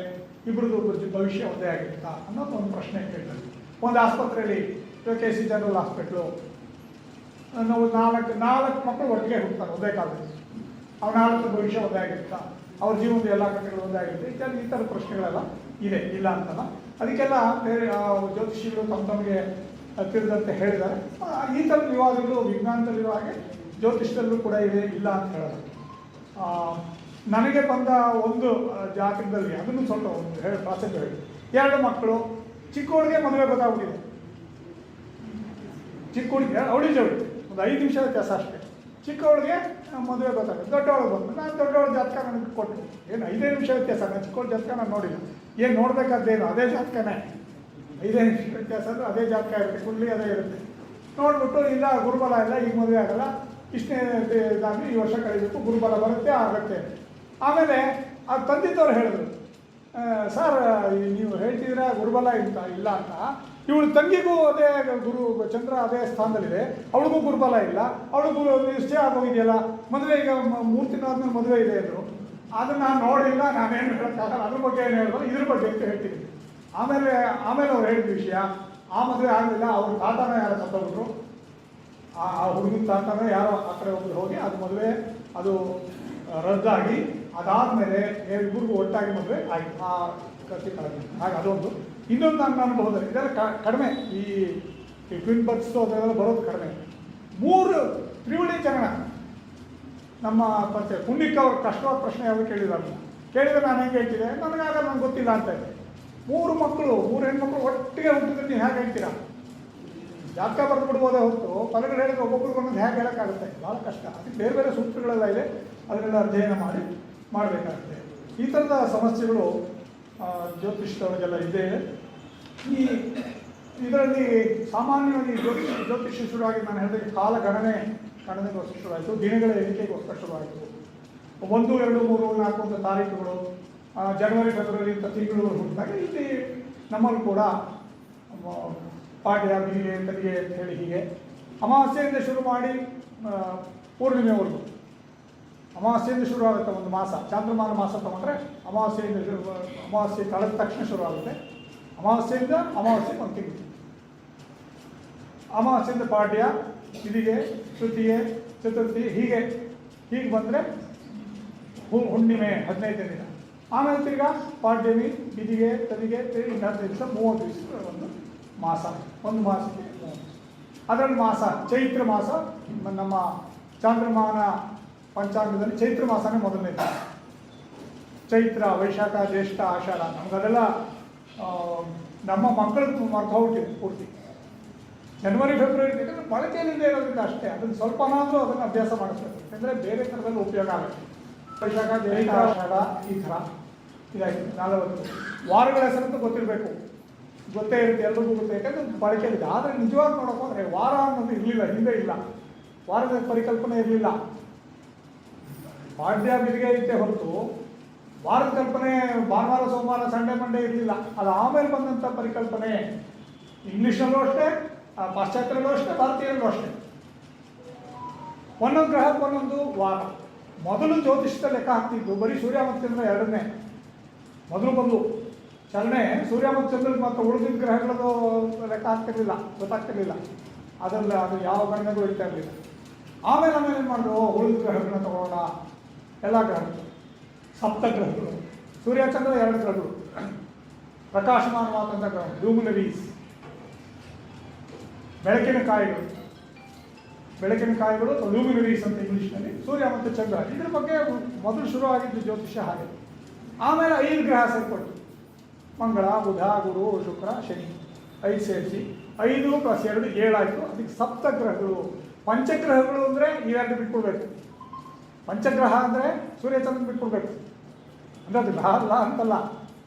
ಇಬ್ಬರದು ಭವಿಷ್ಯ ಒಂದೇ ಆಗಿರುತ್ತಾ ಅನ್ನೋದು ಒಂದು ಪ್ರಶ್ನೆ ಕೇಳ್ತಾರೆ. ಒಂದು ಆಸ್ಪತ್ರೆಯಲ್ಲಿ KC ಜನರಲ್ ಹಾಸ್ಪಿಟ್ಲು, ನಾವು 4 ಮಕ್ಕಳು ಒಟ್ಟಿಗೆ ಹುಟ್ಟುತ್ತಾರೆ ಒಂದೇ ಕಾಲದಲ್ಲಿ. ಅವ್ರ 4 ಭವಿಷ್ಯ ಒಂದೇ ಆಗಿರುತ್ತಾ, ಅವ್ರ ಜೀವನದ ಎಲ್ಲ ಘಟನೆಗಳು ಒಂದೇ ಆಗಿರುತ್ತೆ. ಈ ಥರದ ಪ್ರಶ್ನೆಗಳೆಲ್ಲ ಇದೆ, ಇಲ್ಲ ಅಂತಲ್ಲ. ಅದಕ್ಕೆಲ್ಲ ಬೇರೆ ಜ್ಯೋತಿಷಿಗಳು ತಮಗೆ ತಿಳಿದಂತೆ ಹೇಳಿದ್ದಾರೆ. ಈ ಥರದ ವಿವಾದಗಳು ವಿಜ್ಞಾನದಲ್ಲಿರೋ ಹಾಗೆ ಜ್ಯೋತಿಷದಲ್ಲೂ ಕೂಡ ಇದೆ, ಇಲ್ಲ ಅಂತ ಹೇಳೋದು. ನನಗೆ ಬಂದ ಒಂದು ಜಾತಕದಲ್ಲಿ ಅದನ್ನು ಸ್ವಲ್ಪ ಒಂದು ಪ್ರಾಸೆಸ್ ಹೇಳಿ. 2 ಮಕ್ಕಳು, ಚಿಕ್ಕವಳಿಗೆ ಮದುವೆ ಗೊತ್ತಾಗ್ಬಿಟ್ಟಿದೆ. ಚಿಕ್ಕವಳಿಗೆ ಅವಳಿ ಜವಳಿ ಒಂದು 5 ನಿಮಿಷ ವ್ಯತ್ಯಾಸ ಅಷ್ಟೇ. ಚಿಕ್ಕವಳಿಗೆ ಮದುವೆ ಗೊತ್ತಾಗುತ್ತೆ. ದೊಡ್ಡವಳು ಬಂದು ನಾನು ದೊಡ್ಡವಳ ಜಾತಕ ನನಗೆ ಕೊಟ್ಟು, ಏನು 5 ನಿಮಿಷ ವ್ಯತ್ಯಾಸ. ನಾನು ಚಿಕ್ಕವಳ ಜಾತಕ ನಾನು ನೋಡಿಲ್ಲ. ಏನು ನೋಡಬೇಕಾದ್ದೇನು ಅದೇ ಜಾತಕನೇ. 5 ನಿಮಿಷ ವ್ಯತ್ಯಾಸ ಅಂದರೆ ಅದೇ ಜಾತಕ ಇರುತ್ತೆ, ಕುಂಡ್ಲಿ ಅದೇ ಇರುತ್ತೆ. ನೋಡ್ಬಿಟ್ಟು ಇಲ್ಲ ಗುರುಬಲ ಇಲ್ಲ, ಈಗ ಮದುವೆ ಆಗಲ್ಲ, ಇಷ್ಟೇ ಇದಾಗಿ ಈ ವರ್ಷ ಕಳಿಬೇಕು, ಗುರುಬಲ ಬರುತ್ತೆ ಆಗುತ್ತೆ. ಆಮೇಲೆ ಅದು ತಂದಿದ್ದವ್ರು ಹೇಳಿದ್ರು, ಸರ್ ನೀವು ಹೇಳ್ತಿದ್ರೆ ಗುರುಬಲ ಇಲ್ಲ ಅಂತ. ಇವಳು ತಂಗಿಗೂ ಅದೇ ಚಂದ್ರ ಅದೇ ಸ್ಥಾನದಲ್ಲಿದೆ, ಅವಳಿಗೂ ಗುರುಬಲ ಇಲ್ಲ, ಅವಳಿಗೂ ನಿಶ್ಚಯ ಆಗೋಗಿದೆಯಲ್ಲ, ಮದುವೆ ಈಗ 3 ತಿಂಗಳಾದ್ಮೇಲೆ ಮದುವೆ ಇದೆ ಅಂದರು. ಅದನ್ನು ನಾನು ನೋಡಿಲ್ಲ, ನಾನೇನು ಹೇಳೋಕ್ಕಾಗಲ್ಲ. ಅದ್ರ ಬಗ್ಗೆ ಏನು ಹೇಳ್ಬೋದು, ಇದ್ರ ಬಗ್ಗೆ ಅಂತ ಹೇಳ್ತೀನಿ. ಆಮೇಲೆ ಅವ್ರು ಹೇಳಿದ ವಿಷಯ, ಆ ಮದುವೆ ಆಗಲಿಲ್ಲ, ಅವ್ರ ತಾತನ ಯಾರೋ ಸತ್ತೋಗ್ರು, ಆ ಹುಡುಗನ ತಾತನ ಯಾರೋ ಆ ಕಡೆ ಒಬ್ಬರು ಹೋಗಿ ಅದು ಮದುವೆ ಅದು ರದ್ದಾಗಿ, ಅದಾದಮೇಲೆ ಇಬ್ಬರಿಗೂ ಒಟ್ಟಾಗಿ ಮದುವೆ ಆಯಿತು. ಆ ಕತ್ತಿ ಕಡಿಮೆ. ಹಾಗೆ ಅದೊಂದು. ಇನ್ನೊಂದು ನನ್ನ ಅನುಭವದಲ್ಲಿ ಇದೆಲ್ಲ ಕಡಿಮೆ, ಈ ಟ್ವಿನ್ ಬರ್ತ್ಸು ಅದೆಲ್ಲ ಬರೋದು ಕಡಿಮೆ. 3 ತ್ರಿವಳಿ ಜನನ ನಮ್ಮ ಪರಿಚಯ ಪುಣ್ಯಕ್ಕೆ ಅವ್ರು ಕಷ್ಟವಾದ ಪ್ರಶ್ನೆ ಯಾವಾಗ ಕೇಳಿದರೆ ನಾನು ಹೆಂಗೆ ಹೇಳ್ತಿದ್ದೆ, ನನಗಾಗ ನನಗೆ ಗೊತ್ತಿಲ್ಲ ಅಂತ ಇದೆ. 3 ಮಕ್ಕಳು 3 ಹೆಣ್ಮಕ್ಳು ಒಟ್ಟಿಗೆ ಹುಟ್ಟಿದ್ರೆ ನೀವು ಹೇಗೆ ಹೇಳ್ತೀರಾ? ಜಾತಕ ಬರೆದು ಬಿಡ್ಬೋದೇ ಹೊರತು ಫಲಗಳು ಹೇಳಿದ್ರೆ ಒಬ್ಬೊಬ್ರಿಗೆ ಒಂದೊಂದು ಹೇಗೆ ಹೇಳೋಕ್ಕಾಗುತ್ತೆ? ಭಾಳ ಕಷ್ಟ. ಅದಕ್ಕೆ ಬೇರೆ ಬೇರೆ ಸೂತ್ರಗಳೆಲ್ಲ ಇದೆ, ಅದನ್ನೆಲ್ಲ ಅಧ್ಯಯನ ಮಾಡಬೇಕಾಗುತ್ತೆ. ಈ ಥರದ ಸಮಸ್ಯೆಗಳು ಜ್ಯೋತಿಷ್ಯದೊಳಗೆಲ್ಲ ಇದೆ. ಇದರಲ್ಲಿ ಸಾಮಾನ್ಯವಾಗಿ ಜ್ಯೋತಿಷ್ಯ ಶುರುವಾಗಿ ನಾನು ಹೇಳಿದಾಗ ಗಣನೆಗೋಸ್ಕರ ಶುರುವಾಯಿತು, ದಿನಗಳ ಎಣಿಕೆಗೋಸ್ಕರ ಶುರುವಾಯಿತು. 1, 2, 3, 4 ಅಂತ ತಾರೀಕುಗಳು, ಜನವರಿ ಫೆಬ್ರವರಿ ಅಂತ ತಿಂಗಳು ಹುಟ್ಟಿದಾಗ ಇಲ್ಲಿ ನಮ್ಮಲ್ಲಿ ಕೂಡ ಪಾಡ್ಯ ಬಿದಿಗೆ ತದಿಗೆ ಅಂತ ಹೇಳಿ ಹೀಗೆ ಅಮಾವಾಸ್ಯೆಯಿಂದ ಶುರು ಮಾಡಿ ಪೂರ್ಣಿಮೆವರೆಗೂ, ಅಮಾವಾಸ್ಯೆಯಿಂದ ಶುರು ಆಗುತ್ತೆ ಒಂದು ಮಾಸ. ಚಾಂದ್ರಮಾನ ಮಾಸ ತಗೊಂಡ್ರೆ ಅಮಾವಾಸ್ಯೆ ಕಳೆದ ತಕ್ಷಣ ಶುರು ಆಗುತ್ತೆ. ಅಮಾವಾಸ್ಯೆಯಿಂದ ಒಂದು ತಿಂಗಳು, ಅಮಾವಾಸ್ಯೆಯಿಂದ ಪಾಡ್ಯ, ಬಿದಿಗೆ, ತೃತೀಯೆ, ಚತುರ್ಥಿ, ಹೀಗೆ ಬಂದರೆ ಹುಣ್ಣಿಮೆ 15ನೇ ದಿನ. ಆಮೇಲೆ ತಿರ್ಗಾ ಪಾಡ್ಯಮಿ, ಬಿದಿಗೆ, ತದಿಗೆ, 15 ದಿವಸ 30 ದಿವಸ ಒಂದು ಮಾಸಕ್ಕೆ. ಅದರಲ್ಲಿ ಮಾಸ ಚೈತ್ರ ಮಾಸ, ನಮ್ಮ ಚಾಂದ್ರಮಾನ ಪಂಚಾಂಗದಲ್ಲಿ ಚೈತ್ರ ಮಾಸನೇ ಮೊದಲನೇದು. ಚೈತ್ರ, ವೈಶಾಖ, ಜ್ಯೇಷ್ಠ, ಆಷಾಢ, ನಮಗದೆಲ್ಲ ನಮ್ಮ ಮಕ್ಕಳು ಮರ್ತೋಗ್ಬಿಟ್ಟಿದೆ ಪೂರ್ತಿ. ಜನವರಿ ಫೆಬ್ರವರಿ ಯಾಕಂದರೆ ಬಳಕೆಯಲ್ಲಿದೆ ಇರೋದ್ರಿಂದ ಅಷ್ಟೇ. ಅದನ್ನು ಸ್ವಲ್ಪನಾದರೂ ಅದನ್ನು ಅಭ್ಯಾಸ ಮಾಡಿಸ್ಬೇಕು, ಯಾಕಂದರೆ ಬೇರೆ ಥರದಲ್ಲಿ ಉಪಯೋಗ ಆಗುತ್ತೆ. ವೈಶಾಖ, ಜ್ಯೇಷ್ಠ, ಆಷಾಢ ಈ ಥರ ಇದಾಗಿದೆ. 40 ವಾರಗಳ ಹೆಸರಂತೂ ಗೊತ್ತಿರಬೇಕು, ಗೊತ್ತೇ ಇರುತ್ತೆ, ಎಲ್ರಿಗೂ ಗೊತ್ತೆ, ಯಾಕಂದರೆ ಬಳಕೆಯಲ್ಲಿದೆ. ಆದರೆ ನಿಜವಾಗಿ ನೋಡೋಕೆ ಹೋದರೆ ವಾರ ಅನ್ನೋದು ಇರಲಿಲ್ಲ, ಹಿಂದೆ ಇಲ್ಲ, ವಾರದ ಪರಿಕಲ್ಪನೆ ಇರಲಿಲ್ಲ. ಪಾಡ್ಯ ಬಿದಿಗೆ ಇದ್ದೇ ಹೊರತು ವಾರದ ಕಲ್ಪನೆ ಭಾನುವಾರ, ಸೋಮವಾರ, ಸಂಡೇ, ಮಂಡೇ ಇರಲಿಲ್ಲ. ಅದು ಆಮೇಲೆ ಬಂದಂಥ ಪರಿಕಲ್ಪನೆ. ಇಂಗ್ಲೀಷಲ್ಲೂ ಅಷ್ಟೇ, ಪಾಶ್ಚಾತ್ಯರಲ್ಲೂ ಅಷ್ಟೇ, ಭಾರತೀಯರಲ್ಲೂ ಅಷ್ಟೇ. ಒಂದೊಂದು ಗ್ರಹಕ್ಕೆ ಒಂದೊಂದು ವಾರ. ಮೊದಲು ಜ್ಯೋತಿಷ್ಯದ ಲೆಕ್ಕ ಹಾಕ್ತಿದ್ದು ಬರೀ ಸೂರ್ಯ ಮತ್ತು ಚಂದ್ರ ಎರಡನೇ ಮೊದಲು ಚಲನೆ. ಸೂರ್ಯ ಮತ್ತು ಚಂದ್ರ ಮತ್ತು ಉಳಿದಿದ್ದ ಗ್ರಹಗಳದ್ದು ಲೆಕ್ಕ ಗೊತ್ತಾಗ್ತಿರ್ಲಿಲ್ಲ. ಅದರಲ್ಲಿ ಅದು ಯಾವ ಗಣನೆಗೂ ಇರ್ತಾ ಇರಲಿಲ್ಲ. ಆಮೇಲೆ ಏನು ಮಾಡಿದ್ರು, ಉಳಿದ ಗ್ರಹಗಳನ್ನ ತಗೊಳ್ಳೋಣ. ಎಲ್ಲ ಗ್ರಹಗಳು, ಸಪ್ತಗ್ರಹಗಳು, ಸೂರ್ಯ ಚಂದ್ರ 2 ಗ್ರಹಗಳು, ಪ್ರಕಾಶಮಾನವಾದಂಥ ಗ್ರಹ, ಲೂಮಿನರೀಸ್, ಬೆಳಕಿನ ಕಾಯಿಗಳು ಲೂಮಿನರೀಸ್ ಅಂತ ಇಂಗ್ಲೀಷ್ನಲ್ಲಿ. ಸೂರ್ಯ ಮತ್ತು ಚಂದ್ರ ಇದ್ರ ಬಗ್ಗೆ ಮೊದಲು ಶುರುವಾಗಿದ್ದು ಜ್ಯೋತಿಷ್ಯ ಹಾಗೆ. ಆಮೇಲೆ 5 ಗ್ರಹ ಸೇರ್ಕೊಟ್ಟು, ಮಂಗಳ, ಬುಧ, ಗುರು, ಶುಕ್ರ, ಶನಿ 5 ಸೇರಿಸಿ 5 + 2 7 ಆಯಿತು. ಅದಕ್ಕೆ ಸಪ್ತಗ್ರಹಗಳು. ಪಂಚಗ್ರಹಗಳು ಅಂದರೆ ಇವೆರಡು ಬಿಟ್ಕೊಡ್ಬೇಕು. ಪಂಚಗ್ರಹ ಅಂದರೆ ಸೂರ್ಯಚಂದ್ರನ ಬಿಟ್ಕೊಡ್ಬೇಕು ಅಂದರೆ ಅದು ಗ್ರಹ ಅಲ್ಲ ಅಂತಲ್ಲ.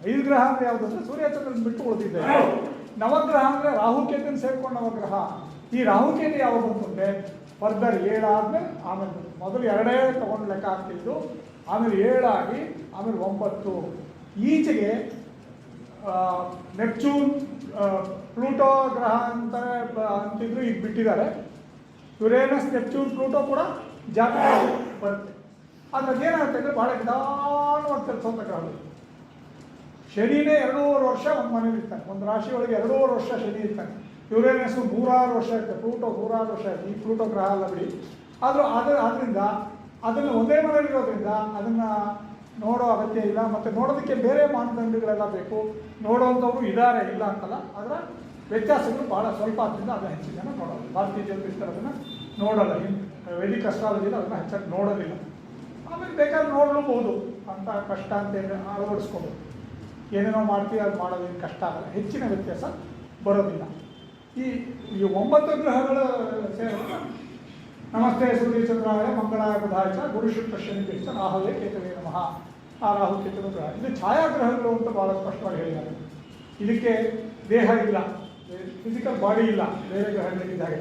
5 ಗ್ರಹ ಅಂದರೆ ಯಾವುದು ಅಂದರೆ ಸೂರ್ಯಚಂದ್ರನ ಬಿಟ್ಟು ಉಳಿದಿದೆ. ನವಗ್ರಹ ಅಂದರೆ ರಾಹುಕೇತನ ಸೇರ್ಕೊಂಡು ನವಗ್ರಹ. ಈ ರಾಹುಕೇತು ಯಾವಾಗ ಬಂತು ಅಂದರೆ ಫರ್ದರ್ 7 ಆದಮೇಲೆ ಆಮೇಲೆ ಮೊದಲು 2 ತಗೊಂಡು ಲೆಕ್ಕ ಹಾಕ್ತಿದ್ದು, ಆಮೇಲೆ 7 ಆಗಿ ಆಮೇಲೆ 9. ಈಚೆಗೆ ನೆಪ್ಚೂನ್, ಪ್ಲೂಟೋ ಗ್ರಹ ಅಂತಿದ್ರು, ಈಗ ಬಿಟ್ಟಿದ್ದಾರೆ. ಯುರೇನಸ್, ನೆಪ್ಚೂನ್, ಪ್ಲೂಟೋ ಕೂಡ ಜಾತಕ ಬರುತ್ತೆ. ಆದರೆ ಅದೇನಾಗುತ್ತೆ ಅಂದರೆ ಭಾಳ ನಿಧಾನವಾಗಿ ಕೆಲಸವಂಥ ಗ್ರಹಗಳು. ಶನಿನೇ 2.5 ವರ್ಷ ಒಂದು ಮನೇಲಿ ಇರ್ತಾನೆ, ಒಂದು ರಾಶಿ ಒಳಗೆ 2.5 ವರ್ಷ ಶನಿ ಇರ್ತಾನೆ. ಯುರೇನಸ್ಸು 3-6 ವರ್ಷ ಇರ್ತದೆ, ಪ್ಲೂಟೋ 3-6 ವರ್ಷ ಇರ್ತದೆ. ಈ ಪ್ಲೂಟೋ ಗ್ರಹ ಅಲ್ಲ ಬಿಡಿ. ಆದರೂ ಅದರಿಂದ ಅದನ್ನು ಒಂದೇ ಮನೆಯಲ್ಲಿರೋದ್ರಿಂದ ಅದನ್ನು ನೋಡೋ ಅಗತ್ಯ ಇಲ್ಲ. ಮತ್ತು ನೋಡೋದಕ್ಕೆ ಬೇರೆ ಮಾನದಂಡಗಳೆಲ್ಲ ಬೇಕು. ನೋಡೋವಂಥವ್ರು ಇದ್ದಾರೆ, ಇಲ್ಲ ಅಂತಲ್ಲ. ಅದರ ವ್ಯತ್ಯಾಸಗಳು ಭಾಳ ಸ್ವಲ್ಪ ಆದ್ದರಿಂದ ಅದನ್ನು ಹೆಚ್ಚು ಜನ ನೋಡೋದು. ಭಾರತೀಯ ಜ್ಯೋತಿಷ್ಯರು ಅದನ್ನು ನೋಡೋಲ್ಲ. ವೇದಿಕ್ ಅಸ್ಟ್ರಾಲಜಿಯಲ್ಲಿ ಅದನ್ನು ಹೆಚ್ಚಾಗಿ ನೋಡೋದಿಲ್ಲ. ಆಮೇಲೆ ಬೇಕಾದ್ರೆ ನೋಡಲೂಬಹುದು ಅಂತ ಕಷ್ಟ ಅಂತ ಅಳವಡಿಸ್ಕೊಂಡು ಏನೇನೋ ಮಾಡ್ತೀವಿ, ಅದು ಮಾಡೋದೇನು ಕಷ್ಟ ಆಗಲ್ಲ, ಹೆಚ್ಚಿನ ವ್ಯತ್ಯಾಸ ಬರೋದಿಲ್ಲ. ಈ 9 ಗ್ರಹಗಳು ಸೇರೋದು ನಮಸ್ತೆ ಸೂರ್ಯಚಂದ್ರಾಯ ಮಂಗಳಾಯ ಬುಧಾಯ ಚ ಗುರು ಶುಕ್ರ ಶನಿ ಪಿಷ್ಟ ರಾಹುವೇ ಕೇತವೇ ನಮಃ. ಆ ರಾಹು ಕೇತುವ ಗ್ರಹ ಇದು ಛಾಯಾಗ್ರಹಗಳು ಅಂತ ಭಾಳ ಸ್ಪಷ್ಟವಾಗಿ ಹೇಳಿದ್ದಾರೆ. ಇದಕ್ಕೆ ದೇಹ ಇಲ್ಲ, ಫಿಸಿಕಲ್ ಬಾಡಿ ಇಲ್ಲ. ಬೇರೆ ಗ್ರಹಗಳಿಗಿದ್ದಾಗ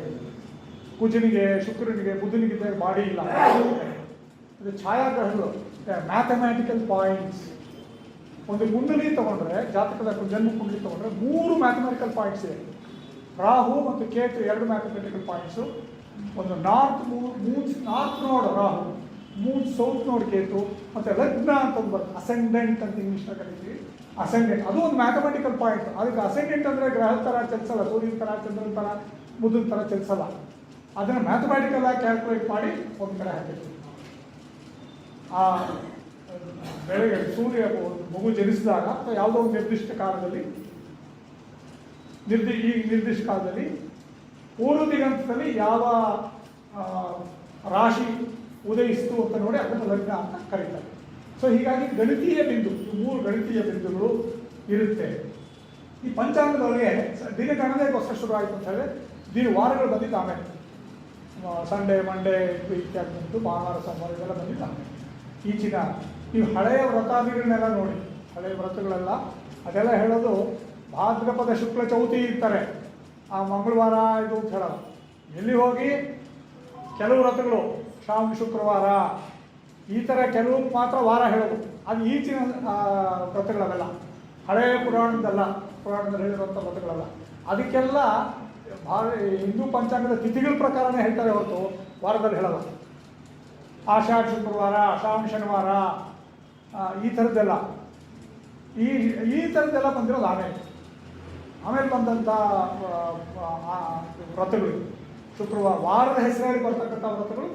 ಕುಜನಿಗೆ, ಶುಕ್ರನಿಗೆ, ಬುಧನಿಗೆ ಬಾಡಿ ಇಲ್ಲ. ಇದು ಛಾಯಾಗ್ರಹಗಳು, ಮ್ಯಾಥಮ್ಯಾಟಿಕಲ್ ಪಾಯಿಂಟ್ಸ್. ಒಂದು ಕುಂಡಲಿ ತೊಗೊಂಡ್ರೆ, ಜಾತಕದ ಜನ್ಮ ಕುಂಡಲಿ ತೊಗೊಂಡ್ರೆ 3 ಮ್ಯಾಥಮ್ಯಾಟಿಕಲ್ ಪಾಯಿಂಟ್ಸ್ ಇದೆ. ರಾಹು ಮತ್ತು ಕೇತು 2 ಮ್ಯಾಥಮೆಟಿಕಲ್ ಪಾಯಿಂಟ್ಸು. ಒಂದು ನಾರ್ತ್ ನೋಡ್ ರಾಹು, ಸೌತ್ ನೋಡ್ ಕೇತು, ಮತ್ತು ಲಗ್ನ ಅಂತ ಒಂದು ಬರ್ತದೆ, ಅಸೆಂಡೆಂಟ್ ಅಂತ ಇಂಗ್ಲೀಷ್ನ ಕರೀತೀವಿ. ಅಸೆಂಡೆಂಟ್ ಅದು ಒಂದು ಮ್ಯಾಥಮೆಟಿಕಲ್ ಪಾಯಿಂಟ್. ಅದಕ್ಕೆ ಅಸೆಂಡೆಂಟ್ ಅಂದರೆ ಗ್ರಹ ಥರ ಚಲಿಸಲ್ಲ, ಸೂರ್ಯನ ಥರ, ಚಂದ್ರನ ಥರ, ಬುಧನ ಥರ ಚಲಿಸಲ್ಲ. ಅದನ್ನು ಮ್ಯಾಥಮೆಟಿಕಲ್ ಆಗಿ ಕ್ಯಾಲ್ಕುಲೇಟ್ ಮಾಡಿ ಒಂದು ಕಡೆ ಹಾಕಿರ್ತೀವಿ. ಬೆಳಗ್ಗೆ ಸೂರ್ಯ ಮಗು ಜನಿಸಿದಾಗ ಅಥವಾ ಯಾವುದೋ ಒಂದು ನಿರ್ದಿಷ್ಟ ಕಾಲದಲ್ಲಿ ನಿರ್ದಿಷ್ಟ ಕಾಲದಲ್ಲಿ ಪೂರ್ವ ದಿಗಂತದಲ್ಲಿ ಯಾವ ರಾಶಿ ಉದಯಿಸ್ತು ಅಂತ ನೋಡಿ ಅದನ್ನು ಲಗ್ನ ಅಂತ ಕರೀತಾರೆ. ಸೊ ಹೀಗಾಗಿ ಗಣಿತೀಯ ಬಿಂದು, ಈ 3 ಗಣಿತೀಯ ಬಿಂದುಗಳು ಇರುತ್ತೆ. ಈ ಪಂಚಾಂಗದೊಳಗೆ ದಿನಗಣನೆಗೋಸ್ಕರ ಶುರು ಆಯಿತು ಅಂತ ಹೇಳಿದ್ರೆ ವಾರಗಳು ಬಂದಿದ್ದು ಆಮೇಲೆ ಸಂಡೇ ಮಂಡೇ ಇತ್ಯಾದಿ ಬಂತು, ಭಾನುವಾರ ಸೋಮವಾರ ಇದೆಲ್ಲ ಬಂದಿದ್ದು ಆಮೇಲೆ. ಈಚಿನ ನೀವು ಹಳೆಯ ವ್ರತಾದಿಗಳನ್ನೆಲ್ಲ ನೋಡಿ, ಹಳೆಯ ವ್ರತಗಳೆಲ್ಲ ಅದೆಲ್ಲ ಹೇಳೋದು ಭಾದ್ರಪದ ಶುಕ್ಲ ಚೌತಿ ಇರ್ತಾರೆ, ಆ ಮಂಗಳವಾರ ಇದು ಅಂತ ಹೇಳೋದು. ಎಲ್ಲಿ ಹೋಗಿ ಕೆಲವು ವ್ರತಗಳು ಶ್ರಾವಣ ಶುಕ್ರವಾರ ಈ ಥರ ಕೆಲವು ಮಾತ್ರ ವಾರ ಹೇಳೋದು. ಅದು ಈಚಿನ ವ್ರತಗಳವೆಲ್ಲ ಹಳೆಯ ಪುರಾಣದಲ್ಲಿ ಹೇಳಿರುವಂಥ ವ್ರತಗಳಲ್ಲ. ಅದಕ್ಕೆಲ್ಲ ಹಿಂದೂ ಪಂಚಾಂಗದ ತಿಥಿಗಳ ಪ್ರಕಾರನೇ ಹೇಳ್ತಾರೆ ಹೊರತು ವಾರದಲ್ಲಿ ಹೇಳೋಲ್ಲ. ಆಷಾಢ ಶುಕ್ರವಾರ, ಶ್ರಾವಣ ಶನಿವಾರ, ಈ ಥರದ್ದೆಲ್ಲ ಈ ಥರದ್ದೆಲ್ಲ ಬಂದಿರೋದು ಆಮೇಲೆ ಬಂದಂಥ ವ್ರತಗಳು. ಶುಕ್ರವಾರ ವಾರದ ಹೆಸರಲ್ಲಿ ಬರ್ತಕ್ಕಂಥ ವ್ರತಗಳು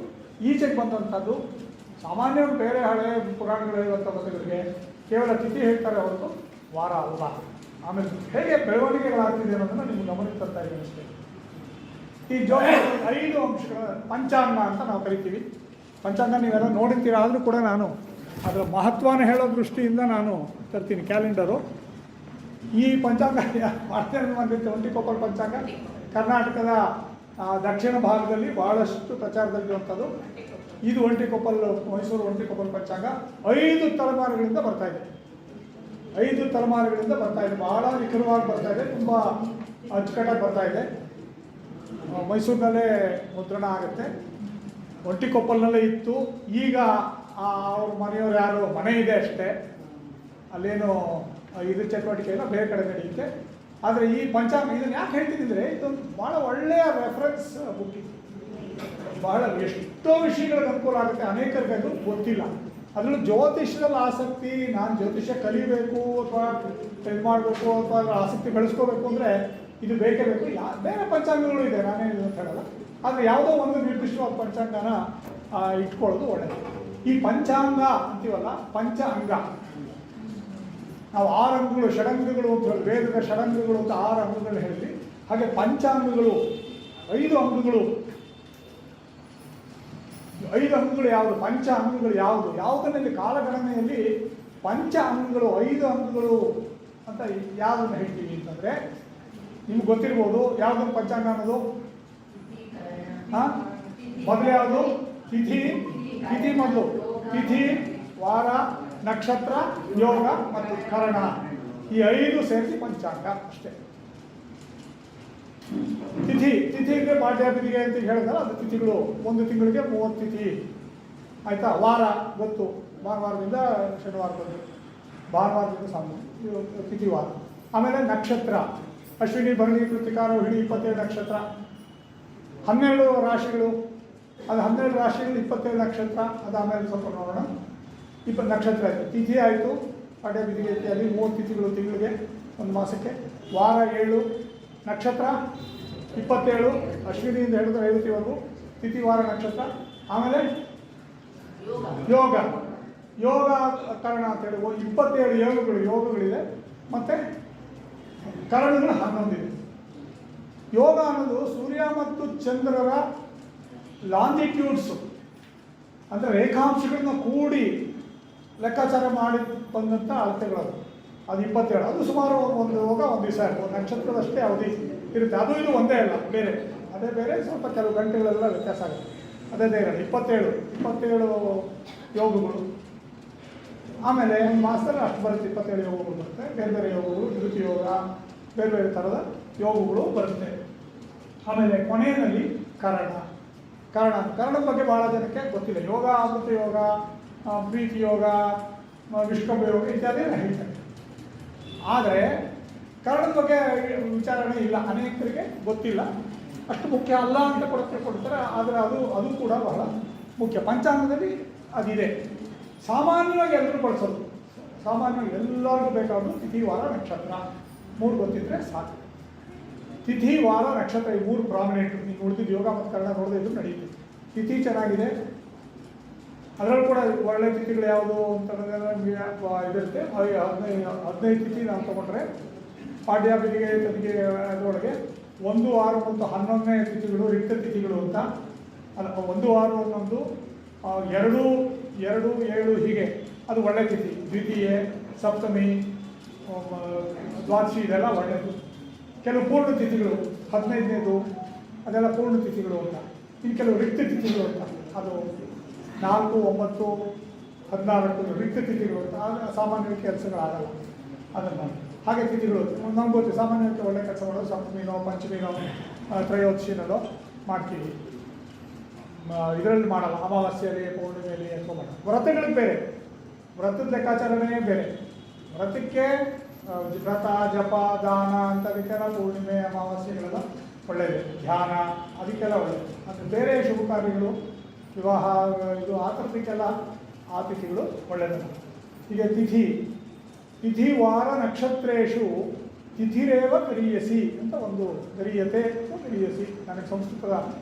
ಈಚೆಗೆ ಬಂದಂಥದ್ದು. ಸಾಮಾನ್ಯವಾಗಿ ಬೇರೆ ಹಳೆ ಪುರಾಣಗಳು ಹೇಳುವಂಥ ವ್ರತಗಳಿಗೆ ಕೇವಲ ತಿಥಿ ಹೇಳ್ತಾರೆ ಹೊರತು ವಾರ ಅಲ್ಲ. ಆಮೇಲೆ ಹೇಗೆ ಬೆಳವಣಿಗೆಗಳಾಗ್ತಿದೆ ಅನ್ನೋದನ್ನು ನಿಮ್ಗೆ ಗಮನಕ್ಕೆ ತರ್ತಾ ಇದ್ದೀನಿ ಅಷ್ಟೇ. ಈ 5 ಅಂಶಗಳ ಪಂಚಾಂಗ ಅಂತ ನಾವು ಕರಿತೀವಿ. ಪಂಚಾಂಗ ನೀವೆಲ್ಲ ನೋಡಿರ್ತೀರ, ಆದರೂ ಕೂಡ ನಾನು ಅದರ ಮಹತ್ವನ ಹೇಳೋ ದೃಷ್ಟಿಯಿಂದ ನಾನು ತರ್ತೀನಿ ಕ್ಯಾಲೆಂಡರು. ಈ ಪಂಚಾಂಗ ಮಾಡ್ತೇನೆ ಬಂದಿರುತ್ತೆ. ಒಂಟಿಕೊಪ್ಪಲ್ ಪಂಚಾಂಗ ಕರ್ನಾಟಕದ ದಕ್ಷಿಣ ಭಾಗದಲ್ಲಿ ಭಾಳಷ್ಟು ಪ್ರಚಾರದಲ್ಲಿರುವಂಥದ್ದು. ಇದು ಒಂಟಿಕೊಪ್ಪಲ್, ಮೈಸೂರು ಒಂಟಿಕೊಪ್ಪಲ್ ಪಂಚಾಂಗ 5 ತಲೆಮಾರುಗಳಿಂದ ಬರ್ತಾ ಇದೆ. 5 ತಲೆಮಾರುಗಳಿಂದ ಬರ್ತಾ ಇದೆ. ಬಹಳ ನಿಖರವಾಗಿ ಬರ್ತಾ ಇದೆ, ತುಂಬ ಅಚ್ಚುಕಟ್ಟಾಗಿ ಬರ್ತಾ ಇದೆ. ಮೈಸೂರಿನಲ್ಲೇ ಮುದ್ರಣ ಆಗುತ್ತೆ. ಒಂಟಿಕೊಪ್ಪಲ್ನಲ್ಲೇ ಇತ್ತು. ಈಗ ಅವ್ರ ಮನೆಯವ್ರು ಯಾರು ಮನೆ ಇದೆ ಅಷ್ಟೇ, ಅಲ್ಲೇನು ಇದು ಚಟುವಟಿಕೆ ಇಲ್ಲ, ಬೇರೆ ಕಡೆ ನಡೆಯುತ್ತೆ. ಆದರೆ ಈ ಪಂಚಾಂಗ ಇದನ್ನು ಯಾಕೆ ಹೇಳ್ತಿದ್ದರೆ, ಇದೊಂದು ಭಾಳ ಒಳ್ಳೆಯ ರೆಫರೆನ್ಸ್ ಬುಕ್. ಬಹಳ ಎಷ್ಟೋ ವಿಷಯಗಳಿಗೆ ಅನುಕೂಲ ಆಗುತ್ತೆ. ಅನೇಕರಿಗೆ ಅದು ಗೊತ್ತಿಲ್ಲ. ಅದರಲ್ಲೂ ಜ್ಯೋತಿಷ್ಯದಲ್ಲಿ ಆಸಕ್ತಿ, ನಾನು ಜ್ಯೋತಿಷ್ಯ ಕಲಿಬೇಕು ಅಥವಾ ಇದು ಮಾಡಬೇಕು ಅಥವಾ ಅದರ ಆಸಕ್ತಿ ಬೆಳೆಸ್ಕೋಬೇಕು ಅಂದರೆ ಇದು ಬೇಕೇ ಬೇಕು. ಬೇರೆ ಪಂಚಾಂಗಗಳು ಇದೆ, ನಾನೇನು ಅಂತ ಹೇಳಲ್ಲ. ಆದರೆ ಯಾವುದೋ ಒಂದು ನಿರ್ದಿಷ್ಟವಾದ ಪಂಚಾಂಗನ ಇಟ್ಕೊಳ್ಳೋದು ಒಳ್ಳೆಯದು. ಈ ಪಂಚಾಂಗ ಅಂತೀವಲ್ಲ, ಪಂಚ ಅಂಗ, ನಾವು 6 ಅಂಗಗಳು, ಷಡಂಗಗಳು ಅಂತ ಹೇಳಿ, ವೇದದ ಷಡಂಗಗಳು ಅಂತ 6 ಅಂಗಗಳು ಹೇಳಿ, ಹಾಗೆ ಪಂಚಾಂಗಗಳು 5 ಅಂಗಗಳು. 5 ಅಂಗಗಳು ಯಾವುದು, ಪಂಚ ಅಂಗಗಳು ಯಾವುದು, ಯಾವುದರಲ್ಲಿ ಕಾಲಗಣನೆಯಲ್ಲಿ ಪಂಚ ಅಂಗಗಳು 5 ಅಂಗಗಳು ಅಂತ ಯಾವುದನ್ನು ಹೇಳ್ತೀವಿ ಅಂತಂದರೆ, ನಿಮ್ಗೆ ಗೊತ್ತಿರ್ಬೋದು ಯಾವುದನ್ನು ಪಂಚಾಂಗ ಅನ್ನೋದು. ಮೊದಲು ಯಾವುದು? ತಿಥಿ ಮೊದಲು. ತಿಥಿ, ವಾರ, ನಕ್ಷತ್ರ, ಯೋಗ ಮತ್ತು ಕರಣ, ಈ 5 ಸೇರಿಸಿ ಪಂಚಾಂಗ ಅಷ್ಟೇ. ತಿಥಿಗೆ ಪಾಡ್ಯಾಪಿಗೆ ಅಂತ ಹೇಳಿದ್ರೆ ಅದು ತಿಥಿಗಳು. ಒಂದು ತಿಂಗಳಿಗೆ 30 ತಿಥಿ ಆಯಿತಾ. ವಾರ ಗೊತ್ತು, ಭಾನುವಾರದಿಂದ ಶನಿವಾರದಲ್ಲಿ, ಭಾನುವಾರದಿಂದ ಸಾಮಾನ್ಯ ತಿಥಿ ವಾರ. ಆಮೇಲೆ ನಕ್ಷತ್ರ, ಅಶ್ವಿನಿ, ಭರಣಿ, ಕೃತಿಕಾ, ರೋಹಿಣಿ 27 ನಕ್ಷತ್ರ. 12 ರಾಶಿಗಳು, ಅದು 12 ರಾಶಿಗಳು 27 ನಕ್ಷತ್ರ. ಅದಾದಮೇಲೆ ಸ್ವಲ್ಪ ನೋಡೋಣ. 20 ನಕ್ಷತ್ರ ಆಯಿತು, ತಿಥಿ ಆಯಿತು, ಪಾಡ್ಯಾಪಿಗೆ ಇತ್ಯಾದಿ 30 ತಿಥಿಗಳು ತಿಂಗಳಿಗೆ, ಒಂದು ಮಾಸಕ್ಕೆ. ವಾರ 7, ನಕ್ಷತ್ರ 27, ಅಶ್ವಿನಿಯಿಂದ ಹಿಡಿದು ರೇವತಿವರೆಗೂ, ತಿಥಿ, ವಾರ, ನಕ್ಷತ್ರ. ಆಮೇಲೆ ಯೋಗ ಕರಣ ಅಂತೇಳಿ 27 ಯೋಗಗಳಿದೆ. ಮತ್ತು ಕರಣಗಳು 11 ಇದೆ. ಯೋಗ ಅನ್ನೋದು ಸೂರ್ಯ ಮತ್ತು ಚಂದ್ರರ ಲಾಂಜಿಟ್ಯೂಡ್ಸು, ಅಂದರೆ ರೇಖಾಂಶಗಳನ್ನ ಕೂಡಿ ಲೆಕ್ಕಾಚಾರ ಮಾಡಿ ಬಂದಂಥ ಅಳತೆಗಳು. ಅದು 27. ಅದು ಸುಮಾರು ಒಂದು ಯೋಗ ಒಂದು ದಿವಸ ಇರ್ಬೋದು, ನಕ್ಷತ್ರದಷ್ಟೇ ಅವಧಿ ಇರುತ್ತೆ. ಅದು ಇದು ಒಂದೇ ಅಲ್ಲ, ಬೇರೆ ಅದೇ ಬೇರೆ, ಸ್ವಲ್ಪ ಕೆಲವು ಗಂಟೆಗಳೆಲ್ಲ ವ್ಯತ್ಯಾಸ ಆಗುತ್ತೆ. ಅದೇ ಇರಲ್ಲ. 27 ಯೋಗಗಳು. ಆಮೇಲೆ ಒಂದು ಮಾಸದಲ್ಲಿ ಅಷ್ಟು ಬರುತ್ತೆ, 27 ಯೋಗಗಳು ಬರುತ್ತೆ. ಬೇರೆ ಬೇರೆ ಯೋಗಗಳು, ಧೃತಿ ಯೋಗ, ಬೇರೆ ಬೇರೆ ಥರದ ಯೋಗಗಳು ಬರುತ್ತೆ. ಆಮೇಲೆ ಕೊನೆಯಲ್ಲಿ ಕರಣದ ಬಗ್ಗೆ ಭಾಳ ಜನಕ್ಕೆ ಗೊತ್ತಿಲ್ಲ. ಯೋಗ, ಅಮೃತ ಯೋಗ, ಪ್ರೀತಿ ಯೋಗ, ವಿಷ್ಕಂಭ ಯೋಗ ಇತ್ಯಾದಿ ಹೇಳ್ತಾರೆ. ಆದರೆ ಕರಣದ ಬಗ್ಗೆ ವಿಚಾರಣೆ ಇಲ್ಲ, ಅನೇಕರಿಗೆ ಗೊತ್ತಿಲ್ಲ. ಅಷ್ಟು ಮುಖ್ಯ ಅಲ್ಲ ಅಂತ ಕೊಡ್ತಾರೆ. ಆದರೆ ಅದು ಕೂಡ ಬಹಳ ಮುಖ್ಯ. ಪಂಚಾಂಗದಲ್ಲಿ ಅದಿದೆ. ಸಾಮಾನ್ಯವಾಗಿ ಎಲ್ಲರೂ ಬಳಸೋದು, ಸಾಮಾನ್ಯವಾಗಿ ಎಲ್ಲರಿಗೂ ಬೇಕಾದರೂ ತಿಥಿ, ವಾರ, ನಕ್ಷತ್ರ 3 ಗೊತ್ತಿದ್ರೆ ಸಾಕು. ತಿಥಿ, ವಾರ, ನಕ್ಷತ್ರ ಈ 3 ಪ್ರಾಮಿನೆಂಟು. ನೀವು ಉಳಿದಿದ್ದು ಯೋಗ ಮತ್ತು ಕನ್ನಡ ನೋಡದೇ ಇದ್ರೂ ನಡೆಯುತ್ತೆ. ತಿಥಿ ಚೆನ್ನಾಗಿದೆ, ಅದರಲ್ಲೂ ಕೂಡ ಒಳ್ಳೆ ತಿಥಿಗಳು ಯಾವುದು ಅಂತಂದರೆ ನಮಗೆ ಇದಿರುತ್ತೆ. 15 ತಿಥಿ ನಾವು ತೊಗೊಂಡ್ರೆ ಪಾಡ್ಯಾಬಿಗೆ ತದಿಗೆ ಅದರೊಳಗೆ 1, 6 ಮತ್ತು 11ನೇ ತಿಥಿಗಳು ರಿಕ್ತ ತಿಥಿಗಳು ಅಂತ. ಅದು 1, 6 ಅನ್ನೊಂದು 2, 2, 7 ಹೀಗೆ ಅದು ಒಳ್ಳೆ ತಿಥಿ. ದ್ವಿತೀಯ, ಸಪ್ತಮಿ, ದ್ವಾದಶಿ ಇದೆಲ್ಲ ಒಳ್ಳೆಯದು. ಕೆಲವು ಪೂರ್ಣ ತಿಥಿಗಳು 15ನೇದು ಅದೆಲ್ಲ ಪೂರ್ಣ ತಿಥಿಗಳು ಅಂತ. ಇನ್ನು ಕೆಲವು ರಿಕ್ತ ತಿಥಿಗಳು ಅಂತ, ಅದು 4, 9, 14 ರಿಕ್ತ ತಿಥಿಗಳು ಅಂತ. ಆಗ ಸಾಮಾನ್ಯವಾಗಿ ಕೆಲಸಗಳಾಗಲ್ಲ ಅದನ್ನು. ಹಾಗೆ ತಿಥಿಗಳು ನಮ್ಗೆ ಗೊತ್ತು, ಸಾಮಾನ್ಯವಾಗಿ ಒಳ್ಳೆ ಕೆಲಸ ಮಾಡೋದು ಸಪ್ತಮಿನೋ, ಪಂಚಮಿನೋ, ತ್ರಯೋದಶಿನೋ ಮಾಡ್ತೀವಿ. ಇದರಲ್ಲಿ ಮಾಡಲ್ಲ, ಅಮಾವಾಸ್ಯೆಯಲ್ಲಿ, ಪೌರ್ಣಿಮೆಯಲ್ಲಿ ಅಥವಾ ಮಾಡಲ್ಲ. ವ್ರತಗಳಿಗೆ ಬೇರೆ, ವ್ರತದ ಲೆಕ್ಕಾಚಾರನೇ ಬೇರೆ. ವ್ರತಕ್ಕೆ ವ್ರತ, ಜಪ, ದಾನ ಅಂಥದಕ್ಕೆಲ್ಲ ಪೂರ್ಣಿಮೆ, ಅಮಾವಾಸ್ಯೆಗಳೆಲ್ಲ ಒಳ್ಳೆಯದು. ಧ್ಯಾನ ಅದಕ್ಕೆಲ್ಲ ಒಳ್ಳೆಯದು. ಅದು ಬೇರೆ ಶುಭ ಕಾರ್ಯಗಳು, ವಿವಾಹ, ಇದು ಆ ಥರದಕ್ಕೆಲ್ಲ ಆ ತಿಥಿಗಳು ಒಳ್ಳೆಯದಲ್ಲ. ಹೀಗೆ ತಿಥಿ ವಾರ ನಕ್ಷತ್ರೇಶು ತಿಥಿರೇವ ಗರೀಯಸಿ ಅಂತ ಒಂದು ಗರೀಯತೆ ಅಥವಾ ಗರೀಯಸಿ, ನನಗೆ ಸಂಸ್ಕೃತದ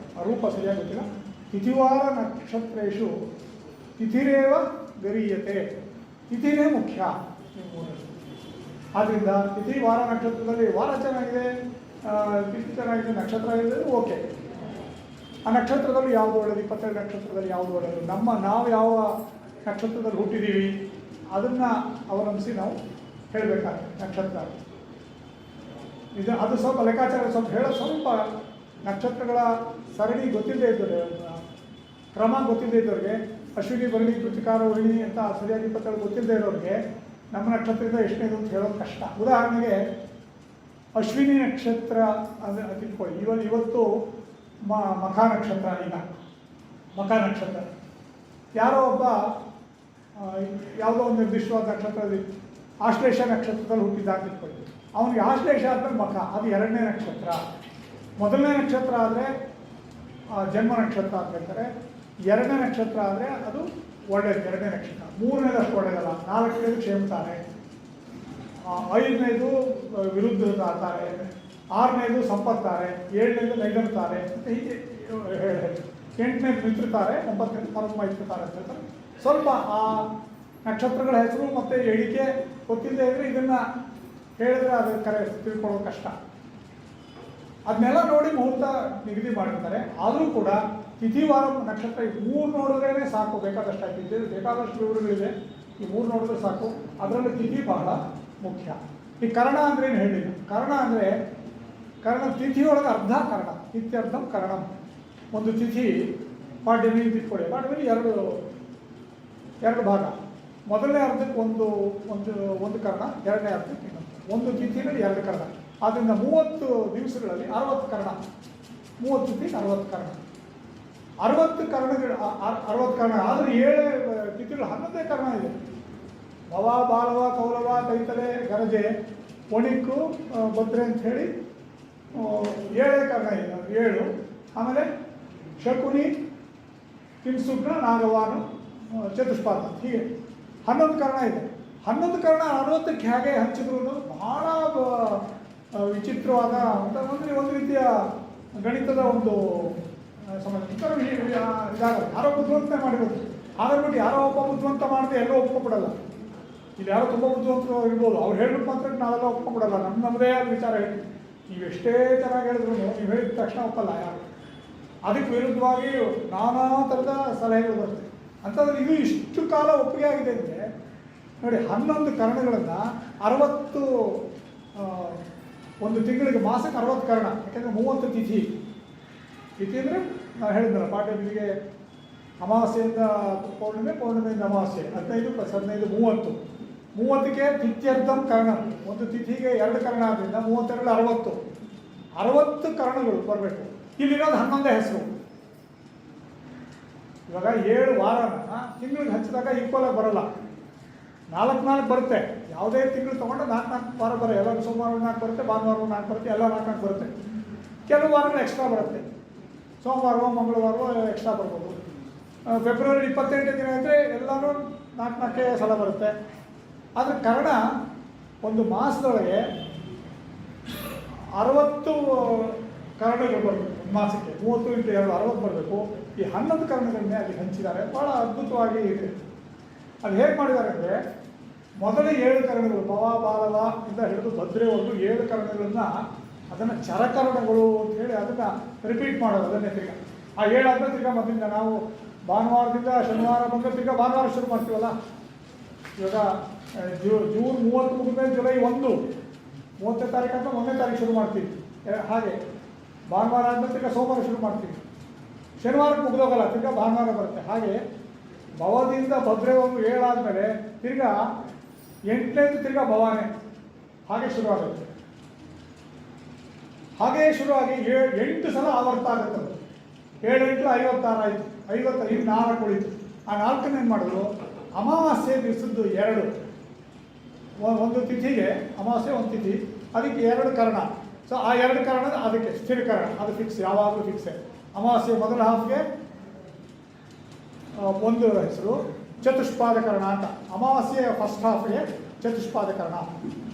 ರೂಪ ಸರಿಯಾಗಿ ಗೊತ್ತಿಲ್ಲ. ತಿಥಿವಾರ ನಕ್ಷತ್ರೇಶು ತಿಥಿರೇವ ಗರೀಯತೆ, ತಿಥಿನೇ ಮುಖ್ಯ. ಆದ್ದರಿಂದ ತಿಥಿ ವಾರ ನಕ್ಷತ್ರದಲ್ಲಿ ವಾರ ಚೆನ್ನಾಗಿದೆ, ತಿಥಿ ಚೆನ್ನಾಗಿದೆ, ನಕ್ಷತ್ರ ಇದೆ, ಓಕೆ. ಆ ನಕ್ಷತ್ರದಲ್ಲಿ ಯಾವುದು ಒಳ್ಳೆಯದು, 22 ನಕ್ಷತ್ರದಲ್ಲಿ ಯಾವುದು ಒಳ್ಳೆಯದು, ನಾವು ಯಾವ ನಕ್ಷತ್ರದಲ್ಲಿ ಹುಟ್ಟಿದ್ದೀವಿ ಅದನ್ನು ಅವಲಂಬಿಸಿ ನಾವು ಹೇಳಬೇಕಾಗ್ತದೆ. ನಕ್ಷತ್ರ ಅದು ಸ್ವಲ್ಪ ಲೆಕ್ಕಾಚಾರ ಸ್ವಲ್ಪ ನಕ್ಷತ್ರಗಳ ಸರಣಿ ಗೊತ್ತಿಲ್ಲದೆ ಇದ್ದವ್ರೆ, ಕ್ರಮ ಗೊತ್ತಿಲ್ಲದೆ ಇದ್ದವ್ರಿಗೆ, ಅಶ್ವಿನಿ, ಭರಣಿ, ಕೃತಿಕ, ರೋಹಿಣಿ ಅಂತ ಸರಿಯಾಗಿ 22 ಗೊತ್ತಿಲ್ಲದೆ ಇರೋರಿಗೆ ನಮ್ಮ ನಕ್ಷತ್ರದಿಂದ ಎಷ್ಟನೇದು ಅಂತ ಹೇಳೋದು ಕಷ್ಟ. ಉದಾಹರಣೆಗೆ ಅಶ್ವಿನಿ ನಕ್ಷತ್ರ ಅಂದರೆ ತಿಳ್ಕೊಳ್ಳಿ, ಇವತ್ತು ಮಖ ನಕ್ಷತ್ರ. ಈಗ ಮಖ ನಕ್ಷತ್ರ ಯಾರೋ ಒಬ್ಬ ಯಾವುದೋ ಒಂದು ನಿರ್ದಿಷ್ಟವಾದ ನಕ್ಷತ್ರದಲ್ಲಿ ಆಶ್ಲೇಷ ನಕ್ಷತ್ರದಲ್ಲಿ ಹುಟ್ಟಿದ್ದಾಗ ತಿಳ್ಕೊಳ್ಳಿ, ಅವನಿಗೆ ಆಶ್ಲೇಷ ಆದಮೇಲೆ ಮಖ, ಅದು 2ನೇ ನಕ್ಷತ್ರ. 1ನೇ ನಕ್ಷತ್ರ ಆದರೆ ಜನ್ಮ ನಕ್ಷತ್ರ ಅಂತ ಹೇಳ್ತಾರೆ. 2ನೇ ನಕ್ಷತ್ರ ಆದರೆ ಅದು ಒಳ್ಳೆಯದು, 2ನೇ ನಕ್ಷತ್ರ. 3ನೇದು ಅಷ್ಟು ಒಳ್ಳೆಯದಲ್ಲ. 4ನೇದು ಕ್ಷೇಮತಾರೆ, 5ನೇದು ವಿರುದ್ಧ ತಾರೆ, 6ನೇದು ಸಂಪತ್ತಾರೆ, 7ನೇದು ನೈಗಂತಾರೆ ಅಂತ ಹೀಗೆ ಹೇಳಿ, 8ನೇದು ಮಿತ್ರತಾರೆ, 9ನೇದು ಪರಮ ಮೈತ್ರಿತಾರೆ ಅಂತ ಹೇಳ್ತಾರೆ. ಸ್ವಲ್ಪ ಆ ನಕ್ಷತ್ರಗಳ ಹೆಸರು ಮತ್ತು ಎಣಿಕೆ ಗೊತ್ತಿಲ್ಲದೆ ಇದ್ದರೆ ಇದನ್ನು ಹೇಳಿದ್ರೆ ಅದರ ಕರೆ ತಿಳ್ಕೊಳ್ಳೋದು ಕಷ್ಟ. ಅದನ್ನೆಲ್ಲ ನೋಡಿ ಮುಹೂರ್ತ ನಿಗದಿ ಮಾಡಿರ್ತಾರೆ. ಆದರೂ ಕೂಡ ತಿಥಿವಾರ ನಕ್ಷತ್ರ ಈ 3 ನೋಡಿದ್ರೇ ಸಾಕು, ಬೇಕಾದಷ್ಟು ಆಯ್ತು, ಬೇಕಾದಷ್ಟು ವಿವರಗಳಿದೆ. ಈ 3 ನೋಡಿದ್ರೆ ಸಾಕು. ಅದರಲ್ಲಿ ತಿಥಿ ಬಹಳ ಮುಖ್ಯ. ಈ ಕರ್ಣ ಅಂದ್ರೆ ಏನು ಹೇಳಿಲ್ಲ. ಕರ್ಣ ಅಂದರೆ ತಿಥಿಯೊಳಗೆ ಅರ್ಧ ಕರ್ಣ, ಇತ್ಯರ್ಧಂ ಕರ್ಣಂ. ಒಂದು ತಿಥಿ ಪಾಡ್ಯಮಿ ತಿಳ್ಕೊಳ್ಳಿ, ಪಾಡ್ಯಮಿ ಎರಡು ಭಾಗ. ಮೊದಲನೇ ಅರ್ಧಕ್ಕೆ ಒಂದು ಕರ್ಣ, 2ನೇ ಅರ್ಧಕ್ಕೆ ಇನ್ನೊಂದು. ಒಂದು ತಿಥಿನಲ್ಲಿ 2 ಕರ್ಣ. ಆದ್ದರಿಂದ 30 ದಿವಸಗಳಲ್ಲಿ 60 ಕರ್ಣ. 30 ತಿಥಿ 60 ಕರ್ಣ. 60 ಕರ್ಣಗಳು 60 ಕರ್ಣ ಆದರೆ 7 ತಿಥಿಗಳು 11ನೇ ಕರ್ಣ ಇದೆ. ಭವ, ಬಾಲವ, ಕೌಲವ, ತೈತಲೆ, ಗರಜೆ, ಒಣಿಕ್ಕು, ಭದ್ರೆ ಅಂತ ಹೇಳಿ 7 ಕರ್ಣ ಇದೆ, 7. ಆಮೇಲೆ ಶಕುನಿ, ಕಿಂಸುಗ್ನ, ನಾಗವಾನು, ಚತುಷ್ಪಾದ, ಹೀಗೆ 11 ಕರ್ಣ ಇದೆ. 11 ಕರ್ಣ 60ಕ್ಕೆ ಹೇಗೆ ಹಂಚಿದ್ರು ಬಹಳ ವಿಚಿತ್ರವಾದ ಒಂದು ರೀತಿಯ ಗಣಿತದ ಒಂದು ಸಮಸ್ಯೆ. ಇದಾಗಲ್ಲ, ಯಾರೋ ಬುದ್ಧಿವಂತನೇ ಮಾಡಿರೋದು. ಹಾಗಾಗ್ಬಿಟ್ಟು ಯಾರೋ ಒಬ್ಬ ಬುದ್ಧಿವಂತ ಮಾಡಿದ್ರೆ ಎಲ್ಲೋ ಒಪ್ಕೊಂಡ್ಬಿಡಲ್ಲ. ಇಲ್ಲಿ ಯಾರೋ ತುಂಬ ಬುದ್ಧಿವಂತರು ಇರ್ಬೋದು, ಅವ್ರು ಹೇಳ್ಬಿಟ್ಟು ಮಾತ್ರ ನಾವೆಲ್ಲ ಒಪ್ಕೊಂಡ್ಬಿಡಲ್ಲ. ನಮ್ಮದೇ ಆದ ವಿಚಾರ ಹೇಳಿ, ನೀವೆಷ್ಟೇ ಚೆನ್ನಾಗಿ ಹೇಳಿದ್ರು ನೀವು ಹೇಳಿದ ತಕ್ಷಣ ಒಪ್ಪಲ್ಲ ಯಾರು. ಅದಕ್ಕೆ ವಿರುದ್ಧವಾಗಿ ನಾನಾ ಥರದ ಸಲಹೆಗಳು ಬರುತ್ತೆ. ಅಂತಂದರೆ ಇದು ಇಷ್ಟು ಕಾಲ ಒಪ್ಪಿಗೆ ಆಗಿದೆ ಅಂದರೆ ನೋಡಿ, 11 ಕರ್ಣಗಳನ್ನು 60 ಒಂದು ತಿಂಗಳಿಗೆ, ಮಾಸಕ್ಕೆ 60 ಕರ್ಣ. ಯಾಕೆಂದರೆ 30 ತಿಥಿ ಅಂದರೆ ನಾನು ಹೇಳಿದ್ನಲ್ಲ, ಪಾಡ್ಯಮಿಗೆ ಅಮಾವಾಸ್ಯೆಯಿಂದ ಪೌರ್ಣಿಮೆ, ಪೌರ್ಣಿಮೆಯಿಂದ ಅಮಾವಾಸ್ಯೆ, 15 + 15 30. 30ಕ್ಕೆ ತಿಥ್ಯರ್ಧಂ ಕರ್ಣ. ಒಂದು ತಿಥಿಗೆ 2 ಕರ್ಣ ಆದ್ದರಿಂದ 32 60 ಕರ್ಣಗಳು ಬರಬೇಕು. ಇಲ್ಲಿರೋದು 11 ಹೆಸರು. ಇವಾಗ 7 ವಾರನ ತಿಂಗಳಿಗೆ ಹಚ್ಚಿದಾಗ ಈಕ್ವಲಾಗಿ ಬರಲ್ಲ, 4 ಬರುತ್ತೆ. ಯಾವುದೇ ತಿಂಗಳು ತೊಗೊಂಡು 4 ವಾರ ಬರೋ, ಎಲ್ಲ ಸೋಮವಾರ 4 ಬರುತ್ತೆ, ಭಾನುವಾರ 4 ಬರುತ್ತೆ, ಎಲ್ಲ 4 ಬರುತ್ತೆ. ಕೆಲವು ವಾರಗಳು ಎಕ್ಸ್ಟ್ರಾ ಬರುತ್ತೆ, ಸೋಮವಾರವೋ ಮಂಗಳವಾರವೋ ಎಕ್ಸ್ಟ್ರಾ ಬರ್ಬೋದು. ಫೆಬ್ರವರಿ 28 ದಿನ ಇದ್ದರೆ ಎಲ್ಲನೂ 4 ಸಲ ಬರುತ್ತೆ. ಆದರೆ ಕರ್ಣ ಒಂದು ಮಾಸದೊಳಗೆ 60 ಕರ್ಣಗಳು ಬರಬೇಕು. ಮಾಸಕ್ಕೆ 30 × 2 60 ಬರಬೇಕು. ಈ 11 ಕರಣಗಳನ್ನೇ ಅಲ್ಲಿ ಹಂಚಿದ್ದಾರೆ. ಭಾಳ ಅದ್ಭುತವಾಗಿ ಇದೆ. ಅದು ಹೇಗೆ ಮಾಡಿದ್ದಾರೆ ಅಂದರೆ, ಮೊದಲ 7 ಕರಣಗಳು ಭವ ಬಾಲವ ಇಂದ ಹಿಡಿದು ಭದ್ರೆವರೆಗೂ 7 ಕರಣಗಳನ್ನು ಅದನ್ನು ಚರಕರಣಗಳು ಅಂತ ಹೇಳಿ ಅದನ್ನು ರಿಪೀಟ್ ಮಾಡೋದು. ಅದನ್ನೇ ತಿರ್ಗ ಆ 7 ಆದ್ಮೇಲೆ ತಿರ್ಗ ಮೊದಲಿಂದ ನಾವು ಭಾನುವಾರದಿಂದ ಶನಿವಾರ ಬಂದರೆ ತಿರ್ಗ ಭಾನುವಾರ ಶುರು ಮಾಡ್ತೀವಲ್ಲ. ಇವಾಗ ಜೂನ್ 30 ಮುಗಿದ್ಮೇಲೆ ಜುಲೈ 1 30ನೇ ತಾರೀಕು ಅಂತ 1ನೇ ತಾರೀಕು ಶುರು ಮಾಡ್ತೀವಿ. ಹಾಗೆ ಭಾನುವಾರ ಆದಮೇಲೆ ತಿರ್ಗ ಸೋಮವಾರ ಶುರು ಮಾಡ್ತೀವಿ. ಶನಿವಾರಕ್ಕೆ ಮುಗಿದೋಗಲ್ಲ, ತಿರ್ಗ ಭಾನುವಾರ ಬರುತ್ತೆ. ಹಾಗೆ ಭವದಿಂದ ಭದ್ರೆವರೆಗೂ 7 ಆದಮೇಲೆ ತಿರ್ಗ 8ನೇದು ತಿರ್ಗ ಭವಾನೇ. ಹಾಗೆ ಶುರುವಾಗುತ್ತೆ. ಹಾಗೇ ಶುರುವಾಗಿ 8 ಸಲ ಆವರ್ತ ಆಗುತ್ತೆ. 7 × 8 = 56 ಆಯಿತು. 55 4 ಉಳಿತು. ಆ 4ನ್ನು ಏನು ಮಾಡಿದ್ರು, ಅಮಾವಾಸ್ಯೆ ದಿವಸದ್ದು 2 ಒಂದು ತಿಥಿಗೆ ಅಮಾವಾಸ್ಯೆ ಒಂದು ತಿಥಿ, ಅದಕ್ಕೆ 2 ಕರ್ಣ. ಸೊ ಆ 2 ಕರ್ಣ ಅದಕ್ಕೆ ಸ್ಥಿರಕರಣ, ಅದು ಫಿಕ್ಸ್, ಯಾವಾಗಲೂ ಫಿಕ್ಸೇ. ಅಮಾವಾಸ್ಯೆ ಮೊದಲ ಹಾಫ್ಗೆ ಒಂದು ಹೆಸರು ಚತುಷ್ಪಾದಕರಣ ಅಂತ. ಅಮಾವಾಸ್ಯೆಯ ಫಸ್ಟ್ ಹಾಫ್ಗೆ ಚತುಷ್ಪಾದಕರಣ,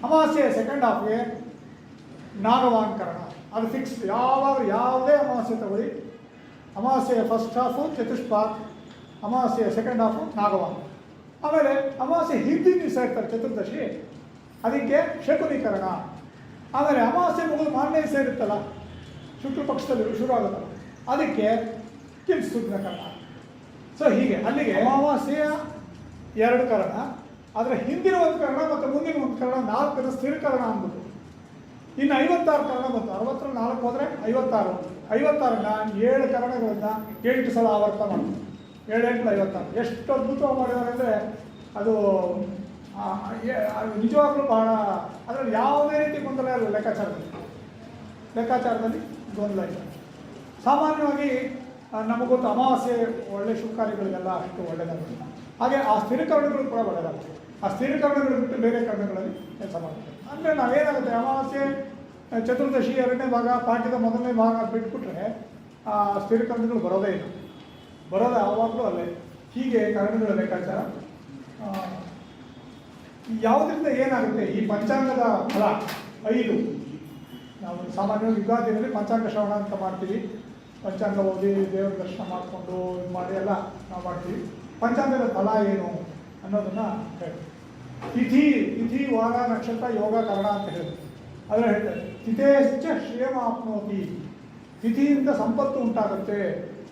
ಅಮಾವಾಸ್ಯೆಯ ಸೆಕೆಂಡ್ ಹಾಫ್ಗೆ ನಾಗವಾಂಕರಣ. ಅದು ಫಿಕ್ಸ್. ಯಾವುದೇ ಅಮಾವಾಸ್ಯೆ ತಗೊಳ್ಳಿ, ಅಮಾವಾಸ್ಯೆಯ ಫಸ್ಟ್ ಹಾಫು ಚತುಷ್ಪಾದ್, ಅಮಾವಾಸ್ಯೆಯ ಸೆಕೆಂಡ್ ಹಾಫು ನಾಗವಾಂಕ. ಆಮೇಲೆ ಅಮಾವಾಸ್ಯೆ ಹಿಂದಿನ ದಿವಸ ಇರ್ತಾರೆ ಚತುರ್ದಶಿ, ಅದಕ್ಕೆ ಶಕುನೀಕರಣ. ಆಮೇಲೆ ಅಮಾವಾಸ್ಯೆ ಮುಗಿದು ಮಾರನೇ ದಿವಸ ಇರುತ್ತಲ್ಲ, ಶುಕ್ಲ ಪಕ್ಷದಲ್ಲಿ ಶುರು ಆಗುತ್ತಲ್ಲ, ಅದಕ್ಕೆ ಕಿಂಸುಗ್ನಕರಣ. ಸೊ ಹೀಗೆ ಅಲ್ಲಿಗೆ ಅಮಾವಾಸ್ಯೆಯ 2 ಕರಣ, ಅದರ ಹಿಂದಿನ ಒಂದು ಕರಣ ಮತ್ತು ಮುಂದಿನ ಒಂದು ಕರಣ, 4 ಸ್ಥಿರಕರಣ ಅಂದ್ಬಿಟ್ಟು. ಇನ್ನು 56 ಕರಣ ಬಂತು. 60ರಲ್ಲಿ 4 ಹೋದರೆ 56. 56ನ್ನ 7 ಕರಣಗಳನ್ನು 8 ಸಲ ಆವರ್ತ ಮಾಡ್ತಾರೆ. 7 × 8 = 56. ಎಷ್ಟು ಅದ್ಭುತವಾಗಿ ಮಾಡಿದ್ದಾರೆ ಅಂದರೆ ಅದು ನಿಜವಾಗ್ಲೂ ಬಹಳ, ಅದರಲ್ಲಿ ಯಾವುದೇ ರೀತಿ ಗೊಂದಲ ಇಲ್ಲ. ಲೆಕ್ಕಾಚಾರದಲ್ಲಿ ಗೊಂದಲ ಇಲ್ಲ. ಸಾಮಾನ್ಯವಾಗಿ ನಮಗೊತ್ತು ಅಮಾವಾಸ್ಯೆ ಒಳ್ಳೆ ಶುಭ ಕಾರ್ಯಗಳಿಗೆಲ್ಲ ಅಷ್ಟು ಒಳ್ಳೆಯದಾಗುತ್ತೆ. ಹಾಗೆ ಆ ಸ್ಥಿರಕರಣಗಳು ಕೂಡ ಒಳ್ಳೆಯದಾಗುತ್ತೆ. ಆ ಸ್ಥಿರಕರಣಗಳು ಬಿಟ್ಟು ಬೇರೆ ಕರಣಗಳಲ್ಲಿ ಕೆಲಸ ಮಾಡ್ತಾರೆ. ಅಂದರೆ ನಾವೇನಾಗುತ್ತೆ, ಅಮಾವಾಸ್ಯೆ ಚತುರ್ದಶಿ 2ನೇ ಭಾಗ, ಪಾಠ್ಯದ ಮೊದಲನೇ ಭಾಗ ಬಿಟ್ಬಿಟ್ರೆ ಆ ಸ್ಥಿರಕರಣಗಳು ಬರೋದೇ ಇಲ್ಲ. ಬರೋದು ಯಾವಾಗಲೂ ಅಲ್ಲೇ. ಹೀಗೆ ಕರಣಗಳ ಲೆಕ್ಕಾಚಾರ. ಯಾವುದರಿಂದ ಏನಾಗುತ್ತೆ, ಈ ಪಂಚಾಂಗದ ಫಲ 5. ನಾವು ಸಾಮಾನ್ಯವಾಗಿ ಯುಗಾದಿನಲ್ಲಿ ಪಂಚಾಂಗ ಶ್ರವಣ ಅಂತ ಮಾಡ್ತೀವಿ. ಪಂಚಾಂಗ ಓದಿ ದೇವರ ದರ್ಶನ ಮಾಡಿಕೊಂಡು ಇದು ಮಾಡಿ ಎಲ್ಲ ನಾವು ಮಾಡ್ತೀವಿ. ಪಂಚಾಂಗದ ಫಲ ಏನು ಅನ್ನೋದನ್ನು ಹೇಳ್ತೀವಿ. ತಿಥಿ ವಾರ ನಕ್ಷತ್ರ ಯೋಗ ಕರಣ ಅಂತ ಹೇಳಿ ಅದರ ಹೇಳ್ತಾರೆ. ತಿಥೇಶ್ಚ ಶ್ರೇಮ ಆಪ್ನೋತಿ, ತಿಥಿಯಿಂದ ಸಂಪತ್ತು ಉಂಟಾಗುತ್ತೆ.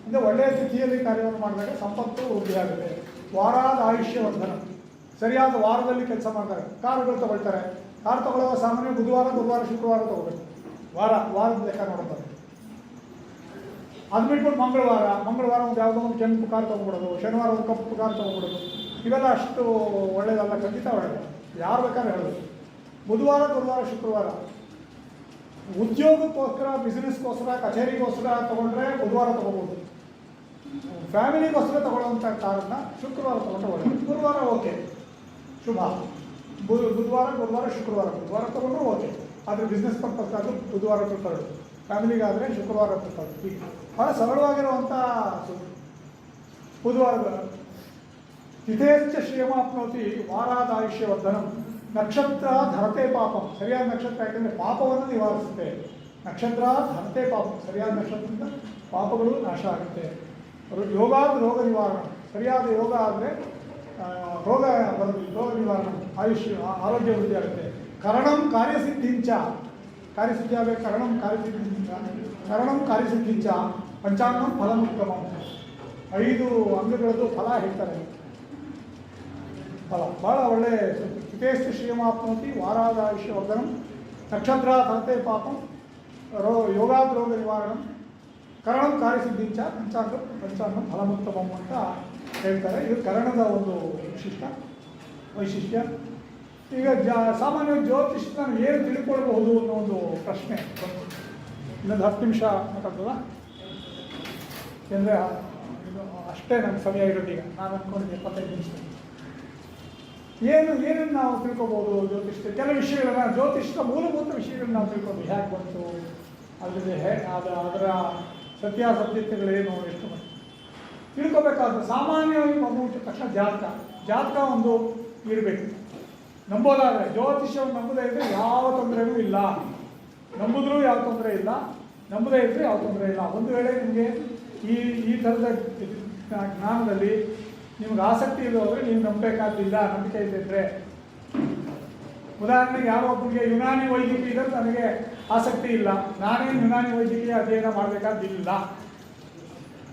ಅಂದರೆ ಒಳ್ಳೆಯ ತಿಥಿಯಲ್ಲಿ ಕಾರ್ಯವನ್ನು ಮಾಡಿದಾಗ ಸಂಪತ್ತು ವೃದ್ಧಿಯಾಗುತ್ತೆ. ವಾರಾದ ಆಯುಷ್ಯವರ್ಧನ, ಸರಿಯಾದ ವಾರದಲ್ಲಿ ಕೆಲಸ ಮಾಡ್ತಾರೆ. ಕಾರುಗಳು ತಗೊಳ್ತಾರೆ. ಕಾರು ತಗೊಳ್ಳುವ ಸಾಮಾನ್ಯ ಬುಧವಾರ ಶುಕ್ರವಾರ ತಗೋಬೇಕು. ವಾರದ ಲೆಕ್ಕ ನೋಡ್ತಾರೆ. ಅದು ಬಿಟ್ಬಿಟ್ಟು ಮಂಗಳವಾರ ಒಂದು ಯಾವುದೋ ಒಂದು ಕೆಂಪು ಕಾರ್ ತೊಗೊಬಿಡೋದು, ಶನಿವಾರ ಒಂದು ಕಪ್ಪು ಕಾರ್ ತೊಗೊಬಿಡೋದು, ಇವೆಲ್ಲ ಅಷ್ಟು ಒಳ್ಳೆಯದಲ್ಲ. ಖಂಡಿತ ಒಳ್ಳೆಯದು, ಯಾರು ಬೇಕಾದ್ರೆ ಹೇಳೋದು. ಬುಧವಾರ ಗುರುವಾರ ಶುಕ್ರವಾರ ಉದ್ಯೋಗಕ್ಕೋಸ್ಕರ, ಬಿಸ್ನೆಸ್ಗೋಸ್ಕರ, ಕಚೇರಿಗೋಸ್ಕರ ತೊಗೊಂಡ್ರೆ ಬುಧವಾರ ತೊಗೋಬೋದು. ಫ್ಯಾಮಿಲಿಗೋಸ್ಕರ ತೊಗೊಳ್ಳೋಂಥ ಕಾರನ್ನ ಶುಕ್ರವಾರ ತೊಗೊಂಡ್ರೆ ಒಳ್ಳೆಯದು. ಗುರುವಾರ ಓಕೆ, ಶುಭ. ಬುಧವಾರ ಶುಕ್ರವಾರ ತೊಗೊಂಡ್ರು ಓಕೆ. ಆದರೆ ಬಿಸ್ನೆಸ್ ಪರ್ಪಸ್ ಆದರೂ ಬುಧವಾರ ತಗೊಳ್ಳೋದು, ಫ್ಯಾಮಿಲಿಗಾದರೆ ಶುಕ್ರವಾರ ತಗೊಳ್ಳೋದು. ಹೀಗೆ ಭಾಳ ಸರಳವಾಗಿರುವಂಥ ಬುಧವಾರ. ತಿಥೇಶ್ಚ ಶ್ರೇಮಾಪ್ನೋತಿ ವಾರಾದ ಆಯುಷ್ಯವರ್ಧನಂ. ನಕ್ಷತ್ರ ಧರತೆ ಪಾಪಂ, ಸರಿಯಾದ ನಕ್ಷತ್ರ ಯಾಕೆಂದರೆ ಪಾಪವನ್ನು ನಿವಾರಿಸುತ್ತೆ. ನಕ್ಷತ್ರ ಧರತೆ ಪಾಪಂ, ಸರಿಯಾದ ನಕ್ಷತ್ರದಿಂದ ಪಾಪಗಳು ನಾಶ ಆಗುತ್ತೆ. ಯೋಗಾದ ರೋಗ ನಿವಾರಣೆ, ಸರಿಯಾದ ಯೋಗ ಆದರೆ ರೋಗ ನಿವಾರಣೆ, ಆರೋಗ್ಯ ವೃದ್ಧಿ ಆಗುತ್ತೆ. ಕರಣಂ ಕಾರ್ಯಸಿದ್ಧಿಂಚ, ಕಾರ್ಯಸಿದ್ಧಿ ಆಗಬೇಕು. ಕರಣಂ ಕಾರ್ಯಸಿದ್ಧಿಂಚ ಪಂಚಾಂಗಂ ಫಲಮುತ್ತಮಂ. 5 ಅಂಗಗಳದ್ದು ಫಲ ಹೇಳ್ತಾರೆ. ಫಲ ಭಾಳ ಒಳ್ಳೆ. ತಿಥೇಶ್ಚ ಶ್ರೇಮಾಪ್ನೋತಿ ವಾರಾದ ಆಯುಷ್ಯವರ್ಧನಂ. ನಕ್ಷತ್ರ ಧರತೆ ಪಾಪಂ, ಯೋಗಾದ ರೋಗ ನಿವಾರಣಂ, ಕರಣಂ ಕಾರ್ಯಸಿದ್ಧಿಂಚ ಪಂಚಾಂಗಂ ಫಲಮುತ್ತಮಂ ಅಂತ ಹೇಳ್ತಾರೆ. ಇದು ಕರಣದ ಒಂದು ವೈಶಿಷ್ಟ್ಯ. ಈಗ ಸಾಮಾನ್ಯವಾಗಿ ಜ್ಯೋತಿಷ್ ನಾನು ಏನು ತಿಳ್ಕೊಳ್ಬಹುದು ಅನ್ನೋ ಒಂದು ಪ್ರಶ್ನೆ ಬಂತು. ಇನ್ನೊಂದು 10 ನಿಮಿಷ ಮಾತಾಡ್ತದ, ಅಂದರೆ ಅಷ್ಟೇ ನನ್ನ ಸಮಯ ಇರೋದು. ಈಗ ನಾನು ಅಂದ್ಕೊಂಡಿದ್ದೆ 25 ನಿಮಿಷ. ಏನನ್ನು ನಾವು ತಿಳ್ಕೊಬೋದು ಜ್ಯೋತಿಷ್ಯ? ಕೆಲವು ವಿಷಯಗಳನ್ನ, ಜ್ಯೋತಿಷ್ಯದ ಮೂಲಭೂತ ವಿಷಯಗಳನ್ನ ನಾವು ತಿಳ್ಕೊಂಡು ಹೇಗೆ ಬಂತು, ಅದರ ಸತ್ಯಾಸತ್ಯತೆಗಳೇನು, ಎಷ್ಟು ತಿಳ್ಕೊಬೇಕಾದ್ರೆ ಸಾಮಾನ್ಯವಾಗಿ ಮಗು ಹುಟ್ಟಿದ ತಕ್ಷಣ ಜಾತಕ ಒಂದು ಇರಬೇಕು. ನಂಬೋದಾದರೆ, ಜ್ಯೋತಿಷ್ಯವನ್ನು ನಂಬೋದೇ ಇದ್ದರೆ ಯಾವ ತೊಂದರೆನೂ ಇಲ್ಲ. ನಂಬಿದ್ರೂ ಯಾವ ತೊಂದರೆ ಇಲ್ಲ, ನಂಬದೇ ಇದ್ದರೆ ಯಾವ ತೊಂದರೆ ಇಲ್ಲ. ಒಂದು ವೇಳೆ ನಿಮಗೆ ಈ ಥರದ ಜ್ಞಾನದಲ್ಲಿ ನಿಮ್ಗೆ ಆಸಕ್ತಿ ಇಲ್ಲ ಹೋದರೆ ನೀವು ನಂಬಬೇಕಾದಿಲ್ಲ. ನಂಬಿಕೆ ಇದ್ದಿದ್ರೆ, ಉದಾಹರಣೆಗೆ ಯಾರೋ ಒಬ್ಬರಿಗೆ ಯುನಾನಿ ವೈದ್ಯಕೀಯ ಇದ್ದರೆ ನನಗೆ ಆಸಕ್ತಿ ಇಲ್ಲ, ನಾನೇನು ಯುನಾನಿ ವೈದ್ಯಕೀಯ ಅಧ್ಯಯನ ಮಾಡಬೇಕಾದಿಲ್ಲ.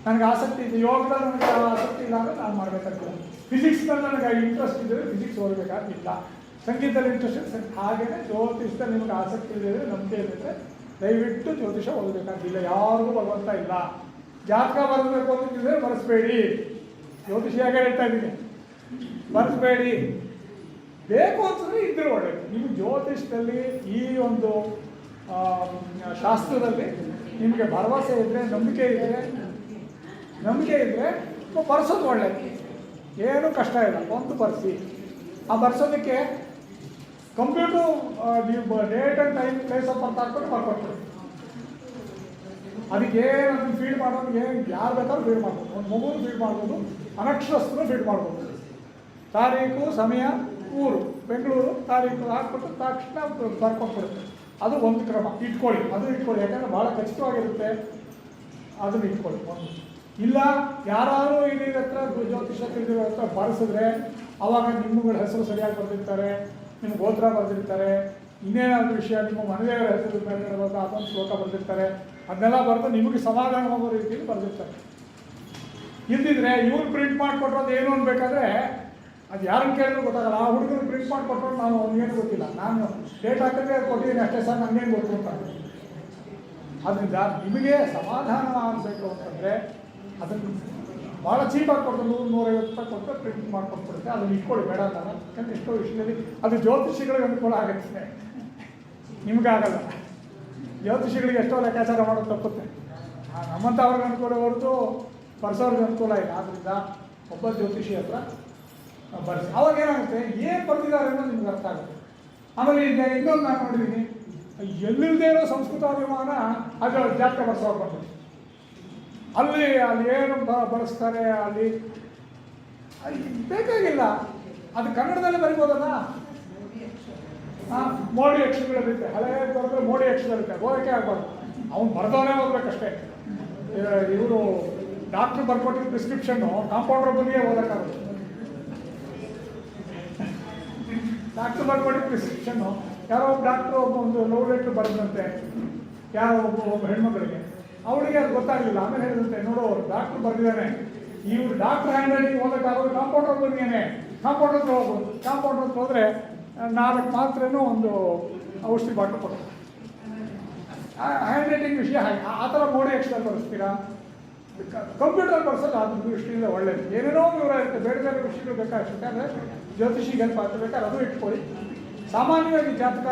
ನನಗೆ ಆಸಕ್ತಿ ಇದೆ, ಯೋಗದಲ್ಲಿ ನನಗೆ ಆಸಕ್ತಿ ಇಲ್ಲ ಅಂದರೆ ನಾನು ಮಾಡಬೇಕಾಗಿಲ್ಲ. ಫಿಸಿಕ್ಸ್ನಲ್ಲಿ ನನಗೆ ಇಂಟ್ರೆಸ್ಟ್ ಇದ್ದರೆ ಫಿಸಿಕ್ಸ್ ಓದಬೇಕಾಗಿಲ್ಲ. ಸಂಗೀತದಲ್ಲಿ ಇಂಟ್ರೆಸ್ಟ್ ಹಾಗೆಯೇ ಜ್ಯೋತಿಷದಲ್ಲಿ ನಿಮಗೆ ಆಸಕ್ತಿ ಇದ್ದರೆ, ನಂಬಿಕೆ ಇದ್ದರೆ ದಯವಿಟ್ಟು ಜ್ಯೋತಿಷ ಓದಬೇಕಾಗಿಲ್ಲ. ಯಾರಿಗೂ ಬರುವಂತ ಇಲ್ಲ. ಜಾತಕ ಬರಬೇಕು ಅಂತಿದ್ರೆ ಬರೆಸ್ಬೇಡಿ. ಜ್ಯೋತಿಷಿಯಾಗೆ ಹೇಳ್ತಾ ಇದ್ದೀನಿ, ಬರೆಸ್ಬೇಡಿ. ಬೇಕು ಅಂತಂದರೆ ಇದ್ದರೆ ಒಳ್ಳೆಯದು. ನೀವು ಜ್ಯೋತಿಷದಲ್ಲಿ ಈ ಒಂದು ಶಾಸ್ತ್ರದಲ್ಲಿ ನಿಮಗೆ ಭರವಸೆ ಇದ್ದರೆ, ನಂಬಿಕೆ ಇದ್ದರೆ ಬರ್ಸೋದು ಒಳ್ಳೆಯದು. ಏನೂ ಕಷ್ಟ ಇಲ್ಲ, ಒಂದು ಬರ್ಸಿ. ಆ ಬರ್ಸೋದಕ್ಕೆ ಕಂಪ್ಯೂಟರ್ ನೀವು date and time place of birth ಹಾಕ್ಕೊಂಡು ಬರ್ಕೊಡ್ತೀವಿ. ಅದಕ್ಕೆ ಅದನ್ನು ಫೀಡ್ ಮಾಡೋರಿಗೆ ಯಾರು ಬೇಕಾದ್ರೂ ಫೀಡ್ ಮಾಡ್ಬೋದು. ಒಂದು ಮಗುನ ಫೀಡ್ ಮಾಡ್ಬೋದು, ಅನಕ್ಷರಸ್ಥರು ಫೀಡ್ ಮಾಡ್ಬೋದು. ತಾರೀಕು, ಸಮಯ, ಊರು, ಬೆಂಗಳೂರು, ತಾರೀಕು ಹಾಕ್ಬಿಟ್ಟು ತಕ್ಷಣ ಬರ್ಕೊಟ್ಬಿಡುತ್ತೆ. ಅದು ಒಂದು ಕ್ರಮ. ಇಟ್ಕೊಳ್ಳಿ, ಯಾಕಂದರೆ ಭಾಳ ಖಚಿತವಾಗಿರುತ್ತೆ. ಅದನ್ನು ಇಟ್ಕೊಳ್ಳಿ. ಒಂದು ಇಲ್ಲ, ಯಾರು ಇಲ್ಲಿ ಹತ್ರ ಜ್ಯೋತಿಷ ತಿಳಿದಿರೋ ಹತ್ರ ಬರೆಸಿದ್ರೆ ಆವಾಗ ನಿಮ್ಮಗಳ ಹೆಸರು ಸರಿಯಾಗಿ ಬರೆದಿರ್ತಾರೆ, ನಿಮ್ಮ ಗೋತ್ರ ಬರೆದಿರ್ತಾರೆ, ಇನ್ನೇನಾದರೂ ವಿಷಯ ನಿಮ್ಮ ಮನೆದೇವರ ಹೆಸರು ಮೇಲೆ ಅದೊಂದು ಶ್ಲೋಕ ಬರೆದಿರ್ತಾರೆ. ಅದನ್ನೆಲ್ಲ ಬರೆದು ನಿಮಗೆ ಸಮಾಧಾನವಾಗೋ ರೀತಿಯಲ್ಲಿ ಬರೆದಿರ್ತಾರೆ. ಇಲ್ದಿದ್ರೆ ಇವ್ರು ಪ್ರಿಂಟ್ ಮಾಡಿಕೊಟ್ರೋದು ಏನು ಅನ್ಬೇಕಾದ್ರೆ ಅದು ಯಾರನ್ನು ಕೇಳಿದ್ರು ಗೊತ್ತಾಗಲ್ಲ. ಆ ಹುಡುಗರು ಪ್ರಿಂಟ್ ಮಾಡಿಕೊಟ್ರು ನಾವು ಅವ್ನಿಗೇನು ಗೊತ್ತಿಲ್ಲ, ನಾನು ಡೇಟ್ ಹಾಕಿದ್ರೆ ಕೊಟ್ಟಿದ್ದೀನಿ ಅಷ್ಟೇ ಸರ್, ನನಗೇನು ಗೊತ್ತು ಅಂತ. ಅದರಿಂದ ನಿಮಗೆ ಸಮಾಧಾನ ಆಗಬೇಕು ಅಂತಂದರೆ ಅದನ್ನು ಭಾಳ ಚೀಪಾಗಿ ಕೊಡ್ತಾರೆ. 100-150 ರೂಪಾಯಿ ಕೊಟ್ಟರೆ ಪ್ರಿಂಟ್ ಮಾಡ್ಕೊಟ್ಬಿಡುತ್ತೆ. ಅದನ್ನು ಇಟ್ಕೊಳ್ಳಿ, ಬೇಡ ಅಂತಾನೆ. ಯಾಕಂದರೆ ಎಷ್ಟೋ ವಿಷಯದಲ್ಲಿ ಅದು ಜ್ಯೋತಿಷಿಗಳಿಗೆ ಅನುಕೂಲ ಆಗುತ್ತೆ, ನಿಮಗಾಗಲ್ಲ. ಜ್ಯೋತಿಷಿಗಳಿಗೆ ಎಷ್ಟೋ ಲೆಕ್ಕಾಚಾರ ಮಾಡೋದು ತಪ್ಪುತ್ತೆ. ನಮ್ಮಂಥ ಅವ್ರಿಗೆ ಅನುಕೂಲ ಹೊರತು ಬರ್ಸೋರ್ಗೆ ಅನುಕೂಲ ಇಲ್ಲ. ಆದ್ದರಿಂದ ಒಬ್ಬ ಜ್ಯೋತಿಷಿ ಹತ್ರ ಬರ್ಸಿ. ಅವಾಗ ಏನಾಗುತ್ತೆ, ಏನು ಬರ್ತಿದ್ದಾರೆ ಅನ್ನೋದು ನಿಮ್ಗೆ ಅರ್ಥ ಆಗುತ್ತೆ. ಆಮೇಲೆ ಈಗ ಇನ್ನೊಂದು ನಾನು ನೋಡಿದ್ದೀನಿ, ಎಲ್ಲಿಲ್ಲದೆ ಇರೋ ಸಂಸ್ಕೃತಾಭಿಮಾನ ಅದು ಜಾತಕ ಬರ್ಸೋರು ಬಂದಿದೆ. ಅಲ್ಲಿ ಏನು ಬಳಸ್ತಾರೆ, ಅಲ್ಲಿ ಬೇಕಾಗಿಲ್ಲ. ಅದು ಕನ್ನಡದಲ್ಲಿ ಬರಿಬೋದಲ್ಲ. ಮೋಡಿ ಅಕ್ಷರಗಳಿರುತ್ತೆ, ಹಳೆ ಬರೆದ್ರೆ ಮೋಡಿ ಅಕ್ಷರಗಳಿರುತ್ತೆ, ಓದಕ್ಕೆ ಆಗ್ಬಾರ್ದು. ಅವ್ನು ಬರ್ದವನೇ ಓದಬೇಕಷ್ಟೇ. ಇವರು ಡಾಕ್ಟ್ರು ಬರ್ಕೊಟ್ಟಿದ್ದ ಪ್ರಿಸ್ಕ್ರಿಪ್ಷನ್ನು ಕಾಂಪೌಂಡ್ರ್ ಬಂದಿಗೆ ಓದಕ್ಕಾಗುತ್ತೆ. ಡಾಕ್ಟ್ರು ಬರ್ಕೊಟ್ಟಿದ್ದ ಪ್ರಿಸ್ಕ್ರಿಪ್ಷನ್ನು ಯಾರೋ ಒಬ್ಬ ಡಾಕ್ಟ್ರು ಒಂದು ಲವ್ ಲೆಟ್ರ್ ಬರೆದಂತೆ ಯಾರೋ ಒಬ್ಬ ಹೆಣ್ಮಕ್ಳಿಗೆ, ಅವಳಿಗೆ ಅದು ಗೊತ್ತಾಗಲಿಲ್ಲ. ಆಮೇಲೆ ಹೇಳಿದಂತೆ, ನೋಡು ಡಾಕ್ಟ್ರು ಬರೆದಿದ್ದಾನೆ, ಇವ್ರು ಡಾಕ್ಟ್ರ್ ಹ್ಯಾಂಡ್ ರೈಟಿಂಗ್ ಓದಕ್ಕಾಗೋದು ಕಾಂಪೌಂಡರ್ ಬಂದಿದ್ದಾನೆ, ಕಾಂಪೌಂಡರ್ ಹತ್ರ ಹೋಗೋದು. ಕಾಂಪೌಂಡರ್ ಹತ್ರ ಹೋದರೆ 4 ಮಾತ್ರೇನೂ ಒಂದು ಔಷಧಿ ಬಾಟ್ಲು ಕೊಟ್ಟು ಹ್ಯಾಂಡ್ ರೈಟಿಂಗ್ ವಿಷಯ ಹಾಗೆ. ಆ ಥರ ಮೋಡಿ ಅಕ್ಷರದಲ್ಲಿ ಬರೆಸ್ತೀರಾ? ಕಂಪ್ಯೂಟರ್ ಬರ್ಸೋದು ಅದ್ರ ದೃಷ್ಟಿಯಿಂದ ಒಳ್ಳೆಯದು. ಏನೇನೋ ವಿವರ ಇರುತ್ತೆ, ಬೇರೆ ಬೇರೆ ವಿಷಯಗಳು ಬೇಕಾಗುತ್ತೆ. ಅಂದರೆ ಜ್ಯೋತಿಷಿಗೆ ಹೆಲ್ಪ್ ಆಗ್ತದೆ, ಬೇಕಾದ್ರೆ ಅದು ಇಟ್ಕೊಳ್ಳಿ. ಸಾಮಾನ್ಯವಾಗಿ ಜಾತಕ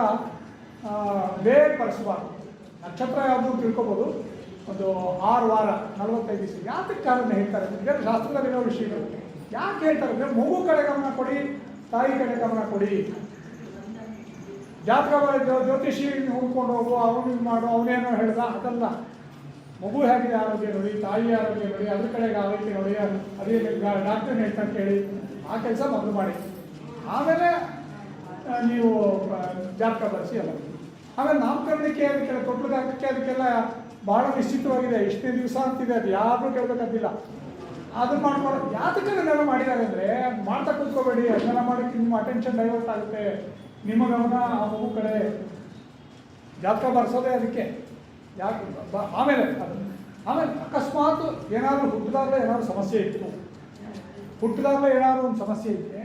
ಬೇಗ ಬರೆಸಬಾರ್ದು. ನಕ್ಷತ್ರ ಯಾವುದು ತಿಳ್ಕೊಬೋದು. ಒಂದು 6 ವಾರ 45 ದಿವಸ. ಯಾತಕ್ಕೆ ಕಾರಣ ಹೇಳ್ತಾರೆ ಅಂದರೆ ಶಾಸ್ತ್ರದಲ್ಲಿರೋ ವಿಷಯಗಳು ಯಾಕೆ ಹೇಳ್ತಾರೆ ಅಂದರೆ, ಮಗು ಕಡೆ ಗಮನ ಕೊಡಿ, ತಾಯಿ ಕಡೆ ಗಮನ ಕೊಡಿ. ಜಾತಕ ಜ್ಯೋತಿಷಿ ಹುಡ್ಕೊಂಡು ಹೋಗು, ಅವನಿಗೆ ಮಾಡು, ಅವನೇನೋ ಹೇಳ್ದ, ಅದಲ್ಲ. ಮಗು ಹೇಗಿದೆ ಆರೋಗ್ಯ ನೋಡಿ, ತಾಯಿ ಆರೋಗ್ಯ ನೋಡಿ, ಅದ್ರ ಕಡೆಗೆ ಆರೋಗ್ಯ ನೋಡಿ, ಅದೇ ಡಾಕ್ಟರ್ ಹೇಳ್ತಾ ಕೇಳಿ, ಆ ಕೆಲಸ ಮೊದಲು ಮಾಡಿ. ಆಮೇಲೆ ನೀವು ಜಾತಕ ಬರೆಸಿ ಅಲ್ಲ. ಆಮೇಲೆ ನಾಮಕರಣಕ್ಕೆ ಅದಕ್ಕೆಲ್ಲ ತೊಟ್ಲಿಗೆ ಹಾಕಕ್ಕೆ ಅದಕ್ಕೆಲ್ಲ ಭಾಳ ನಿಶ್ಚಿತವಾಗಿದೆ. ಎಷ್ಟೇ ದಿವಸ ಅಂತಿದೆ, ಅದು ಯಾರೂ ಕೇಳಬೇಕಾದಿಲ್ಲ. ಅದನ್ನು ಮಾಡ್ಕೊಳ್ಳೋದು ಯಾತಕ್ಕೆ ಅದನ್ನೆಲ್ಲ ಮಾಡಿದ್ದಾರೆ ಅಂದರೆ, ಮಾಡ್ತಾ ಕೂತ್ಕೋಬೇಡಿ. ಅದನ್ನೆಲ್ಲ ಮಾಡೋಕ್ಕೆ ನಿಮ್ಮ ಅಟೆನ್ಷನ್ ಡೈವರ್ಟ್ ಆಗುತ್ತೆ. ನಿಮ್ಮ ಗಮನ ಆ ಮಗು ಕಡೆ. ಜಾತಕ ಬರೆಸೋದೇ ಅದಕ್ಕೆ. ಯಾಕೆ ಆಮೇಲೆ ಅಕಸ್ಮಾತ್ ಏನಾದರೂ ಹುಟ್ಟಿದಾಗಲೇ ಏನಾದರೂ ಸಮಸ್ಯೆ ಇತ್ತು, ಹುಟ್ಟಿದಾಗಲೇ ಏನಾದರೂ ಒಂದು ಸಮಸ್ಯೆ ಇದ್ದರೆ,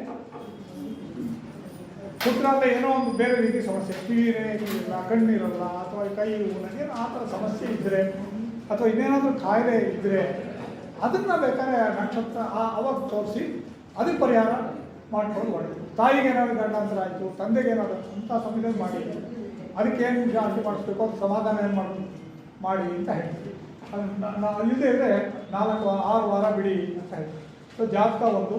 ಹುಟ್ಟಿದಾಗಲೇ ಏನೋ ಒಂದು ಬೇರೆ ರೀತಿ ಸಮಸ್ಯೆ, ಕಿವಿನೇ ಇರಲಿಲ್ಲ, ಕಣ್ಣಿರಲ್ಲ, ಅಥವಾ ಕೈ ಏನೋ ಆ ಥರ ಸಮಸ್ಯೆ ಇದ್ದರೆ, ಅಥವಾ ಇನ್ನೇನಾದರೂ ಕಾಯಿಲೆ ಇದ್ದರೆ, ಅದನ್ನು ಬೇಕಾದ್ರೆ ನಕ್ಷತ್ರ ಅವಾಗ ತೋರಿಸಿ ಅದಕ್ಕೆ ಪರಿಹಾರ ಮಾಡ್ಕೊಂಡು ಒಳ್ಳೆಯದು. ತಾಯಿಗೆ ಏನಾದರೂ ಗಂಡಾಂತರ ಆಯಿತು, ತಂದೆಗೆ ಏನಾದರೂ ಅಂಥ ಸಮಯದಲ್ಲಿ ಮಾಡಿ, ಅದಕ್ಕೇನು ಜಾಸ್ತಿ ಮಾಡಿಸ್ಬೇಕು, ಅದು ಸಮಾಧಾನ ಏನು ಮಾಡಿ ಅಂತ ಹೇಳ್ತೀವಿ. ಇಲ್ಲದೆ ಇದ್ದರೆ 4-6 ವಾರ ಬಿಡಿ ಅಂತ ಹೇಳ್ತೀವಿ. ಸೊ ಜಾತಕ ಒಂದು.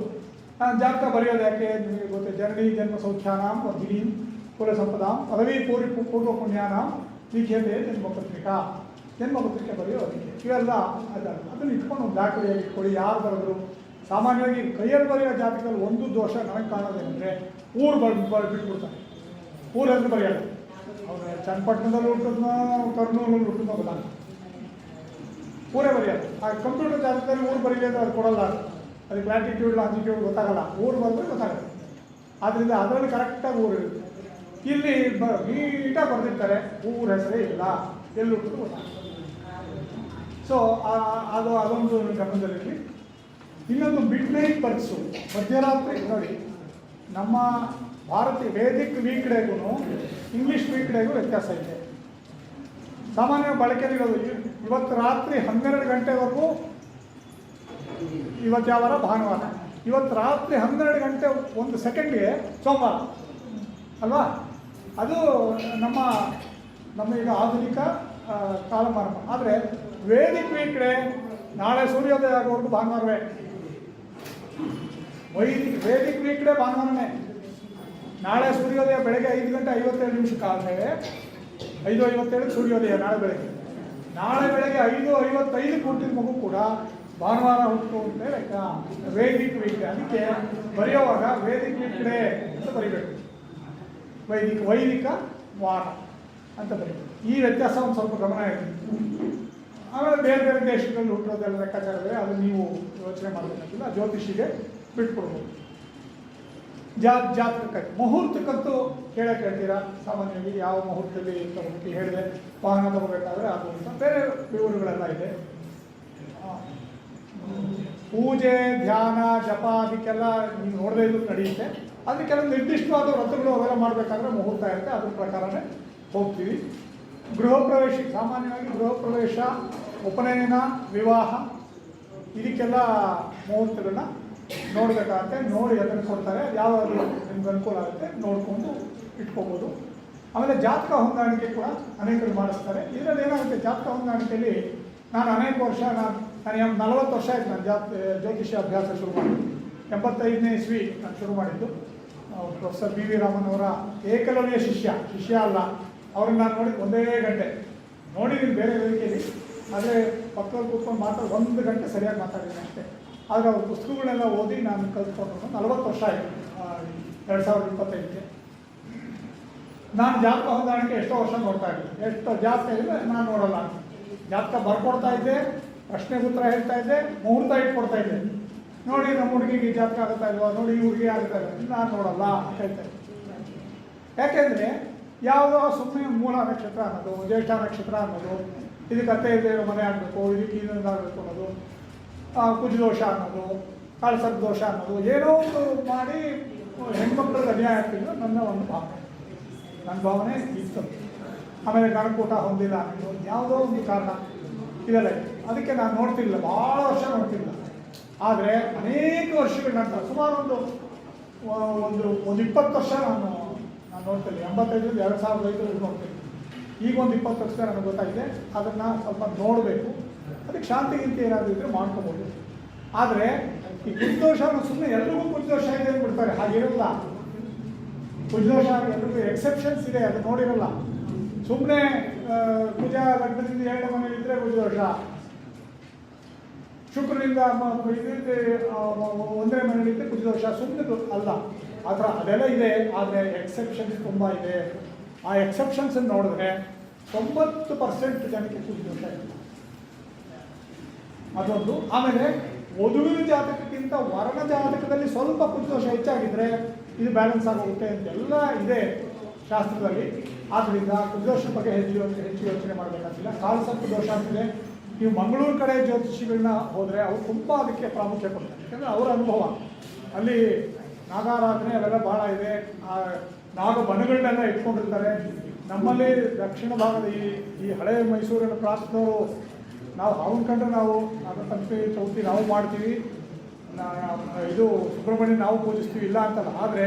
ಜಾತಕ ಬರೆಯೋದು ಯಾಕೆ ನಿಮಗೆ ಗೊತ್ತೆ. ಜನನಿ ಜನ್ಮ ಸೌಖ್ಯಾನಾಂ ವರ್ಧಿನಿ ಕುಲ ಸಂಪದಾಂ ಪದವಿ ಪೂರ್ವ ಪುಣ್ಯಾನಾಂ ಲಿಖ್ಯತೆ ಜನ್ಮಪತ್ರಿಕೆ ಬರೆಯೋದಕ್ಕೆ. ಇವೆಲ್ಲ ಅದನ್ನು ಇಟ್ಕೊಂಡು ಒಂದು ದಾಖಲೆಯಾಗಿ ಇಟ್ಕೊಳ್ಳಿ. ಯಾರು ಬರೆದ್ರು, ಸಾಮಾನ್ಯವಾಗಿ ಕೈಯಲ್ಲಿ ಬರೆಯೋ ಜಾತಕದಲ್ಲಿ ಒಂದು ದೋಷ ನನಗೆ ಕಾಣೋದೇನೆಂದರೆ, ಊರು ಬಿಟ್ಬಿಡ್ತಾನೆ. ಊರಲ್ಲಿ ಬರೆಯೋದು. ಅವನು ಚನ್ನಪಟ್ಟಣದಲ್ಲಿ ಹುಟ್ಟಿದ್ನೋ ಕರ್ನೂಲಲ್ಲಿ ಹುಟ್ಟಿದ್ನೋ ಗೊತ್ತಾಗ. ಊರೇ ಬರೆಯೋದು. ಆ ಕಂಪ್ಯೂಟರ್ ಜಾಗದಲ್ಲಿ ಊರು ಬರೀಲಿ ಅಂದರೆ ಅದು ಕೊಡಲ್ಲ, ಅದಕ್ಕೆ ಲ್ಯಾಟಿಟ್ಯೂಡ್ ಲಾಂಜಿಟ್ಯೂಡ್ ಗೊತ್ತಾಗಲ್ಲ, ಊರು ಬಂದರೆ ಗೊತ್ತಾಗುತ್ತೆ. ಆದ್ದರಿಂದ ಅದರಲ್ಲಿ ಕರೆಕ್ಟಾಗಿ ಊರು ಇರುತ್ತೆ. ಇಲ್ಲಿ ನೀಟಾಗಿ ಬರೆದಿರ್ತಾರೆ, ಊರ ಹೆಸರೇ ಇಲ್ಲ, ಎಲ್ಲಿ ಹುಟ್ಟಿದ್ರು ಗೊತ್ತಾಗುತ್ತೆ. ಸೊ ಅದೊಂದು ಗಮನದಲ್ಲಿರಲಿ. ಇನ್ನೊಂದು ಮಿಡ್ ನೈಟ್ ಬರ್ಡ್ಸು, ಮಧ್ಯರಾತ್ರಿ ನೋಡಿ. ನಮ್ಮ ಭಾರತೀಯ ವೇದಿಕ್ ವೀಕ್ ಡೇಗೂ ಇಂಗ್ಲೀಷ್ ವೀಕ್ ಡೇಗೂ ವ್ಯತ್ಯಾಸ ಇದೆ. ಸಾಮಾನ್ಯ ಬಳಕೆಯಲ್ಲಿರೋದು ಇವತ್ತು ರಾತ್ರಿ 12 ಗಂಟೆವರೆಗೂ, ಇವತ್ತು ಯಾವ ವಾರ? ಭಾನುವಾರ. ಇವತ್ತು ರಾತ್ರಿ 12 ಗಂಟೆ 1 ಸೆಕೆಂಡ್ಗೆ ಸೋಮವಾರ ಅಲ್ವಾ? ಅದು ನಮ್ಮ ಈಗ ಆಧುನಿಕ ಕಾಲಮಾನ. ಆದರೆ ವೇದಿಕ್ ವೀಕ್ ಡೇ ನಾಳೆ ಸೂರ್ಯೋದಯ ಆಗೋವರೆಗೂ ಭಾನುವಾರವೇ. ವೇದಿಕ್ ವೀಕ್ ಡೇ ಭಾನುವಾರನೇ. ನಾಳೆ ಸೂರ್ಯೋದಯ ಬೆಳಗ್ಗೆ 5:57 ಆದಮೇಲೆ 5:57 ಸೂರ್ಯೋದಯ ನಾಳೆ ಬೆಳಗ್ಗೆ. ನಾಳೆ ಬೆಳಗ್ಗೆ 5:55 ಹುಟ್ಟಿದ ಮಗು ಕೂಡ ಭಾನುವಾರ ಹುಟ್ಟು ಅಂತೇಳಿ ವೇದಿಕ್ ವೀಕ್ ಡೇ. ಅದಕ್ಕೆ ಬರೆಯುವಾಗ ವೇದಿಕ್ ವೀಕ್ ಡೇ ಅಂತ ಬರೀಬೇಕು, ವೈದಿಕ ವಾರ ಅಂತ ಬರೀಬೇಕು. ಈ ವ್ಯತ್ಯಾಸ ಒಂದು ಸ್ವಲ್ಪ ಗಮನ ಇರಲಿ. ಆಮೇಲೆ ಬೇರೆ ಬೇರೆ ದೇಶಗಳಲ್ಲಿ ಹುಟ್ಟಿರೋದೆಲ್ಲ ಲೆಕ್ಕಾಚಾರವೇ, ಅದು ನೀವು ಯೋಚನೆ ಮಾಡಬೇಕಾಗಿಲ್ಲ, ಜ್ಯೋತಿಷಿಗೆ ಬಿಟ್ಕೊಡ್ಬೋದು. ಜಾತಕಕ್ಕೆ ಮುಹೂರ್ತಕ್ಕಂತೂ ಕೇಳ್ತೀರಾ ಸಾಮಾನ್ಯವಾಗಿ. ಯಾವ ಮುಹೂರ್ತದಲ್ಲಿ ತಗೋಬೇಕು ಹೇಳಿದೆ, ವಾಹನ ತಗೋಬೇಕಾದ್ರೆ ಅದು ಅಂತ ಬೇರೆ ವಿವರಗಳೆಲ್ಲ ಇದೆ. ಪೂಜೆ, ಧ್ಯಾನ, ಜಪ ಅದಕ್ಕೆಲ್ಲ ನೀವು ನೋಡದೇ ಇದ್ದು ನಡೆಯುತ್ತೆ. ಅದಕ್ಕೆಲ್ಲ ನಿರ್ದಿಷ್ಟವಾದ ವ್ರತಗಳು ಅವೆಲ್ಲ ಮಾಡಬೇಕಾದ್ರೆ ಮುಹೂರ್ತ ಇರುತ್ತೆ, ಅದ್ರ ಪ್ರಕಾರನೇ ಹೋಗ್ತೀವಿ. ಗೃಹ ಪ್ರವೇಶ, ಸಾಮಾನ್ಯವಾಗಿ ಗೃಹ ಪ್ರವೇಶ, ಉಪನಯನ, ವಿವಾಹ ಇದಕ್ಕೆಲ್ಲ ಮುಹೂರ್ತಗಳನ್ನ ನೋಡಬೇಕಾಗತ್ತೆ. ನೋಡಿ ಅದನ್ನು ಕೊಡ್ತಾರೆ, ಯಾವುದು ನಿಮ್ಗೆ ಅನುಕೂಲ ಆಗುತ್ತೆ ನೋಡಿಕೊಂಡು ಇಟ್ಕೋಬೋದು. ಆಮೇಲೆ ಜಾತಕ ಹೊಂದಾಣಿಕೆ ಕೂಡ ಅನೇಕರು ಮಾಡಿಸ್ತಾರೆ. ಇದರಲ್ಲಿ ಏನಾಗುತ್ತೆ, ಜಾತಕ ಹೊಂದಾಣಿಕೆಯಲ್ಲಿ ನಾನು ಅನೇಕ ವರ್ಷ, ನಾನು 40 ವರ್ಷ ಆಯಿತು ನಾನು ಜ್ಯೋತಿಷ್ಯ ಅಭ್ಯಾಸ ಶುರು ಮಾಡಿದ್ದು. 85ನೇ ಇಸ್ವಿ ನಾನು ಶುರು ಮಾಡಿದ್ದು. ಪ್ರೊಫೆಸರ್ ಬಿ ವಿ ರಾಮನ್ ಅವರ ಏಕಲವ್ಯ ಶಿಷ್ಯ ಅಲ್ಲ, ಅವ್ರನ್ನ ನಾನು ನೋಡಿದ್ದು 1 ಗಂಟೆ ನೋಡಿದ್ದೀನಿ ಬೇರೆ ವೇದಿಕೆಯಲ್ಲಿ. ಆದರೆ ಪಕ್ಕದಲ್ಲಿ ಕೂತ್ಕೊಂಡು ಮಾತಾಡಿ 1 ಗಂಟೆ ಸರಿಯಾಗಿ ಮಾತಾಡಿದ್ದೀನಿ ಅಷ್ಟೇ. ಆದರೆ ಅವ್ರ ಪುಸ್ತಕಗಳನ್ನೆಲ್ಲ ಓದಿ ನಾನು ಕಲ್ತ್ಕೊಂಡು 40 ವರ್ಷ ಆಯಿತು. 2025ಕ್ಕೆ ನಾನು ಜಾತಕ ಹೊಂದಾಣಿಕೆ ಎಷ್ಟೋ ವರ್ಷ ನೋಡ್ತಾ ಇದ್ದೆ. ಎಷ್ಟು ಜಾತಕ ಇದೆ ನಾನು ನೋಡಲ್ಲ. ಜಾತಕ ಬರ್ಕೊಡ್ತಾ ಇದ್ದೆ, ಪ್ರಶ್ನೆಗೆ ಉತ್ತರ ಹೇಳ್ತಾ ಇದ್ದೆ, ಮುಹೂರ್ತ ಇಟ್ಕೊಡ್ತಾ ಇದ್ದೆ. ನೋಡಿ ನಮ್ಮ ಹುಡುಗಿಗೆ ಜಾತಕ ಆಗುತ್ತಾ ಇಲ್ವಾ, ನೋಡಿ ಈ ಹುಡುಗಿ ಆಗುತ್ತಾ ಇಲ್ಲ, ನಾನು ನೋಡಲ್ಲ ಹೇಳ್ತಾ ಇದ್ದೆ. ಯಾಕೆಂದರೆ ಯಾವುದೋ ಸುಮ್ಮನೆ ಮೂಲ ನಕ್ಷತ್ರ ಅನ್ನೋದು, ಜ್ಯೇಷ್ಠ ನಕ್ಷತ್ರ ಅನ್ನೋದು, ಇದಕ್ಕೆ ಅತ್ತೆ ಇಲ್ಲದೆ ಇರೋ ಮನೆ ಆಗಬೇಕು, ಇದಕ್ಕೆ ಇದರಿಂದ ಆಗಬೇಕು ಅನ್ನೋದು, ಕುಜದೋಷ ಅನ್ನೋದು, ಕಾಳಸರ್ಪ ದೋಷ ಅನ್ನೋದು, ಏನೋ ಒಂದು ಮಾಡಿ ಹೆಣ್ಮಕ್ಳಿಗೆ ಅನ್ಯಾಯ ಆಗ್ತಿದ್ದು ನನ್ನ ಒಂದು ಭಾವನೆ, ನನ್ನ ಭಾವನೆ ಇತ್ತು. ಆಮೇಲೆ ಗಣಕೂಟ ಹೊಂದಿಲ್ಲ ಅನ್ನೋದು ಯಾವುದೋ ಒಂದು ಕಾರಣ ಇದೆಲ್ಲ. ಅದಕ್ಕೆ ನಾನು ನೋಡ್ತಿಲ್ಲ, ಭಾಳ ವರ್ಷ ನೋಡ್ತಿಲ್ಲ. ಆದರೆ ಅನೇಕ ವರ್ಷಗಳ ನಂತರ ಸುಮಾರು ಒಂದು 20 ವರ್ಷ ನಾನು ನೋಡ್ತಿಲ್ಲ. 85ರಿಂದ 2005 ನೋಡ್ತೀನಿ. ಈಗ ಒಂದು 20 ವರ್ಷ ನನಗೆ ಗೊತ್ತಾಗಿದೆ. ಅದನ್ನು ಸ್ವಲ್ಪ ನೋಡಬೇಕು. ಅದಕ್ಕೆ ಶಾಂತಿ ಗಿಂತಿ ಏನಾದರೂ ಇದ್ದರೆ ಮಾಡ್ಕೋಬೋದು. ಆದರೆ ಈ ಕುಜದೋಷ ಸುಮ್ಮನೆ ಎಲ್ರಿಗೂ ಕುಜದೋಷ ಇದೆ ಅಂದ್ಬಿಡ್ತಾರೆ, ಹಾಗಿರಲ್ಲ. ಕುಜದೋಷ ಎಲ್ರಿಗೂ ಎಕ್ಸೆಪ್ಷನ್ಸ್ ಇದೆ, ಅದು ನೋಡಿರಲ್ಲ. ಸುಮ್ಮನೆ ಕುಜ ಲಗ್ನದಿಂದ 2ನೇ ಮನೆಯಲ್ಲಿದ್ದರೆ ಕುಜದೋಷ, ಶುಕ್ರನಿಂದ 1ನೇ ಮನೆಯಲ್ಲಿದ್ದರೆ ಕುಜದೋಷ, ಸುಮ್ಮನೆ ಅಲ್ಲ. ಆ ಥರ ಅದೆಲ್ಲ ಇದೆ. ಆದರೆ ಎಕ್ಸೆಪ್ಷನ್ಸ್ ತುಂಬ ಇದೆ. ಆ ಎಕ್ಸೆಪ್ಷನ್ಸನ್ನು ನೋಡಿದ್ರೆ 90% ಜನಕ್ಕೆ ಕುಜದೋಷ ಇಲ್ಲ, ಅದೊಂದು. ಆಮೇಲೆ ವಧುವಿನ ಜಾತಕಕ್ಕಿಂತ ವರನ ಜಾತಕದಲ್ಲಿ ಸ್ವಲ್ಪ ಕುಜದೋಷ ಹೆಚ್ಚಾಗಿದ್ದರೆ ಇದು ಬ್ಯಾಲೆನ್ಸ್ ಆಗೋಗುತ್ತೆ ಅಂತೆಲ್ಲ ಇದೆ ಶಾಸ್ತ್ರದಲ್ಲಿ. ಆದ್ದರಿಂದ ಕುಜದೋಷ ಬಗ್ಗೆ ಹೆಚ್ಚು ಯೋಚನೆ ಮಾಡಬೇಕಾಗಿಲ್ಲ. ಕಾಲಸರ್ಪ ದೋಷ ಅಂತಿದೆ. ನೀವು ಮಂಗಳೂರು ಕಡೆ ಜ್ಯೋತಿಷಿಗಳನ್ನ ಹೋದರೆ ಅವ್ರು ತುಂಬ ಅದಕ್ಕೆ ಪ್ರಾಮುಖ್ಯ ಕೊಡ್ತಾರೆ. ಯಾಕಂದರೆ ಅವರ ಅನುಭವ ಅಲ್ಲಿ ನಾಗಾರಾಧನೆ ಅವೆಲ್ಲ ಭಾಳ ಇದೆ. ನಾಗ ಬನಗಳನ್ನೆಲ್ಲ ಇಟ್ಕೊಂಡಿರ್ತಾರೆ. ನಮ್ಮಲ್ಲಿ ದಕ್ಷಿಣ ಭಾಗದ ಈ ಹಳೆ ಮೈಸೂರಿನ ಪ್ರಾಂತದವರು ನಾವು ಅವನ ಕಂಡ್ರೆ ನಾವು ನಾಗಪಂಚಮಿ ಚೌತಿ ನಾವು ಮಾಡ್ತೀವಿ, ಇದು ಸುಬ್ರಹ್ಮಣ್ಯ ನಾವು ಪೂಜಿಸ್ತೀವಿ, ಇಲ್ಲ ಅಂತಲ್ಲ. ಆದರೆ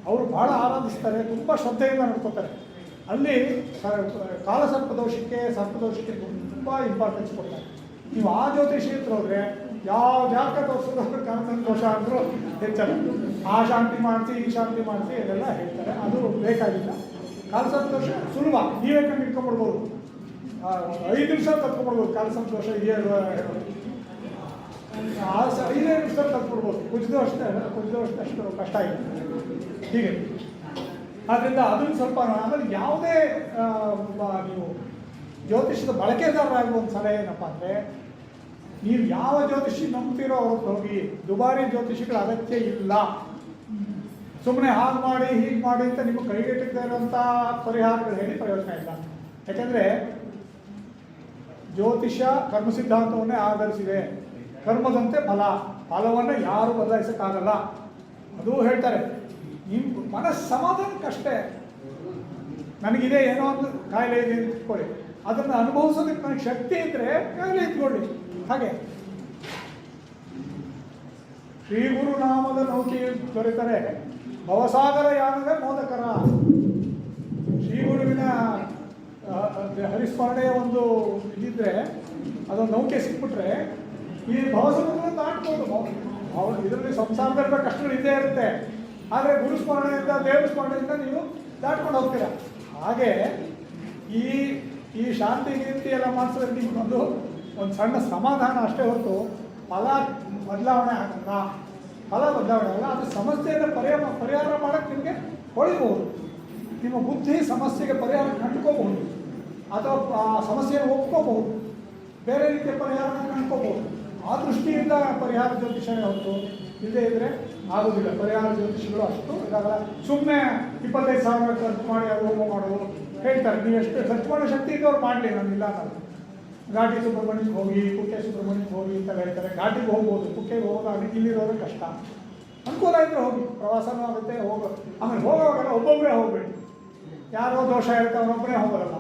ಅವರು ಭಾಳ ಆರಾಧಿಸ್ತಾರೆ, ತುಂಬ ಶ್ರದ್ಧೆಯಿಂದ ನಡ್ಕೋತಾರೆ. ಅಲ್ಲಿ ಕಾಲಸರ್ಪ ದೋಷಕ್ಕೆ, ಸರ್ಪದೋಷಕ್ಕೆ ತುಂಬ ಇಂಪಾರ್ಟೆನ್ಸ್ ಕೊಡ್ತಾರೆ. ನೀವು ಆ ಜ್ಯೋತಿಷಿ ಹತ್ರ ಹೋದರೆ ಯಾವ ಜಾತಕ ತೋರಿಸೋದು ಕಾಲಸರ್ಪ ದೋಷ ಅಂದರೂ ಹೆಚ್ಚಲ್ಲ. ಆ ಶಾಂತಿ ಮಾಡಿಸಿ, ಈ ಶಾಂತಿ ಮಾಡಿಸಿ ಅದೆಲ್ಲ ಹೇಳ್ತಾರೆ. ಅದು ಬೇಕಾಗಿಲ್ಲ. ಕಾಲಸರ್ಪ ದೋಷ ಸುಲಭ, ನೀವೇ ಕಂಡು ಇಟ್ಕೊಂಡ್ಬಿಡ್ಬೋದು. 5 ನಿಮಿಷ ತತ್ಕೊಂಡ್ಬಿಡ್ಬೋದು. ಕಾಲಸರ್ಪ ದೋಷ ಇದೆಯಾ ಹೇಳೋದು 5 ನಿಮಿಷ ತತ್ಕೊಡ್ಬೋದು. ಕುಜದೋಷ ಅಷ್ಟು ಕಷ್ಟ ಇದೆ ಹೀಗೆ. ಆದ್ದರಿಂದ ಅದನ್ನು ಸ್ವಲ್ಪ. ಆಮೇಲೆ ಯಾವುದೇ ನೀವು ಜ್ಯೋತಿಷದ ಬಳಕೆದಾರರಾಗಿ ಒಂದು ಸಲಹೆ ಏನಪ್ಪ ಅಂದರೆ, ನೀವು ಯಾವ ಜ್ಯೋತಿಷಿ ನಂಬ್ತಿರೋ ಅವ್ರಿಗೆ ಹೋಗಿ. ದುಬಾರಿ ಜ್ಯೋತಿಷಿಗಳ ಅಗತ್ಯ ಇಲ್ಲ. ಸುಮ್ಮನೆ ಹಾಗೆ ಮಾಡಿ ಹೀಗೆ ಮಾಡಿ ಅಂತ ನಿಮಗೆ ಕೈಗೆಟಕದೇ ಇರುವಂಥ ಪರಿಹಾರಗಳು ಹೇಳಿ ಪ್ರಯೋಜನ ಇಲ್ಲ. ಯಾಕೆಂದರೆ ಜ್ಯೋತಿಷ ಕರ್ಮ ಸಿದ್ಧಾಂತವನ್ನೇ ಆಧರಿಸಿದೆ. ಕರ್ಮದಂತೆ ಫಲವನ್ನು ಯಾರು ಬದಲಾಯಿಸೋಕ್ಕಾಗಲ್ಲ. ಅದು ಹೇಳ್ತಾರೆ. ನಿಮ್ಮ ಮನಸ್ಸು ಸಮಾಧಾನಕ್ಕಷ್ಟೇ. ನನಗಿದೆ ಏನೋ ಒಂದು ಕಾಯಿಲೆ ಇದೆ ಅಂತ ಇಟ್ಕೊಳ್ಳಿ, ಅದನ್ನು ಅನುಭವಿಸೋದಕ್ಕೆ ನನಗೆ ಶಕ್ತಿ ಇದ್ದರೆ ಕಾಯಿಲೆ ಇಟ್ಕೊಳ್ಳಿ. ಹಾಗೆ ಶ್ರೀ ಗುರು ನಾಮದ ನೌಕೆ ದೊರೆತರೆ ಭವಸಾಗರ ಯಾನವೇ ಮೋದಕರ. ಶ್ರೀ ಗುರುವಿನ ಹರಿಸ್ಮರಣೆಯ ಒಂದು ಇದಿದ್ರೆ, ಅದೊಂದು ನೌಕೆ ಸಿಕ್ಬಿಟ್ರೆ ಈ ಭವಸಮುದ್ರ ದಾಟ್ಬೋದು. ಇದರಲ್ಲಿ ಸಂಸಾರದಲ್ಲಿ ಕಷ್ಟಗಳು ಇದ್ದೇ ಇರುತ್ತೆ, ಆದರೆ ಗುರುಸ್ಮರಣೆಯಿಂದ ದೇವರ ಸ್ಮರಣೆಯಿಂದ ನೀವು ದಾಟ್ಕೊಂಡು ಹೋಗ್ತೀರ. ಹಾಗೆ ಈ ಶಾಂತಿ ಗೀರ್ತಿ ಎಲ್ಲ ಮಾಡಿಸೋದಕ್ಕೆ ನಿಮ್ಗೊಂದು ಸಣ್ಣ ಸಮಾಧಾನ ಅಷ್ಟೇ ಹೊರತು ಫಲ ಬದಲಾವಣೆ ಆಗಲ್ಲ. ಫಲ ಬದಲಾವಣೆ ಆಗಲ್ಲ. ಅದು ಸಮಸ್ಯೆಯನ್ನು ಪರಿಹಾರ ಮಾಡೋಕ್ಕೆ ನಿಮಗೆ ಹೊಳಿಬಹುದು. ನಿಮ್ಮ ಬುದ್ಧಿ ಸಮಸ್ಯೆಗೆ ಪರಿಹಾರ ಕಂಡುಕೋಬಹುದು, ಅಥವಾ ಆ ಸಮಸ್ಯೆಯನ್ನು ಒಪ್ಕೋಬಹುದು, ಬೇರೆ ರೀತಿಯ ಪರಿಹಾರನ ಕಂಡುಕೋಬಹುದು. ಆ ದೃಷ್ಟಿಯಿಂದ ಪರಿಹಾರ ಜ್ಯೋತಿಷನೇ ಹೊರತು ಇಲ್ಲದೇ ಇದ್ದರೆ ಆಗೋದಿಲ್ಲ. ಪರಿಹಾರ ಜ್ಯೋತಿಷಿಗಳು ಅಷ್ಟು ಇದಾಗಲ್ಲ. ಸುಮ್ಮನೆ 25,000 ಖರ್ಚು ಮಾಡಿ ಅದು ಹೋಮ ಮಾಡೋದು ಹೇಳ್ತಾರೆ. ನೀವು ಎಷ್ಟು ಖರ್ಚು ಮಾಡೋ ಶಕ್ತಿ ಇದ್ದವ್ರು ಮಾಡಲಿ, ನಾನಿಲ್ಲ ಅನ್ನೋದು. ಘಾಟಿ ಸುಬ್ರಹ್ಮಣ್ಯಕ್ಕೆ ಹೋಗಿ, ಕುಕ್ಕೆ ಸುಬ್ರಹ್ಮಣ್ಯಕ್ಕೆ ಹೋಗಿ ಅಂತ ಹೇಳ್ತಾರೆ. ಘಾಟಿಗೆ ಹೋಗ್ಬೋದು, ಕುಕ್ಕೆಗೆ ಹೋಗೋದಾಗಿ ಇಲ್ಲಿರೋದು ಕಷ್ಟ. ಅನುಕೂಲ ಇದ್ದರೆ ಹೋಗಿ, ಪ್ರವಾಸನೂ ಆಗುತ್ತೆ. ಆಮೇಲೆ ಹೋಗೋವಾಗೆಲ್ಲ ಒಬ್ಬೊಬ್ಬರೇ ಹೋಗಬೇಡಿ. ಯಾರೋ ದೋಷ ಇರುತ್ತೆ ಅವರೊಬ್ಬರೇ ಹೋಗೋಲ್ಲ.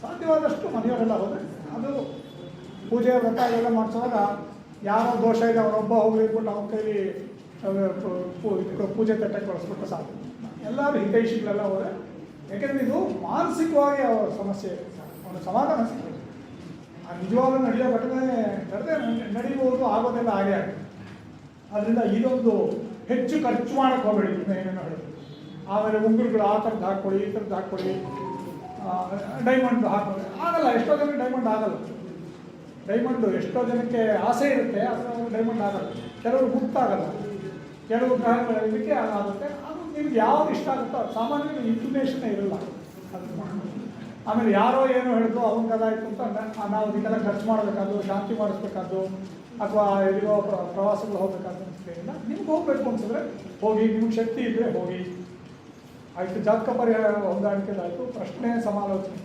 ಸಾಧ್ಯವಾದಷ್ಟು ಮನೆಯವರೆಲ್ಲ ಹೋದರೆ ಅದು ಪೂಜೆ ವ್ರತ ಎಲ್ಲ ಮಾಡಿಸುವಾಗ ಯಾರೋ ದೋಷ ಇದೆ ಅವರೊಬ್ಬ ಹೋಗ್ಲಿಕ್ಬಿಟ್ಟು ಅವ್ರ ಕೈಲಿ ಪೂಜೆ ತಟ್ಟಕ್ಕೆ ಬಳಸ್ಬಿಟ್ಟು ಸಾಕು. ಎಲ್ಲರೂ ಹಿತೈಷಿಗಳೆಲ್ಲ ಹೋದರೆ, ಯಾಕೆಂದರೆ ಇದು ಮಾನಸಿಕವಾಗಿ ಅವರ ಸಮಸ್ಯೆ ಅವನ ಸಮಾಧಾನ ಸಿಗ್ತದೆ. ಆ ನಿಜವಾಗ್ಲೂ ನಡೆಯೋ ಘಟನೆ ನಡೀಬೋದು, ಆಗೋದೆಲ್ಲ ಹಾಗೆ ಆಗುತ್ತೆ. ಅದರಿಂದ ಇದೊಂದು ಹೆಚ್ಚು ಖರ್ಚು ಮಾಡೋಕ್ಕೆ ಹೋಗಬೇಡಿ. ಏನೇನೋ ಹೇಳಿ ಆಮೇಲೆ ಉಂಗುರುಗಳು ಆ ಥರದ್ದು ಹಾಕ್ಕೊಳ್ಳಿ, ಈ ಥರದ್ದು ಹಾಕ್ಕೊಳ್ಳಿ, ಡೈಮಂಡ್ ಹಾಕ್ಕೊಳ್ಳಿ. ಆಗಲ್ಲ, ಎಷ್ಟೋ ಜನಕ್ಕೆ ಡೈಮಂಡ್ ಆಗಲ್ಲ. ಡೈಮಂಡು ಎಷ್ಟೋ ಜನಕ್ಕೆ ಆಸೆ ಇರುತ್ತೆ, ಆದರೆ ಡೈಮಂಡ್ ಆಗಲ್ಲ. ಕೆಲವರು ಗೊತ್ತಾಗಲ್ಲ, ಕೆಲವು ಗ್ರಹಗಳು ಇದಕ್ಕೆ ಆಗುತ್ತೆ. ಅದು ನಿಮ್ಗೆ ಯಾವ್ದು ಇಷ್ಟ ಆಗುತ್ತೋ ಅದು ಸಾಮಾನ್ಯವಾಗಿ ಇನ್ಫಾರ್ಮೇಷನ್ನೇ ಇರಲ್ಲ ಅದನ್ನು. ಆಮೇಲೆ ಯಾರೋ ಏನೋ ಹೇಳಿದ್ರು ಅವನಿಗದಾಯಿತು ಅಂತ ನಾವು ಇದಕ್ಕೆಲ್ಲ ಖರ್ಚು ಮಾಡಬೇಕಾದ್ದು, ಶಾಂತಿ ಮಾಡಿಸ್ಬೇಕಾದ್ದು, ಅಥವಾ ಎಲ್ಲಿಗೋ ಪ್ರವಾಸಗಳು ಹೋಗ್ಬೇಕಾದ್ದು ಅನಿಸ್ತಿಲ್ಲ. ನಿಮ್ಗೆ ಹೋಗಬೇಕು ಅನ್ಸಿದ್ರೆ ಹೋಗಿ, ನಿಮ್ಗೆ ಶಕ್ತಿ ಇದ್ದರೆ ಹೋಗಿ. ಆಯಿತು, ಜಾತಕ ಪರಿಹಾರ ಹೊಂದಾಣಿಕೆದಾಯಿತು. ಪ್ರಶ್ನೆ ಸಮಾಲೋಚನೆ,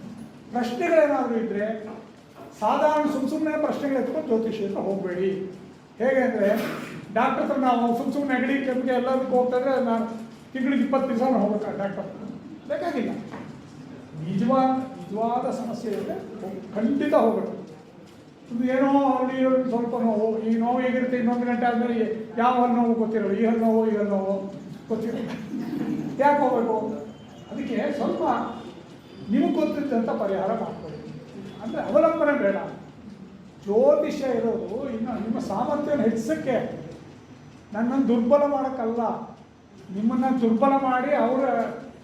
ಪ್ರಶ್ನೆಗಳೇನಾದರೂ ಇದ್ದರೆ ಸಾಧಾರಣ ಸುಮ್ಮನೆ ಪ್ರಶ್ನೆಗಳು ಎತ್ಕೊಂಡು ಜ್ಯೋತಿಷಿ ಹತ್ರ ಹೋಗಬೇಡಿ. ಹೇಗೆ ಅಂದರೆ ಡಾಕ್ಟರ್ ಹತ್ರ ನಾವು ಸುಮ್ಮನೆ ನೆಗಡಿ ಕೆಮ್ಮಿಗೆ ಎಲ್ಲದಕ್ಕೂ ಹೋಗ್ತಾಯಿದ್ರೆ ನಾನು ತಿಂಗಳಿಗೆ 20 ದಿವಸ ಹೋಗ್ಬೇಕು ಡಾಕ್ಟರ್ ಬೇಕಾಗಿಲ್ಲ. ನಿಜವಾದ ಸಮಸ್ಯೆ ಇದ್ದರೆ ಖಂಡಿತ ಹೋಗಬೇಕು. ಇದು ಏನೋ ಅಲ್ಲಿ ಸ್ವಲ್ಪ ನೋವು, ಈ ನೋವು ಹೇಗಿರುತ್ತೆ, ಇನ್ನೊಂದು ಗಂಟೆ ಆದಮೇಲೆ ಯಾವ ಹಲ್ಲು ನೋವು ಗೊತ್ತಿರಲ್ಲ, ಈ ಹಲ್ಲು ನೋವು ಗೊತ್ತಿರಲ್ಲ, ಯಾಕೆ ಹೋಗಬೇಕು? ಅದಕ್ಕೆ ಸ್ವಲ್ಪ ನಿಮಗೆ ಗೊತ್ತಿದ್ದಂಥ ಪರಿಹಾರ ಮಾಡ್ಕೊಳ್ಳಿ. ಅಂದರೆ ಅವಲಂಬನೆ ಬೇಡ. ಜ್ಯೋತಿಷ್ಯ ಇರೋದು ಇನ್ನು ನಿಮ್ಮ ಸಾಮರ್ಥ್ಯವನ್ನು ಹೆಚ್ಚಿಸೋಕ್ಕೆ, ನನ್ನನ್ನು ದುರ್ಬಲ ಮಾಡೋಕ್ಕಲ್ಲ. ನಿಮ್ಮನ್ನು ದುರ್ಬಲ ಮಾಡಿ ಅವರ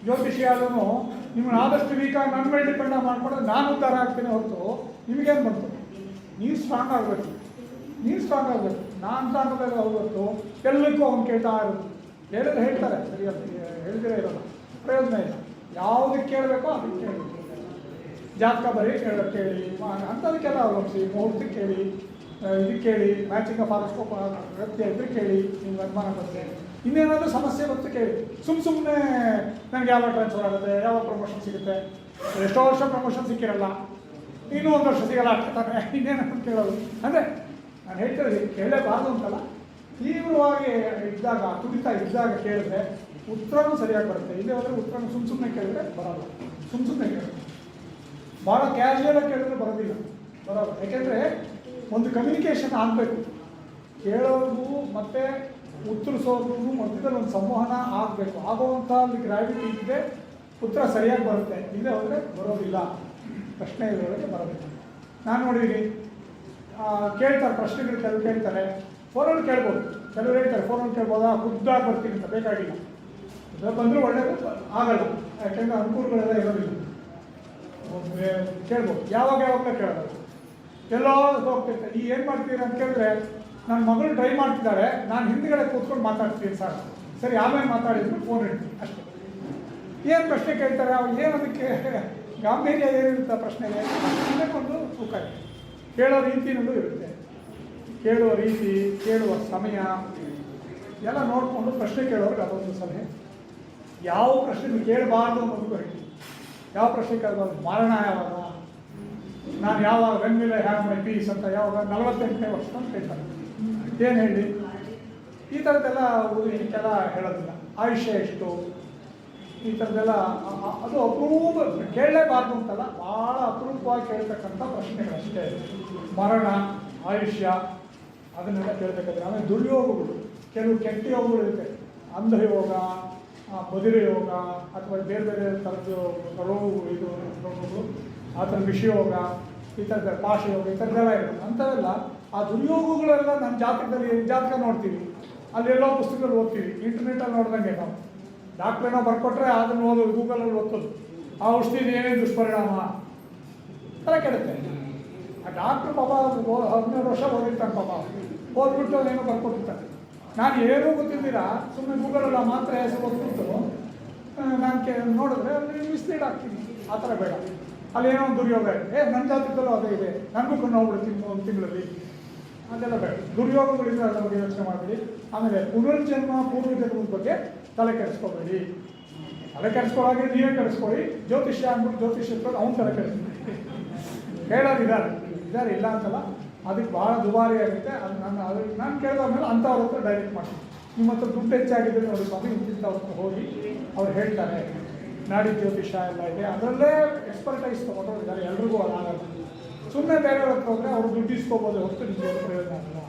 ಜ್ಯೋತಿಷಿಯಾದನು ನಿಮ್ಮನ್ನು ಆದಷ್ಟು ವೀಕಾಗಿ ನನ್ನ ಮೇಲೆ ಡಿಪೆಂಡ್ ಮಾಡ್ಕೊಂಡ್ರೆ ನಾನು ಉದ್ಧಾರ ಆಗ್ತೀನಿ ಹೊರತು ನಿಮಗೇನು ಬಂತು? ನೀವು ಸ್ಟ್ರಾಂಗ್ ಆಗಬೇಕು, ನಾನು ಸ್ಟ್ರಾಂಗ್ ಆಗಬೇಕು ಹೊರತು ಎಲ್ಲಕ್ಕೂ ಅವ್ನು ಕೇಳ್ತಾ ಇರೋದು. ಹೇಳಿದ್ರೆ ಹೇಳ್ತಾರೆ, ಸರಿಯಲ್ಲ, ಹೇಳಿದ್ರೆ ಇರೋಲ್ಲ, ಪ್ರಯೋಜನ ಇಲ್ಲ. ಯಾವುದಕ್ಕೆ ಕೇಳಬೇಕೋ ಅದಕ್ಕೆ ಕೇಳಬೇಕು. ಜಾತಕ ಬರೀ ಕೇಳಿ ಅಂಥದಕ್ಕೆಲ್ಲ ಅವಲಂಬಿಸಿ, ಮುಹೂರ್ತಕ್ಕೆ ಕೇಳಿ, ಇದಕ್ಕೆ ಕೇಳಿ, ಮ್ಯಾಚಿಂಗ್ ಆಫ್ ಹಾರೋಸ್ಕೋಪ್ ಅಗತ್ಯ ಇದ್ರೆ ಕೇಳಿ, ನಿಮ್ಗೆ ಅನುಮಾನ ಬರುತ್ತೆ. ಇನ್ನೇನಾದರೂ ಸಮಸ್ಯೆ ಬಂತು ಕೇಳಿ. ಸುಮ್ಮನೆ ನನಗೆ ಯಾವ ಟ್ರಾನ್ಸ್ಫರ್ ಆಗುತ್ತೆ, ಯಾವ ಪ್ರಮೋಷನ್ ಸಿಗುತ್ತೆ, ಎಷ್ಟೋ ವರ್ಷ ಪ್ರಮೋಷನ್ ಸಿಕ್ಕಿರಲ್ಲ, ಇನ್ನೂ 1 ವರ್ಷ ಸಿಗಲ್ಲ ಆಗ್ತಾನೆ, ಇನ್ನೇನಂತ ಕೇಳೋದು. ಅಂದರೆ ನಾನು ಹೇಳ್ತಿರೋದು ಕೇಳಲೇಬಾರ್ದು ಅಂತಲ್ಲ, ತೀವ್ರವಾಗಿ ಇದ್ದಾಗ, ತುಡಿತಾ ಇದ್ದಾಗ ಕೇಳಿದ್ರೆ ಉತ್ತರನೂ ಸರಿಯಾಗಿ ಬರುತ್ತೆ. ಇಲ್ಲೇ ಹೋದರೆ ಉತ್ತರನೂ ಸುಮ್ಮನೆ ಕೇಳಿದ್ರೆ ಬರೋಲ್ಲ. ಸುಮ್ಮನೆ ಕೇಳಿದ್ರೆ ಭಾಳ ಕ್ಯಾಶುಯಲಾಗಿ ಕೇಳಿದ್ರೆ ಬರೋದಿಲ್ಲ. ಯಾಕೆಂದರೆ ಒಂದು ಕಮ್ಯುನಿಕೇಷನ್ ಆಗಬೇಕು. ಕೇಳೋದು ಮತ್ತು ಉತ್ತರಿಸೋದು ಮಧ್ಯದಲ್ಲಿ ಒಂದು ಸಂವಹನ ಆಗಬೇಕು. ಆಗುವಂಥ ಅಲ್ಲಿ ಗ್ರಾವಿಟಿ ಇದ್ದರೆ ಉತ್ತರ ಸರಿಯಾಗಿ ಬರುತ್ತೆ, ಇಲ್ಲೇ ಹೋದರೆ ಬರೋದಿಲ್ಲ. ಪ್ರಶ್ನೆ ಇದರೊಳಗೆ ಬರೋದಿಲ್ಲ. ನಾನು ನೋಡಿದ್ದೀನಿ, ಕೇಳ್ತಾರೆ ಪ್ರಶ್ನೆಗಳು, ಕೆಲವು ಕೇಳ್ತಾರೆ ಫೋನಲ್ಲಿ ಕೇಳ್ಬೋದು, ಕೆಲವರು ಹೇಳ್ತಾರೆ ಫೋನಲ್ಲಿ ಕೇಳ್ಬೋದಾ, ಖುದ್ದಾಗಿ ಬರ್ತೀನಿ ಅಂತ. ಬೇಕಾಗಿಲ್ಲ, ಬಂದರೂ ಒಳ್ಳೆಯದು, ಆಗಲ್ಲ. ಯಾಕೆಂದರೆ ಅನುಕೂಲಗಳೆಲ್ಲ ಇರೋದಿಲ್ಲ. ಕೇಳ್ಬೋದು, ಯಾವಾಗಲೇ ಕೇಳೋದು. ಎಲ್ಲೋ ಹೋಗ್ತಿರ್ತಾರೆ. ಈ ಏನು ಮಾಡ್ತೀರಿ ಅಂತ ಕೇಳಿದ್ರೆ, ನನ್ನ ಮಗಳು ಡ್ರೈವ್ ಮಾಡ್ತಿದ್ದಾಳೆ, ನಾನು ಹಿಂದ್ಗಡೆ ಕೂತ್ಕೊಂಡು ಮಾತಾಡ್ತೀನಿ ಸರ್, ಸರಿ ಆಮೇಲೆ ಮಾತಾಡಿದ್ರು ಫೋನ್ ಇಡ್ತೀನಿ ಅಷ್ಟೇ. ಏನು ಪ್ರಶ್ನೆ ಕೇಳ್ತಾರೆ, ಅವ್ರು ಏನದಕ್ಕೆ ಗಾಂಭೀರ್ಯ ಏನಿರುತ್ತೆ ಪ್ರಶ್ನೆಗೆ, ಒಂದು ತೂಕ ಇದೆ, ಕೇಳೋ ರೀತಿಯಲ್ಲೂ ಇರುತ್ತೆ. ಕೇಳುವ ರೀತಿ, ಕೇಳುವ ಸಮಯ ಎಲ್ಲ ನೋಡಿಕೊಂಡು ಪ್ರಶ್ನೆ ಕೇಳೋರಿಗೆ ಅದೊಂದು ಸಲಹೆ. ಯಾವ ಪ್ರಶ್ನೆ ಕೇಳಬಾರ್ದು ಅನ್ನೋದು ಹೇಳ್ತೀವಿ. ಯಾವ ಪ್ರಶ್ನೆ ಕೇಳಬಾರ್ದು? ಮರಣ ಯಾವಾಗ, ನಾನು ಯಾವಾಗ, when will I have my peace ಅಂತ ಯಾವಾಗ 48ನೇ ವರ್ಷ ಅಂತ ಕೇಳ್ತಾರೆ. ಏನು ಹೇಳಿ? ಈ ಥರದ್ದೆಲ್ಲ ಇದಕ್ಕೆಲ್ಲ ಹೇಳೋದಿಲ್ಲ. ಆಯುಷ್ಯ ಎಷ್ಟು, ಈ ಥರದ್ದೆಲ್ಲ ಅದು ಅಪರೂಪ, ಕೇಳಲೇಬಾರ್ದು ಅಂತಲ್ಲ, ಭಾಳ ಅಪರೂಪವಾಗಿ ಕೇಳ್ತಕ್ಕಂಥ ಪ್ರಶ್ನೆಗಳಷ್ಟೇ. ಮರಣ, ಆಯುಷ್ಯ ಅದನ್ನೆಲ್ಲ ಕೇಳಬೇಕಾದ್ರೆ. ಆಮೇಲೆ ದುರ್ಯೋಗಗಳು, ಕೆಲವು ಕೆಟ್ಟ ಯೋಗಗಳು ಇರುತ್ತೆ. ಅಂಧಯೋಗ, ಬದಿರ ಯೋಗ, ಅಥವಾ ಬೇರೆ ಬೇರೆ ಥರದ್ದು ರೋಗಗಳು, ಆ ಥರ ವಿಷಯೋಗ, ಈ ಥರದ ಪಾಶಯೋಗ, ಈ ಥರದ್ದೆಲ್ಲ ಇರುತ್ತೆ. ಅಂಥವೆಲ್ಲ ಆ ದುರ್ಯೋಗಗಳೆಲ್ಲ ನಮ್ಮ ಜಾತಕ ನೋಡ್ತೀವಿ, ಅಲ್ಲೆಲ್ಲೋ ಪುಸ್ತಕದಲ್ಲಿ ಓದ್ತೀವಿ, ಇಂಟರ್ನೆಟಲ್ಲಿ ನೋಡ್ದಂಗೆ. ನಾವು ಡಾಕ್ಟ್ರ್ ಏನೋ ಬರ್ಕೊಟ್ರೆ ಅದನ್ನು ಓದೋದು, ಗೂಗಲಲ್ಲಿ ಓದ್ತೋದು, ಆ ಔಷಧಿ ಏನೇನು ದುಷ್ಪರಿಣಾಮ ತಲೆ ಕೆಡುತ್ತೆ. ಆ ಡಾಕ್ಟ್ರು ಪಾಪ 12 ವರ್ಷ ಓದಿರ್ತಾನೆ, ಪಾಪ ಓದ್ಬಿಟ್ಟು ಅದೇನೋ ಬರ್ಕೊಟ್ಟಿರ್ತಾನೆ. ನಾನು ಏನೂ ಗೊತ್ತಿದ್ದೀರಾ ಸುಮ್ಮನೆ ಗೂಗಲಲ್ಲಿ ಮಾತ್ರ ಹೆಸರು ಓದ್ಬಿಟ್ಟು ನಾನು ನೋಡಿದ್ರೆ ಅಲ್ಲಿ ಮಿಸ್ಲೀಡ್ ಆಗ್ತೀನಿ. ಆ ಥರ ಬೇಡ. ಅಲ್ಲೇನೋ ಒಂದು ದುರ್ಯೋಗ ಇದೆ, ನನ್ನ ಜಾತಕದಲ್ಲೂ ಅದೇ ಇದೆ, ನನಗೂ ಕೊಂಡು ಹೋಗ್ಬಿಡ್ತೀನಿ ಒಂದು ತಿಂಗಳಲ್ಲಿ, ಅದೆಲ್ಲ ಬೇಡ. ದುರ್ಯೋಗಗಳಿಂದ ಅದರ ಬಗ್ಗೆ ಯೋಚನೆ ಮಾಡಬೇಡಿ. ಆಮೇಲೆ ಪುನರ್ಜನ್ಮ, ಪೂರ್ವಜನ್ಮದ ಬಗ್ಗೆ ತಲೆ ಕೆಡಿಸ್ಕೋಬೇಡಿ. ತಲೆ ಕೆಡಿಸ್ಕೊಳ್ಳೋಕೆ ನೀವೇ ಕೆಡಿಸ್ಕೊಳ್ಳಿ. ಜ್ಯೋತಿಷ್ಯ ಅಂದ್ಬಿಟ್ಟು ಜ್ಯೋತಿಷ್ಯಕ್ಕೆ ಅವ್ನು ತಲೆ ಕೆಡಿಸ್ಕೊಳ್ಳಿ. ಹೇಳೋರು ಇದ್ದಾರೆ, ಇಲ್ಲ ಅಂತಲ್ಲ. ಅದಕ್ಕೆ ಭಾಳ ದುಬಾರಿ ಆಗುತ್ತೆ. ಅದು ನಾನು ಕೇಳಿದ್ಮೇಲೆ ಅಂಥವ್ರ ಹತ್ರ ಡೈರೆಕ್ಟ್ ಮಾಡ್ತೀನಿ. ನಿಮ್ಮ ಹತ್ರ ದುಡ್ಡು ಹೆಚ್ಚಾಗಿದ್ದರೆ ನೋಡಿ ಸ್ವಾಮಿ, ಇಂಥವ್ರ ಹತ್ರ ಹೋಗಿ ಅವ್ರು ಹೇಳ್ತಾರೆ. ನಾಡಿ ಜ್ಯೋತಿಷ್ಯ ಎಲ್ಲ ಇದೆ, ಅದರಲ್ಲೇ ಎಕ್ಸ್ಪರ್ಟೈಸ್ ತೊಗೊಂಡಿದ್ದಾರೆ. ಎಲ್ರಿಗೂ ಅದಾಗಲ್ಲ. ಸುಮ್ಮನೆ ಬೇರೆಯವ್ರ ಹತ್ರ ಹೋದರೆ ಅವರು ದುಡ್ಡು ಇಸ್ಕೋಬೋದು ಹೊರತು ನಿಮಗೆ ಪ್ರಯೋಜನ ಆಗಲ್ಲ.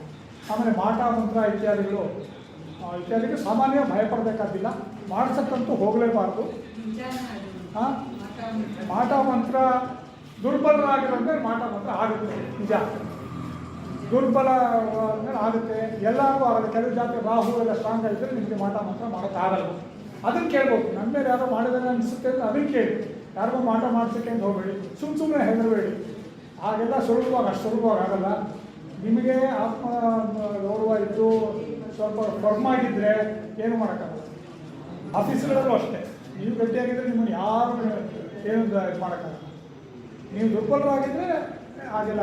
ಆಮೇಲೆ ಮಾಟ ಮಂತ್ರ ಇತ್ಯಾದಿಗಳು ಸಾಮಾನ್ಯ ಭಯಪಡಬೇಕಾದಿಲ್ಲ. ಮಾಡ್ಸಕ್ಕಂತೂ ಹೋಗಲೇಬಾರ್ದು. ಮಾಟ ಮಂತ್ರ ದುರ್ಬಲರಾಗಿರೋದ್ರೆ ಮಾಟ ಮಂತ್ರ ಆಗುತ್ತೆ, ನಿಜ. ದುರ್ಬಲ ಆಗುತ್ತೆ, ಎಲ್ಲರಿಗೂ ಆಗುತ್ತೆ. ಕೆಲವು ಜಾತಿ ರಾಹು ಎಲ್ಲ ಸ್ಟ್ರಾಂಗ್ ಆಗಿದ್ದರೆ ನಿಮಗೆ ಮಾಟ ಮಂತ್ರ ಮಾಡೋಕ್ಕಾಗಲ್ಲ. ಅದನ್ನು ಕೇಳ್ಬೋದು. ನನ್ನ ಮೇಲೆ ಯಾರೋ ಮಾಡಿದರೆ ಅನಿಸುತ್ತೆ ಅಂದರೆ ಅದನ್ನು ಕೇಳಿ. ಯಾರಿಗೂ ಮಾಟ ಮಾಡ್ಸೋಕ್ಕೆ ಅಂತ ಹೋಗಬೇಡಿ. ಸುಮ್ಮನೆ ಹೆದರಬೇಡಿ. ಹಾಗೆಲ್ಲ ಅಷ್ಟು ಸುಲಭವಾಗಿ ಆಗಲ್ಲ. ನಿಮಗೆ ಆತ್ಮ ಗೌರವ ಇದ್ದು ಸ್ವಲ್ಪ ಫರ್ಮ್ ಆಗಿದ್ದರೆ ಏನು ಮಾಡೋಕ್ಕಾಗಲ್ಲ. ಆಫೀಸ್ಗಳಲ್ಲೂ ಅಷ್ಟೇ, ನೀವು ಗಟ್ಟಿಯಾಗಿದ್ದರೆ ನಿಮ್ಮನ್ನು ಯಾರು ಏನು ಇದು ಮಾಡೋಕ್ಕಾಗಲ್ಲ. ನೀವು ದುರ್ಬಲರಾಗಿದ್ದರೆ ಹಾಗೆಲ್ಲ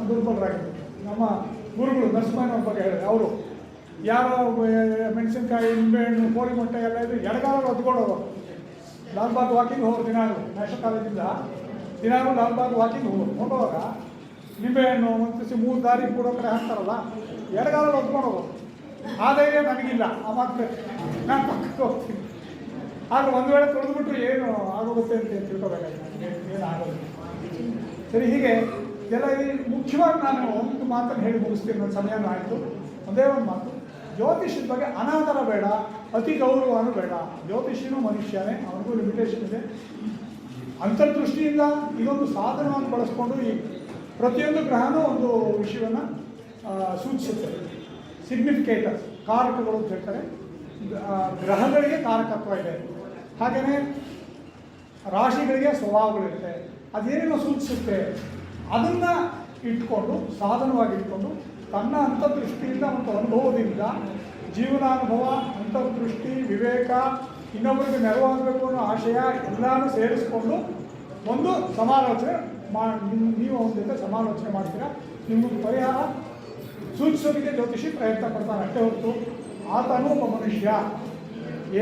ದುರ್ಬಲರಾಗಿದ್ದರು. ನಮ್ಮ ಗುರುಗಳು ನರಸಿಂಹನ ಬಗ್ಗೆ ಹೇಳಿದ್ರೆ, ಅವರು ಯಾರೋ ಮೆಣಸಿನ್ಕಾಯಿ, ನಿಂಬೆಹಣ್ಣು, ಕೋಳಿ ಮೊಟ್ಟೆ ಎಲ್ಲ ಇದ್ದು ಎಡಗಾಲ ಹೊತ್ಕೊಂಡು ಹೋಗೋರು. ಲಾಲ್ಬಾಗ್ ವಾಕಿಂಗ್ ಹೋಗೋರು ದಿನಾಲು. ನ್ಯಾಷನಲ್ ಕಾಲೇಜಿಂದ ದಿನಾಲು ಲಾಲ್ಬಾಗ್ ವಾಕಿಂಗ್ ಹೋಗುವಾಗ ನಿಂಬೆಹಣ್ಣು ಮತ್ತು 3 ದಾರಿ ಕೂಡೋ ಕಡೆ ಹಾಕ್ತಾರಲ್ಲ, ಎಡಗಾಲ ಹೊತ್ಕೊಂಡು ಹೋಗೋರು. ಆದಾಯ ನನಗಿಲ್ಲ, ಆ ಮಾತು ನಾನು ಪಕ್ಕಕ್ಕೆ ಹೋಗ್ತೀನಿ. ಆದ್ರೆ ಒಂದು ವೇಳೆ ತೊಳೆದ್ಬಿಟ್ರು ಏನು ಆಗೋಗುತ್ತೆ ಅಂತ ತಿಳ್ಕೊಬೇಕಾಗಿದೆ, ಏನು ಆಗೋದು. ಸರಿ, ಹೀಗೆ ಎಲ್ಲ ಮುಖ್ಯವಾಗಿ ನಾನು ಒಂದು ಮಾತನ್ನು ಹೇಳಿ ಮುಗಿಸ್ತೀನಿ. ನನ್ನ ಸಮಯನೂ ಆಯಿತು. ಒಂದೇ ಒಂದು ಮಾತು, ಜ್ಯೋತಿಷ್ಯದ ಬಗ್ಗೆ ಅನಾದರ ಬೇಡ, ಅತಿ ಗೌರವನೂ ಬೇಡ. ಜ್ಯೋತಿಷಿನೂ ಮನುಷ್ಯನೇ, ಅವನಿಗೂ ಲಿಮಿಟೇಷನ್ ಇದೆ. ಅಂತರ್ದೃಷ್ಟಿಯಿಂದ ಇದೊಂದು ಸಾಧನವನ್ನು ಬಳಸ್ಕೊಂಡು ಈ ಪ್ರತಿಯೊಂದು ಗ್ರಹನೂ ಒಂದು ವಿಷಯವನ್ನು ಸೂಚಿಸುತ್ತೆ. ಸಿಗ್ನಿಫಿಕೇಟರ್ಸ್, ಕಾರಕಗಳು ಅಂತ ಹೇಳ್ತಾರೆ. ಗ್ರಹಗಳಿಗೆ ಕಾರಕತ್ವ ಇದೆ. ಹಾಗೆಯೇ ರಾಶಿಗಳಿಗೆ ಸ್ವಭಾವಗಳಿರುತ್ತೆ. ಅದೇನೇನೋ ಸೂಚಿಸುತ್ತೆ, ಅದನ್ನು ಇಟ್ಕೊಂಡು, ಸಾಧನವಾಗಿ ಇಟ್ಕೊಂಡು, ತನ್ನ ಅಂತರ್ದೃಷ್ಟಿಯಿಂದ ಮತ್ತು ಅನುಭವದಿಂದ, ಜೀವನಾನುಭವ, ಅಂತರ್ದೃಷ್ಟಿ, ವಿವೇಕ, ಇನ್ನೊಬ್ಬರಿಗೆ ನೆರವಾಗಬೇಕು ಅನ್ನೋ ಆಶಯ ಎಲ್ಲನೂ ಸೇರಿಸ್ಕೊಂಡು ಒಂದು ಸಮಾಲೋಚನೆ ನೀವು ಅವನ ಜೊತೆ ಸಮಾಲೋಚನೆ ಮಾಡ್ತೀರಾ. ನಿಮಗೆ ಪರಿಹಾರ ಸೂಚಿಸೋದಕ್ಕೆ ಜ್ಯೋತಿಷಿ ಪ್ರಯತ್ನ ಪಡ್ತಾನೆ ಅಷ್ಟೇ ಹೊರತು ಆತನೂ ಒಬ್ಬ ಮನುಷ್ಯ.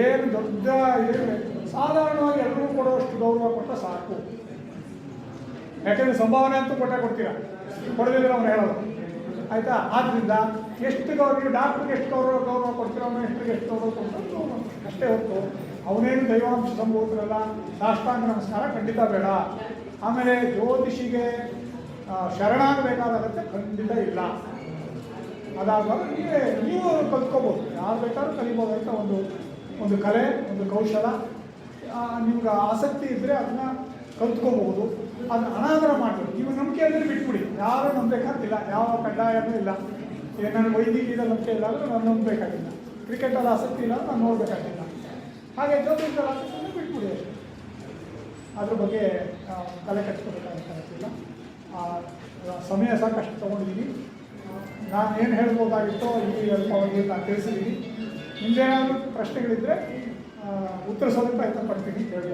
ಏನು ದೊಡ್ಡ ಏನು ಸಾಧಾರಣವಾಗಿ ಎಲ್ಲರೂ ಕೊಡುವಷ್ಟು ಗೌರವ ಕೊಟ್ಟರೆ ಸಾಕು. ಯಾಕೆಂದರೆ ಸಂಭಾವನೆ ಅಂತೂ ಕೊಡ್ತೀರಾ, ಕೊಡದಿದ್ರೆ ಅವನು ಹೇಳೋದು, ಆಯಿತಾ? ಆದ್ದರಿಂದ ಎಷ್ಟು ಗೌರವ, ಡಾಕ್ಟ್ರಿಗೆ ಎಷ್ಟು ಗೌರವ ಕೊಡ್ತೀರೋ ಅವನು ಎಷ್ಟು ಗೌರವ ಕೊಡ್ತೀರೋ ಅಷ್ಟೇ ಹೊರತು ಅವನೇನು ದೈವಾಂಶ ಸಂಭೂತರಲ್ಲ. ಸಾಷ್ಟಾಂಗ ನಮಸ್ಕಾರ ಖಂಡಿತ ಬೇಡ. ಆಮೇಲೆ ಜ್ಯೋತಿಷಿಗೆ ಶರಣಾಗಬೇಕಾದಾಗತ್ತೆ ಖಂಡಿತ ಇಲ್ಲ. ಅದಾದಾಗ ನೀವು ಕಲ್ತ್ಕೋಬೋದು, ಯಾರು ಬೇಕಾದ್ರೂ ಕಲಿಬೋದು ಅಂತ ಒಂದು ಕಲೆ, ಒಂದು ಕೌಶಲ. ನಿಮ್ಗೆ ಆಸಕ್ತಿ ಇದ್ದರೆ ಅದನ್ನು ಕಲ್ತ್ಕೋಬಹುದು. ಅದನ್ನ ಅನಾದರ ಮಾಡಬೇಕು. ನೀವು ನಂಬಿಕೆ ಅಂದರೆ ಬಿಟ್ಬಿಡಿ, ಯಾರೂ ನಂಬಬೇಕಾಗಿಲ್ಲ, ಯಾವ ಕಡ್ಡಾಯನೂ ಇಲ್ಲ. ನನಗೆ ವೈದ್ಯಕೀಯದಲ್ಲಿ ನಂಬಿಕೆ ಇಲ್ಲ ಅಂದರೆ ನಾನು ನಂಬಬೇಕಾಗಿಲ್ಲ, ಕ್ರಿಕೆಟಲ್ಲಿ ಆಸಕ್ತಿ ಇಲ್ಲ ನಾನು ನೋಡಬೇಕಾಗಿಲ್ಲ. ಹಾಗೆ ಜ್ಯೋತಿಷದಲ್ಲಿ ಆಸಕ್ತಿ ಅಂದರೆ ಬಿಟ್ಬಿಡಿ ಅಷ್ಟೇ. ಅದ್ರ ಬಗ್ಗೆ ತಲೆ ಕಟ್ಕೋಬೇಕಾಗಿಲ್ಲ. ಸಮಯ ಸಾಕಷ್ಟು ತೊಗೊಂಡಿದ್ದೀನಿ. ನಾನು ಏನು ಹೇಳ್ಬೋದಾಗಿತ್ತೋ ಈ ಅಲ್ಪಾವಧಿಯಲ್ಲಿ ನಾನು ತಿಳಿಸಿದ್ದೀನಿ. ನಿಮ್ದೇನಾದರೂ ಪ್ರಶ್ನೆಗಳಿದ್ದರೆ ಉತ್ತರಿಸೋದಕ್ಕೆ ಪ್ರಯತ್ನ ಪಡ್ತೀನಿ. ಹೇಳಿ.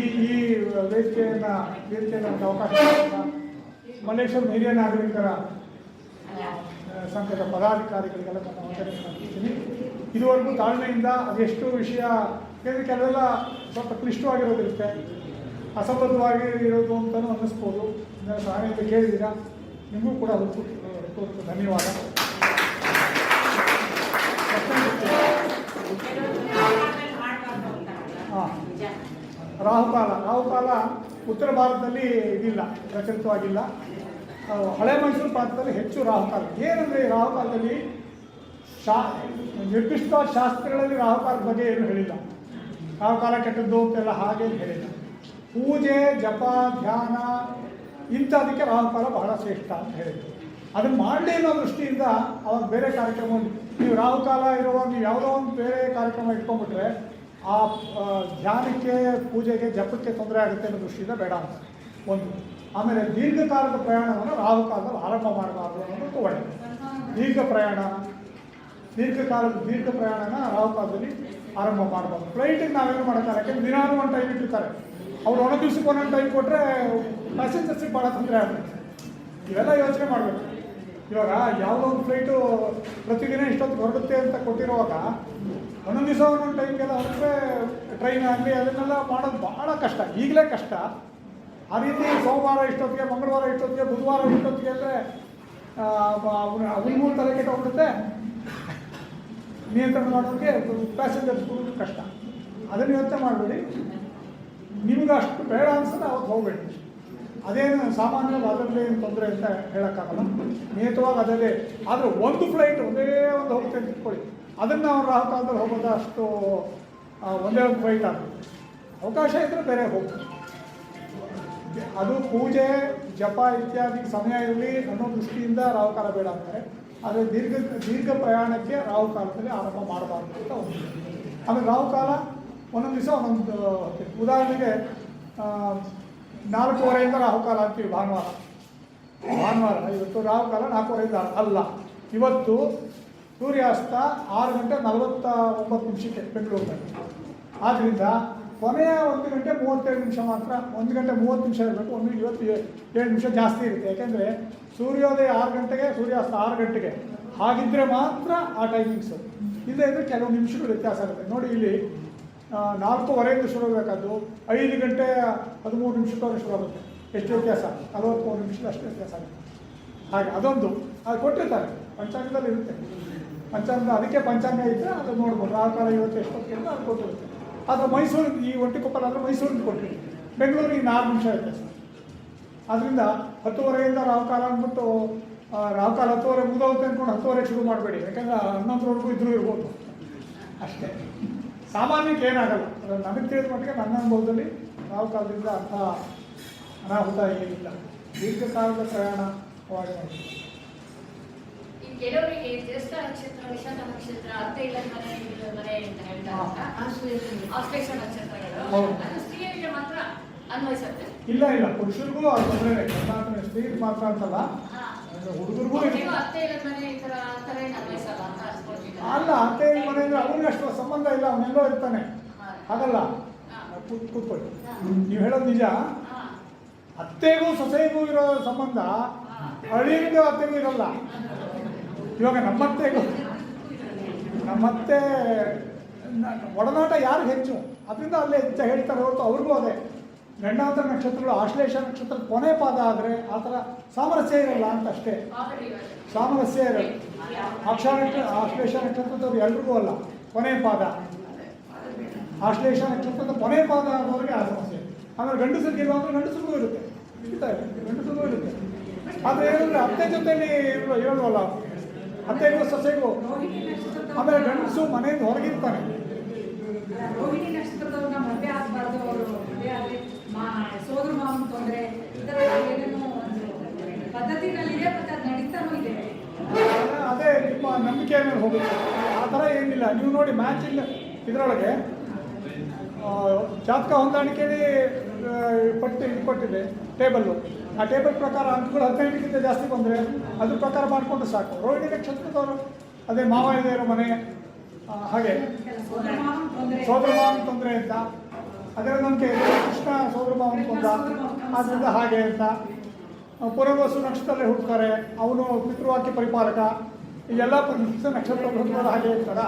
ಈ ವೇದಿಕೆಯನ್ನು ಒಂದು ಅವಕಾಶ ಮಲ್ಲೇಶ್ವರ ಹಿರಿಯ ನಾಗರಿಕರ ಸಂಘದ ಪದಾಧಿಕಾರಿಗಳಿಗೆಲ್ಲ ನಾನು ವಂದನೆ ಮಾಡ್ತೀನಿ. ಇದುವರೆಗೂ ತಾಳ್ಮೆಯಿಂದ ಅದೆಷ್ಟು ವಿಷಯ ಯಾಕೆಂದರೆ ಕೆಲವೆಲ್ಲ ಸ್ವಲ್ಪ ಕ್ಲಿಷ್ಟವಾಗಿರೋದಿರುತ್ತೆ, ಅಸಂಬದ್ಧವಾಗಿ ಇರೋದು ಅಂತಲೂ ಅನ್ನಿಸ್ಬೋದು. ಇದನ್ನು ಸಹಾಯದಿಂದ ಕೇಳಿದ್ದೀರಾ, ನಿಮಗೂ ಕೂಡ ಹೃತ್ಪೂರ್ವಕ ಧನ್ಯವಾದ. ಹಾಂ, ರಾಹುಕಾಲ ಉತ್ತರ ಭಾರತದಲ್ಲಿ ಇದಿಲ್ಲ, ಪ್ರಚಲಿತವಾಗಿಲ್ಲ. ಹಳೆ ಮೈಸೂರು ಪ್ರಾಂತದಲ್ಲಿ ಹೆಚ್ಚು ರಾಹುಕಾಲ. ಏನಂದರೆ ರಾಹುಕಾಲದಲ್ಲಿ ನಿರ್ದಿಷ್ಟವಾದ ಶಾಸ್ತ್ರಗಳಲ್ಲಿ ರಾಹುಕಾಲದ ಬಗ್ಗೆ ಏನು ಹೇಳಿಲ್ಲ. ರಾಹುಕಾಲ ಕೆಟ್ಟದ್ದು ಅಂತೆಲ್ಲ ಹಾಗೇನು ಹೇಳಿಲ್ಲ. ಪೂಜೆ, ಜಪ, ಧ್ಯಾನ ಇಂಥದಕ್ಕೆ ರಾಹುಕಾಲ ಬಹಳ ಶ್ರೇಷ್ಠ ಅಂತ ಹೇಳಿದ್ರು. ಅದನ್ನು ಮಾಡಲಿ ಅನ್ನೋ ದೃಷ್ಟಿಯಿಂದ ಅವಾಗ ಬೇರೆ ಕಾರ್ಯಕ್ರಮ, ನೀವು ರಾಹುಕಾಲ ಇರುವಾಗ ನೀವು ಯಾವುದೋ ಒಂದು ಬೇರೆ ಕಾರ್ಯಕ್ರಮ ಇಟ್ಕೊಂಡ್ಬಿಟ್ರೆ ಆ ಧ್ಯಾನಕ್ಕೆ, ಪೂಜೆಗೆ, ಜಪಕ್ಕೆ ತೊಂದರೆ ಆಗುತ್ತೆ ಅನ್ನೋ ದೃಷ್ಟಿಯಿಂದ ಬೇಡ ಅಂತ ಒಂದು. ಆಮೇಲೆ ದೀರ್ಘಕಾಲದ ಪ್ರಯಾಣವನ್ನು ರಾಹುಕಾಲದಲ್ಲಿ ಆರಂಭ ಮಾಡಬಾರ್ದು ಅನ್ನೋದು ಒಳ್ಳೆ. ದೀರ್ಘ ಪ್ರಯಾಣನ ರಾಹುಕಾಲದಲ್ಲಿ ಆರಂಭ ಮಾಡಬಾರ್ದು. ಫ್ಲೈಟಿಗೆ ನಾವೇನು ಮಾಡೋಕ್ಕಾಗಲ್ಲ, ಯಾಕೆಂದ್ರೆ ದಿನಾನು ಒಂದು ಟೈಮ್ ಇಟ್ಟಿರ್ತಾರೆ. ಅವ್ರು ಒಣ ದಿವ್ಸಕ್ಕೆ ಒಂದೊಂದು ಟೈಮ್ ಕೊಟ್ಟರೆ ಪ್ಯಾಸೆಂಜರ್ಸಿಗೆ ಭಾಳ ತೊಂದರೆ ಆಗುತ್ತೆ. ಇವೆಲ್ಲ ಯೋಚನೆ ಮಾಡಬೇಕು. ಇವಾಗ ಯಾವುದೋ ಒಂದು ಫ್ಲೈಟು ಪ್ರತಿದಿನ ಇಷ್ಟೊತ್ತು ಹೊರಡುತ್ತೆ ಅಂತ ಕೊಟ್ಟಿರುವಾಗ ಒಂದೊಂದು ದಿವಸ ಒಂದೊಂದು ಟೈಮ್ಗೆಲ್ಲ ಹೊರಟ್ರೆ ಟ್ರೈನ್ ಆಗಲಿ ಅದನ್ನೆಲ್ಲ ಮಾಡೋದು ಭಾಳ ಕಷ್ಟ, ಈಗಲೇ ಕಷ್ಟ. ಆ ರೀತಿ ಸೋಮವಾರ ಇಷ್ಟೊತ್ತಿಗೆ, ಮಂಗಳವಾರ ಇಷ್ಟೊತ್ತಿಗೆ, ಬುಧವಾರ ಇಷ್ಟೊತ್ತಿಗೆ ಅಂದರೆ ಅವನಿಗೂ ತಲೆ ಕೆಟ್ಟೋಗ್ಬಿಡುತ್ತೆ. ನಿಯಂತ್ರಣ ಮಾಡೋದಕ್ಕೆ ಪ್ಯಾಸೆಂಜರ್ಸ್ ಕೊಡೋದು ಕಷ್ಟ. ಅದನ್ನು ಯೋಚನೆ ಮಾಡಬೇಡಿ. ನಿಮ್ಗೆ ಅಷ್ಟು ಬೇಡ ಅನ್ಸೋದು ಅವತ್ತು ಹೋಗಬೇಡಿ. ಅದೇನು ಸಾಮಾನ್ಯವಾಗಿ ಅದರಲ್ಲೇ ಏನು ತೊಂದರೆ ಅಂತ ಹೇಳೋಕ್ಕಾಗಲ್ಲ. ನಿಯತವಾಗಿ ಅದಲ್ಲೇ. ಆದರೆ ಒಂದು ಫ್ಲೈಟ್ ಒಂದೇ ಒಂದು ಹೋಗುತ್ತೆ ಅಂತ ಇಟ್ಕೊಳ್ಳಿ, ಅದನ್ನು ನಾವು ರಾಹುಕಾಲದಲ್ಲಿ ಹೋಗೋದು ಅಷ್ಟು ಒಂದೇ ಒಂದು ಫ್ಲೈಟ್ ಆಗುತ್ತೆ. ಅವಕಾಶ ಇದ್ದರೆ ಬೇರೆ ಹೋಗ್ತದೆ. ಅದು ಪೂಜೆ, ಜಪ ಇತ್ಯಾದಿ ಸಮಯ ಇರಲಿ ಅನ್ನೋ ದೃಷ್ಟಿಯಿಂದ ರಾಹುಕಾಲ ಬೇಡ ಅಂತಾರೆ. ಆದರೆ ದೀರ್ಘ ಪ್ರಯಾಣಕ್ಕೆ ರಾಹುಕಾಲದಲ್ಲಿ ಆರಂಭ ಮಾಡಬಾರ್ದು ಅಂತ ಒಂದು. ಆಮೇಲೆ ರಾಹುಕಾಲ ಒಂದೊಂದು ದಿವಸ ಒಂದೊಂದು. ಉದಾಹರಣೆಗೆ 4:15 ರಾಹುಕಾಲ ಅಂತೀವಿ ಭಾನುವಾರ. ಇವತ್ತು ರಾಹುಕಾಲ 4:15 ಅಲ್ಲ. ಇವತ್ತು ಸೂರ್ಯಾಸ್ತ 6:49 ಬೆಂಗಳೂರಿನಲ್ಲಿ. ಆದ್ದರಿಂದ ಕೊನೆಯ 1:37 ಮಾತ್ರ, 1:30 ಇರಬೇಕು. ಇವತ್ತು 7 ನಿಮಿಷ ಜಾಸ್ತಿ ಇರುತ್ತೆ. ಯಾಕೆಂದರೆ ಸೂರ್ಯೋದಯ 6 ಗಂಟೆಗೆ, ಸೂರ್ಯಾಸ್ತ 6 ಗಂಟೆಗೆ. ಹಾಗಿದ್ದರೆ ಮಾತ್ರ ಆ ಟೈಮಿಂಗ್ಸು. ಇಲ್ಲದೇ ಇದ್ದರೆ ಕೆಲವು ನಿಮಿಷಗಳು ವ್ಯತ್ಯಾಸ ಆಗುತ್ತೆ. ನೋಡಿ, ಇಲ್ಲಿ 4:15 ಶುರು ಆಗಬೇಕಾದ್ದು 5:13 ಶುರು ಆಗುತ್ತೆ. ಎಷ್ಟು ವ್ಯತ್ಯಾಸ? 43 ನಿಮಿಷದ ಅಷ್ಟು ವ್ಯತ್ಯಾಸ ಆಗುತ್ತೆ. ಹಾಗೆ ಅದೊಂದು ಅದು ಕೊಟ್ಟಿರ್ತಾರೆ, ಪಂಚಾಂಗದಲ್ಲಿ ಇರುತ್ತೆ. ಅದಕ್ಕೆ ಪಂಚಾಂಗ ಇದ್ದರೆ ಅದು ನೋಡ್ಬೋದು. ರಾಹುಕಾಲ ಇವತ್ತು ಎಷ್ಟೊತ್ತಿಗೆ ಅದು ಕೊಟ್ಟಿರುತ್ತೆ. ಆದರೆ ಮೈಸೂರಿಗೆ, ಈ ಒಂಟಿಕೊಪ್ಪಲ್ ಆದರೆ ಮೈಸೂರಿಗೆ ಕೊಟ್ಟಿರುತ್ತೆ. ಬೆಂಗಳೂರಿಗೆ 4 ನಿಮಿಷ ವ್ಯತ್ಯಾಸ. ಆದ್ದರಿಂದ 10:15 ರಾಹುಕಾಲ ಅಂದ್ಬಿಟ್ಟು ರಾಹುಕಾಲ 10:30 ಮುಗಿದೋಗುತ್ತೆ ಅಂದ್ಕೊಂಡು 10:30 ಶುರು ಮಾಡಬೇಡಿ. ಯಾಕಂದರೆ 11:00ವರೆಗೂ ಇದ್ರೂ ಇರ್ಬೋದು ಅಷ್ಟೇ. ಸಾಮಾನ್ಯಕ್ಕೆ ಏನಾಗಲ್ಲ. ನನಗೆ ತಿಳಿದ ಮಟ್ಟಿಗೆ ನನ್ನ ಅನುಭವದಲ್ಲಿ ರಾಹುಕಾಲದಿಂದ ಅಂಥ ಅನಾಹುತ ಏನಿಲ್ಲ. ದೀರ್ಘಕಾಲದ ಪ್ರಯಾಣ ಕೆಲವರಿಗೆ ಜ್ಯೇಷ್ಠ ನಕ್ಷತ್ರ, ವಿಶಾಖ ನಕ್ಷತ್ರ, ಅತ್ತೆ ಇಲ್ಲ ಮನೆ ಅಂತ ಹೇಳ್ತಾರೆ. ಆಶ್ಲೇಷ ನಕ್ಷತ್ರಗಳು ಸ್ತ್ರೀಯರಿಗೆ ಮಾತ್ರ ಅನ್ವಯಿಸುತ್ತೆ. ಇಲ್ಲ, ಪುರುಷರಿಗೂ ಅದು ತೊಂದರೆ. ಸ್ತ್ರೀಗೆ ಮಾತ್ರ ಅಂತಲ್ಲ, ಹುಡುಗರಿಗೂ ಅತ್ತೆ ಇಲ್ಲ ಮನೆ ಈ ಥರ ಏನು ಅನ್ವಯಿಸಲ್ಲ ಅಂತ ಅನ್ಸ್ಕೊಳ್ತೀನಿ. ಅಲ್ಲ, ಅತ್ತೆ ಇಲ್ಲ ಮನೆ ಅಂದರೆ ಅವ್ರಿಗೆ ಅಷ್ಟು ಸಂಬಂಧ ಇಲ್ಲ, ಅವನೆಲ್ಲೋ ಇರ್ತಾನೆ. ಹಾಗಲ್ಲ, ಕೂತ್ಕೊಳ್ಳಿ. ನೀವು ಹೇಳೋದು ನಿಜ. ಅತ್ತೆಗೂ ಸೊಸೆಗೂ ಇರೋ ಸಂಬಂಧ ಅಳಿಯನಿಗೂ ಅತ್ತೆಗೂ ಇರಲ್ಲ. ಇವಾಗ ನಮ್ಮತ್ತೆ ಒಡನಾಟ ಯಾರು ಹೆಚ್ಚು, ಅದರಿಂದ ಅಲ್ಲೇ ಹೆಚ್ಚು ಹೇಳ್ತಾರೆ ಹೊರತು ಅವ್ರಿಗೂ ಅದೇ. ಗಂಡಾಂತರ ನಕ್ಷತ್ರಗಳು ಆಶ್ಲೇಷ ನಕ್ಷತ್ರ ಕೊನೆ ಪಾದ ಆದರೆ ಆ ಥರ ಸಾಮರಸ್ಯ ಇರಲ್ಲ ಅಂತ ಅಷ್ಟೇ. ಸಾಮರಸ್ಯ ಇರಲ್ಲ. ಆಶ್ಲೇಷ ನಕ್ಷತ್ರದವ್ರು ಎಲ್ರಿಗೂ ಅಲ್ಲ, ಕೊನೆ ಪಾದ. ಆಶ್ಲೇಷ ನಕ್ಷತ್ರದ ಕೊನೆ ಪಾದ ಆದವ್ರಿಗೆ ಆ ಸಮಸ್ಯೆ. ಆಮೇಲೆ ಗಂಡಸರಿಗೆ ಇರುವಾಗ ಗಂಡಸರಿಗೂ ಇರುತ್ತೆ, ಗಂಡಸರಿಗೂ ಇರುತ್ತೆ. ಆದರೆ ಏನಂದರೆ ಅತ್ತೆ ಜೊತೆಯಲ್ಲಿ ಇರೋಲ್ವಲ್ಲ, ಅತ್ತೆಗೂ ಸೊಸೆಗೂ. ಆಮೇಲೆ ಗಂಡಸು ಮನೆಯಿಂದ ಹೊರಗಿರ್ತಾನೆ. ರೋಹಿಣಿ ನಕ್ಷತ್ರದವ್ರನ್ನ ಮದುವೆ ಆಗಬಾರ್ದು, ಅವರು ಮದುವೆ ಆದರೆ ಸೋದರ ಮಾವನ ತೊಂದರೆ, ಈ ಥರ ಏನೇನೋ ಪದ್ಧತಿನಲ್ಲಿದೆ, ಮತ್ತು ಅದು ನಡೀತಾನೂ ಇದೆ. ಅದೇ ನಿಮ್ಮ ನಂಬಿಕೆ ಮೇಲೆ ಹೋಗುತ್ತೆ. ಆ ಥರ ಏನಿಲ್ಲ. ನೀವು ನೋಡಿ ಮ್ಯಾಚಿಂಗ್ ಇದರೊಳಗೆ ಜಾತಕ ಹೊಂದಾಣಿಕೆಯಲ್ಲಿ ಕೊಟ್ಟಿದೆ ಟೇಬಲ್ಲು. ಆ ಟೇಬಲ್ ಪ್ರಕಾರ ಅಂಕಗಳು 15ಕ್ಕಿಂತ ಜಾಸ್ತಿ ಬಂದರೆ ಅದ್ರ ಪ್ರಕಾರ ಮಾಡಿಕೊಂಡು ಸಾಕು. ರೋಹಿಣಿ ನಕ್ಷತ್ರದವರು ಅದೇ ಮಾವ ಇದೆ ಇರೋ ಮನೆ, ಹಾಗೆ ಸೋದರ ಮಾವನ ತೊಂದರೆ ಅಂತ ಅದರ ನಂಬಿಕೆ ಇದೆ. ಕೃಷ್ಣ ಸೋದರ ಮಾವನ ಕೊಂದ, ಆದ್ದರಿಂದ ಹಾಗೆ ಅಂತ ಪುನರ್ವಸು ನಕ್ಷತ್ರದಲ್ಲೇ ಹುಡ್ತಾರೆ, ಅವನು ಪಿತೃವಾಕ್ಯ ಪರಿಪಾಲಕ, ಇದೆಲ್ಲ ನಕ್ಷತ್ರ ಹುಡ್ತಾರೆ ಹಾಗೆ ಇರ್ತಾರ?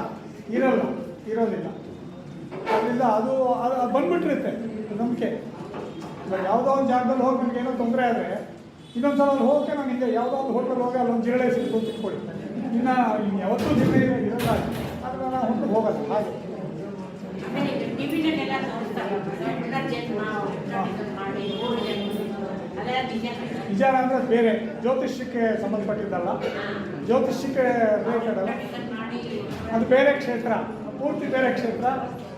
ಇರೋದಿಲ್ಲ. ಅದರಿಂದ ಅದು ಬಂದ್ಬಿಟ್ಟಿರುತ್ತೆ ನಂಬಿಕೆ. ಯಾವುದೋ ಒಂದು ಜಾಗದಲ್ಲಿ ಹೋಗಿ ನನಗೆ ಏನೋ ತೊಂದರೆ ಆದರೆ ಇನ್ನೊಂದು ಸಲ ಅಲ್ಲಿ ಹೋಗೋಕೆ ನಾನು ಹಿಂದೆ ಯಾವುದೋ ಒಂದು ಹೋಟೆಲ್ ಹೋಗಿ ಅಲ್ಲೊಂದು ಜಿರಳೆ ಸಿಕ್ಕೊಂಡು ತಿಳ್ಕೊಳ್ಳಿ, ಇನ್ನು ಯಾವತ್ತೂ ಜಿರಳೆ ಇರಲ್ಲ, ಆದರೆ ನಾನು ಹೊಂದು ಹೋಗಲ್ಲ. ಹಾಗೆ ವಿಚಾರ ಅಂದರೆ ಬೇರೆ ಜ್ಯೋತಿಷ್ಯಕ್ಕೆ ಸಂಬಂಧಪಟ್ಟಿದ್ದಲ್ಲ, ಜ್ಯೋತಿಷ್ಯಕ್ಕೆ ರಿಲೇಟೆಡ್ ಅಲ್ಲ, ಅದು ಬೇರೆ ಕ್ಷೇತ್ರ, ಪೂರ್ತಿ ಬೇರೆ ಕ್ಷೇತ್ರ.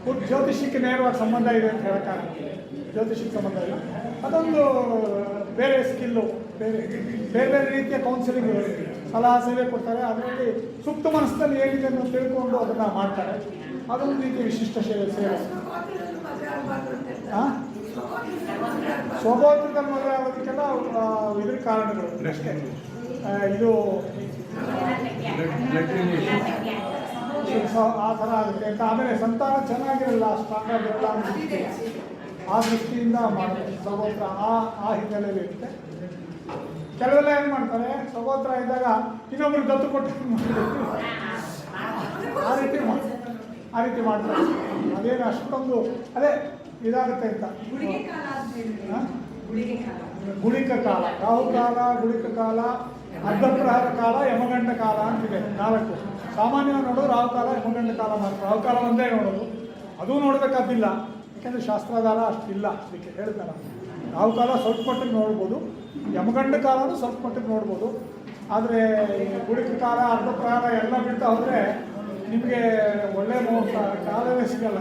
ಪೂರ್ತಿ ಜ್ಯೋತಿಷ್ಯಕ್ಕೆ ನೇರವಾಗಿ ಸಂಬಂಧ ಇದೆ ಅಂತ ಹೇಳೋಕ್ಕಾಗಲ್ಲ, ಜ್ಯೋತಿಷ್ಯಕ್ಕೆ ಸಂಬಂಧ ಇಲ್ಲ. ಅದೊಂದು ಬೇರೆ ಸ್ಕಿಲ್ಲು, ಬೇರೆ ರೀತಿಯ ಕೌನ್ಸಿಲಿಂಗ್ ಸಲಹಾ ಸೇವೆ ಕೊಡ್ತಾರೆ. ಅದರಲ್ಲಿ ಸೂಕ್ತ ಮನಸ್ಸಲ್ಲಿ ಏನಿದೆ ಅಂತ ತಿಳ್ಕೊಂಡು ಅದನ್ನು ಮಾಡ್ತಾರೆ. ಅದೊಂದು ರೀತಿಯ ವಿಶಿಷ್ಟ ಸೇವೆ. ಸ್ವಗೋತ್ರದಲ್ಲಿ ಮದುವೆ ಆಗೋದಕ್ಕೆಲ್ಲ ಇದ್ರ ಕಾರಣಗಳು ಅಷ್ಟೇ. ಇದು ಆ ಥರ ಆಗುತ್ತೆ ಅಂತ. ಆಮೇಲೆ ಸಂತಾನ ಚೆನ್ನಾಗಿರಲ್ಲ, ಸ್ಟ್ರಾಂಗ್ ಆಗಿರಲ್ಲ ಅನ್ನೋದಕ್ಕೆ ಆ ದೃಷ್ಟಿಯಿಂದ ಮಾಡಬೇಕು. ಸ್ವಗೋತ್ರ ಆ ಹಿನ್ನೆಲೆಯಲ್ಲಿ ಇರುತ್ತೆ. ಕೆಲವೆಲ್ಲ ಏನು ಮಾಡ್ತಾರೆ, ಸ್ವಗೋತ್ರ ಇದ್ದಾಗ ಇನ್ನೊಬ್ರು ದತ್ತು ಕೊಟ್ಟು ಆ ರೀತಿ ಮಾಡ್ತಾರೆ. ಅದೇನು ಅಷ್ಟೊಂದು ಅದೇ ಇದಾಗುತ್ತೆ ಅಂತ. ಗುಳಿಕ ಕಾಲ, ರಾಹುಕಾಲ, ಗುಳಿಕ ಕಾಲ, ಅರ್ಧಪ್ರಹರ ಕಾಲ, ಯಮಗಂಡ ಕಾಲ ಅಂತಿದೆ 4. ಸಾಮಾನ್ಯವಾಗಿ ನೋಡೋದು ರಾಹುಕಾಲ, ಯಮಗಂಡ ಕಾಲ ಮಾಡ್ತಾರೆ. ರಾಹುಕಾಲ ಒಂದೇ ನೋಡೋದು, ಅದೂ ನೋಡಬೇಕಾದಿಲ್ಲ, ಯಾಕೆಂದರೆ ಶಾಸ್ತ್ರಾಧಾರ ಅಷ್ಟಿಲ್ಲ. ಅದಕ್ಕೆ ಹೇಳ್ತಾರೆ ರಾಹುಕಾಲ ಸ್ವಲ್ಪ ಮಟ್ಟಿಗೆ ನೋಡ್ಬೋದು, ಯಮಗಂಡ ಕಾಲನೂ ಸ್ವಲ್ಪ ಮಟ್ಟಿಗೆ ನೋಡ್ಬೋದು. ಆದರೆ ಗುಳಿಕ ಕಾಲ, ಅರ್ಧಪ್ರಹರ ಎಲ್ಲ ಬಿಡ್ತಾ ಹೋದರೆ ನಿಮಗೆ ಒಳ್ಳೆ ಕಾಲವೇ ಸಿಗಲ್ಲ.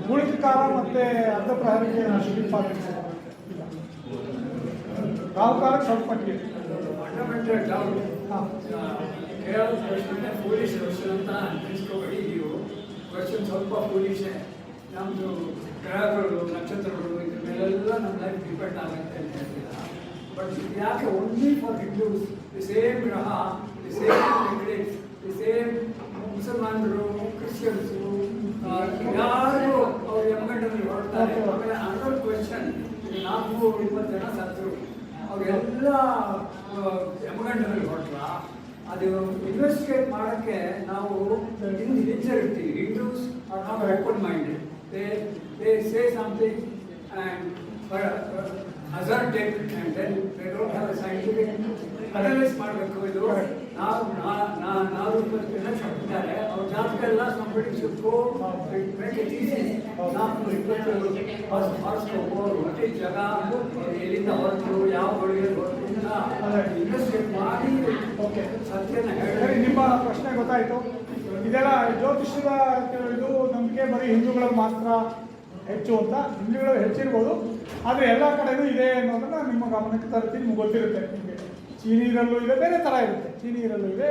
ಗುಳಿಕ ಕಾಲ ಮತ್ತು ಅರ್ಧಪ್ರಹರಕ್ಕೆ ಅಷ್ಟು ಇಂಪಾರ್ಟೆನ್ಸ್ ಇಲ್ಲ. ರಾಹುಕಾಲಕ್ಕೆ ಸ್ವಲ್ಪ ಮಟ್ಟಿಗೆ. ಹಾಂ, ಫೂಲಿಶ್ ಕ್ವಶನ್ ಅಂತ ಅನ್ಸ್ಕೊಬೇಡಿ ನೀವು. ಕ್ವಶನ್ ಸ್ವಲ್ಪ ಫೂಲಿಶೇ. ನಮ್ಮದು ಗ್ರಹಗಳು, ನಕ್ಷತ್ರಗಳು ಇದ್ರ ಮೇಲೆಲ್ಲ ನಮ್ಮ ಲೈಫ್ ಡಿಪೆಂಡ್ ಆಗುತ್ತೆ ಅಂತ ಹೇಳ್ತೀರಾ. ಬಟ್ ಯಾಕೆ only for Hindus the same ಗ್ರಹ, the same planets, the same ಮುಸಲ್ಮಾನರು, ಕ್ರಿಶ್ಚಿಯನ್ಸು ಯಾರು ಅವ್ರು ಯಮಗಂಡದಲ್ಲಿ ಹೊರಡ್ತಾರೆ. ಆಮೇಲೆ ಅನದರ್ ಕ್ವೆಶನ್, 420 ಜನ ಸತ್ರು, ಅವರೆಲ್ಲ ಯಮಗಂಡದಲ್ಲಿ ಹೊರಟ್ರ. ಅದು ಇನ್ವೆಸ್ಟಿಗೇಟ್ ಮಾಡೋಕ್ಕೆ ನಾವು ಹಿಂಜರಿರ್ತೀವಿ. Hindus are not open minded. they say something and hazard it and then they don't have a scientific analysis ಮಾಡಬೇಕು. ಇದು ನಾವು ಹೇಳ್ತಾರೆ ಅವ್ರ ಜಾತಕ ಎಲ್ಲ ಸಂಬಡಿ ಸುತ್ತು ಮೇಕ್ ಇಟ್ ಈಸಿ. 420 ಹಾರ್ಸ್ಕೋಪು ಒಟ್ಟಿ ಜಾಗ ಎಲ್ಲಿಂದ ಹೊರಟರು, ಯಾವ ಬಳಿಗೆ ಹೊರಟರು ಅಂತ ಇನ್ವೆಸ್ಟಿಗೇಟ್ ಮಾಡಿ ಸತ್ಯನ ಹೇಳಿ. ನಿಮ್ಮ ಪ್ರಶ್ನೆ ಗೊತ್ತಾಯಿತು. ಇದೆಲ್ಲ ಜ್ಯೋತಿಷ್ಯದ ಇದು ನಂಬಿಕೆ ಬರೀ ಹಿಂದೂಗಳಲ್ಲಿ ಮಾತ್ರ ಹೆಚ್ಚು ಅಂತ. ಹಿಂದೂಗಳು ಹೆಚ್ಚಿರ್ಬೋದು, ಆದರೆ ಎಲ್ಲ ಕಡೆಯೂ ಇದೆ ಅನ್ನೋದನ್ನು ನಿಮ್ಮ ಗಮನಕ್ಕೆ ತರ್ತೀನಿ. ನಿಮ್ಗೆ ಗೊತ್ತಿರುತ್ತೆ. ನಿಮಗೆ ಚೀನೀರಲ್ಲೂ ಇದೆ, ಬೇರೆ ಥರ ಇರುತ್ತೆ. ಚೀನೀರಲ್ಲೂ ಇದೆ,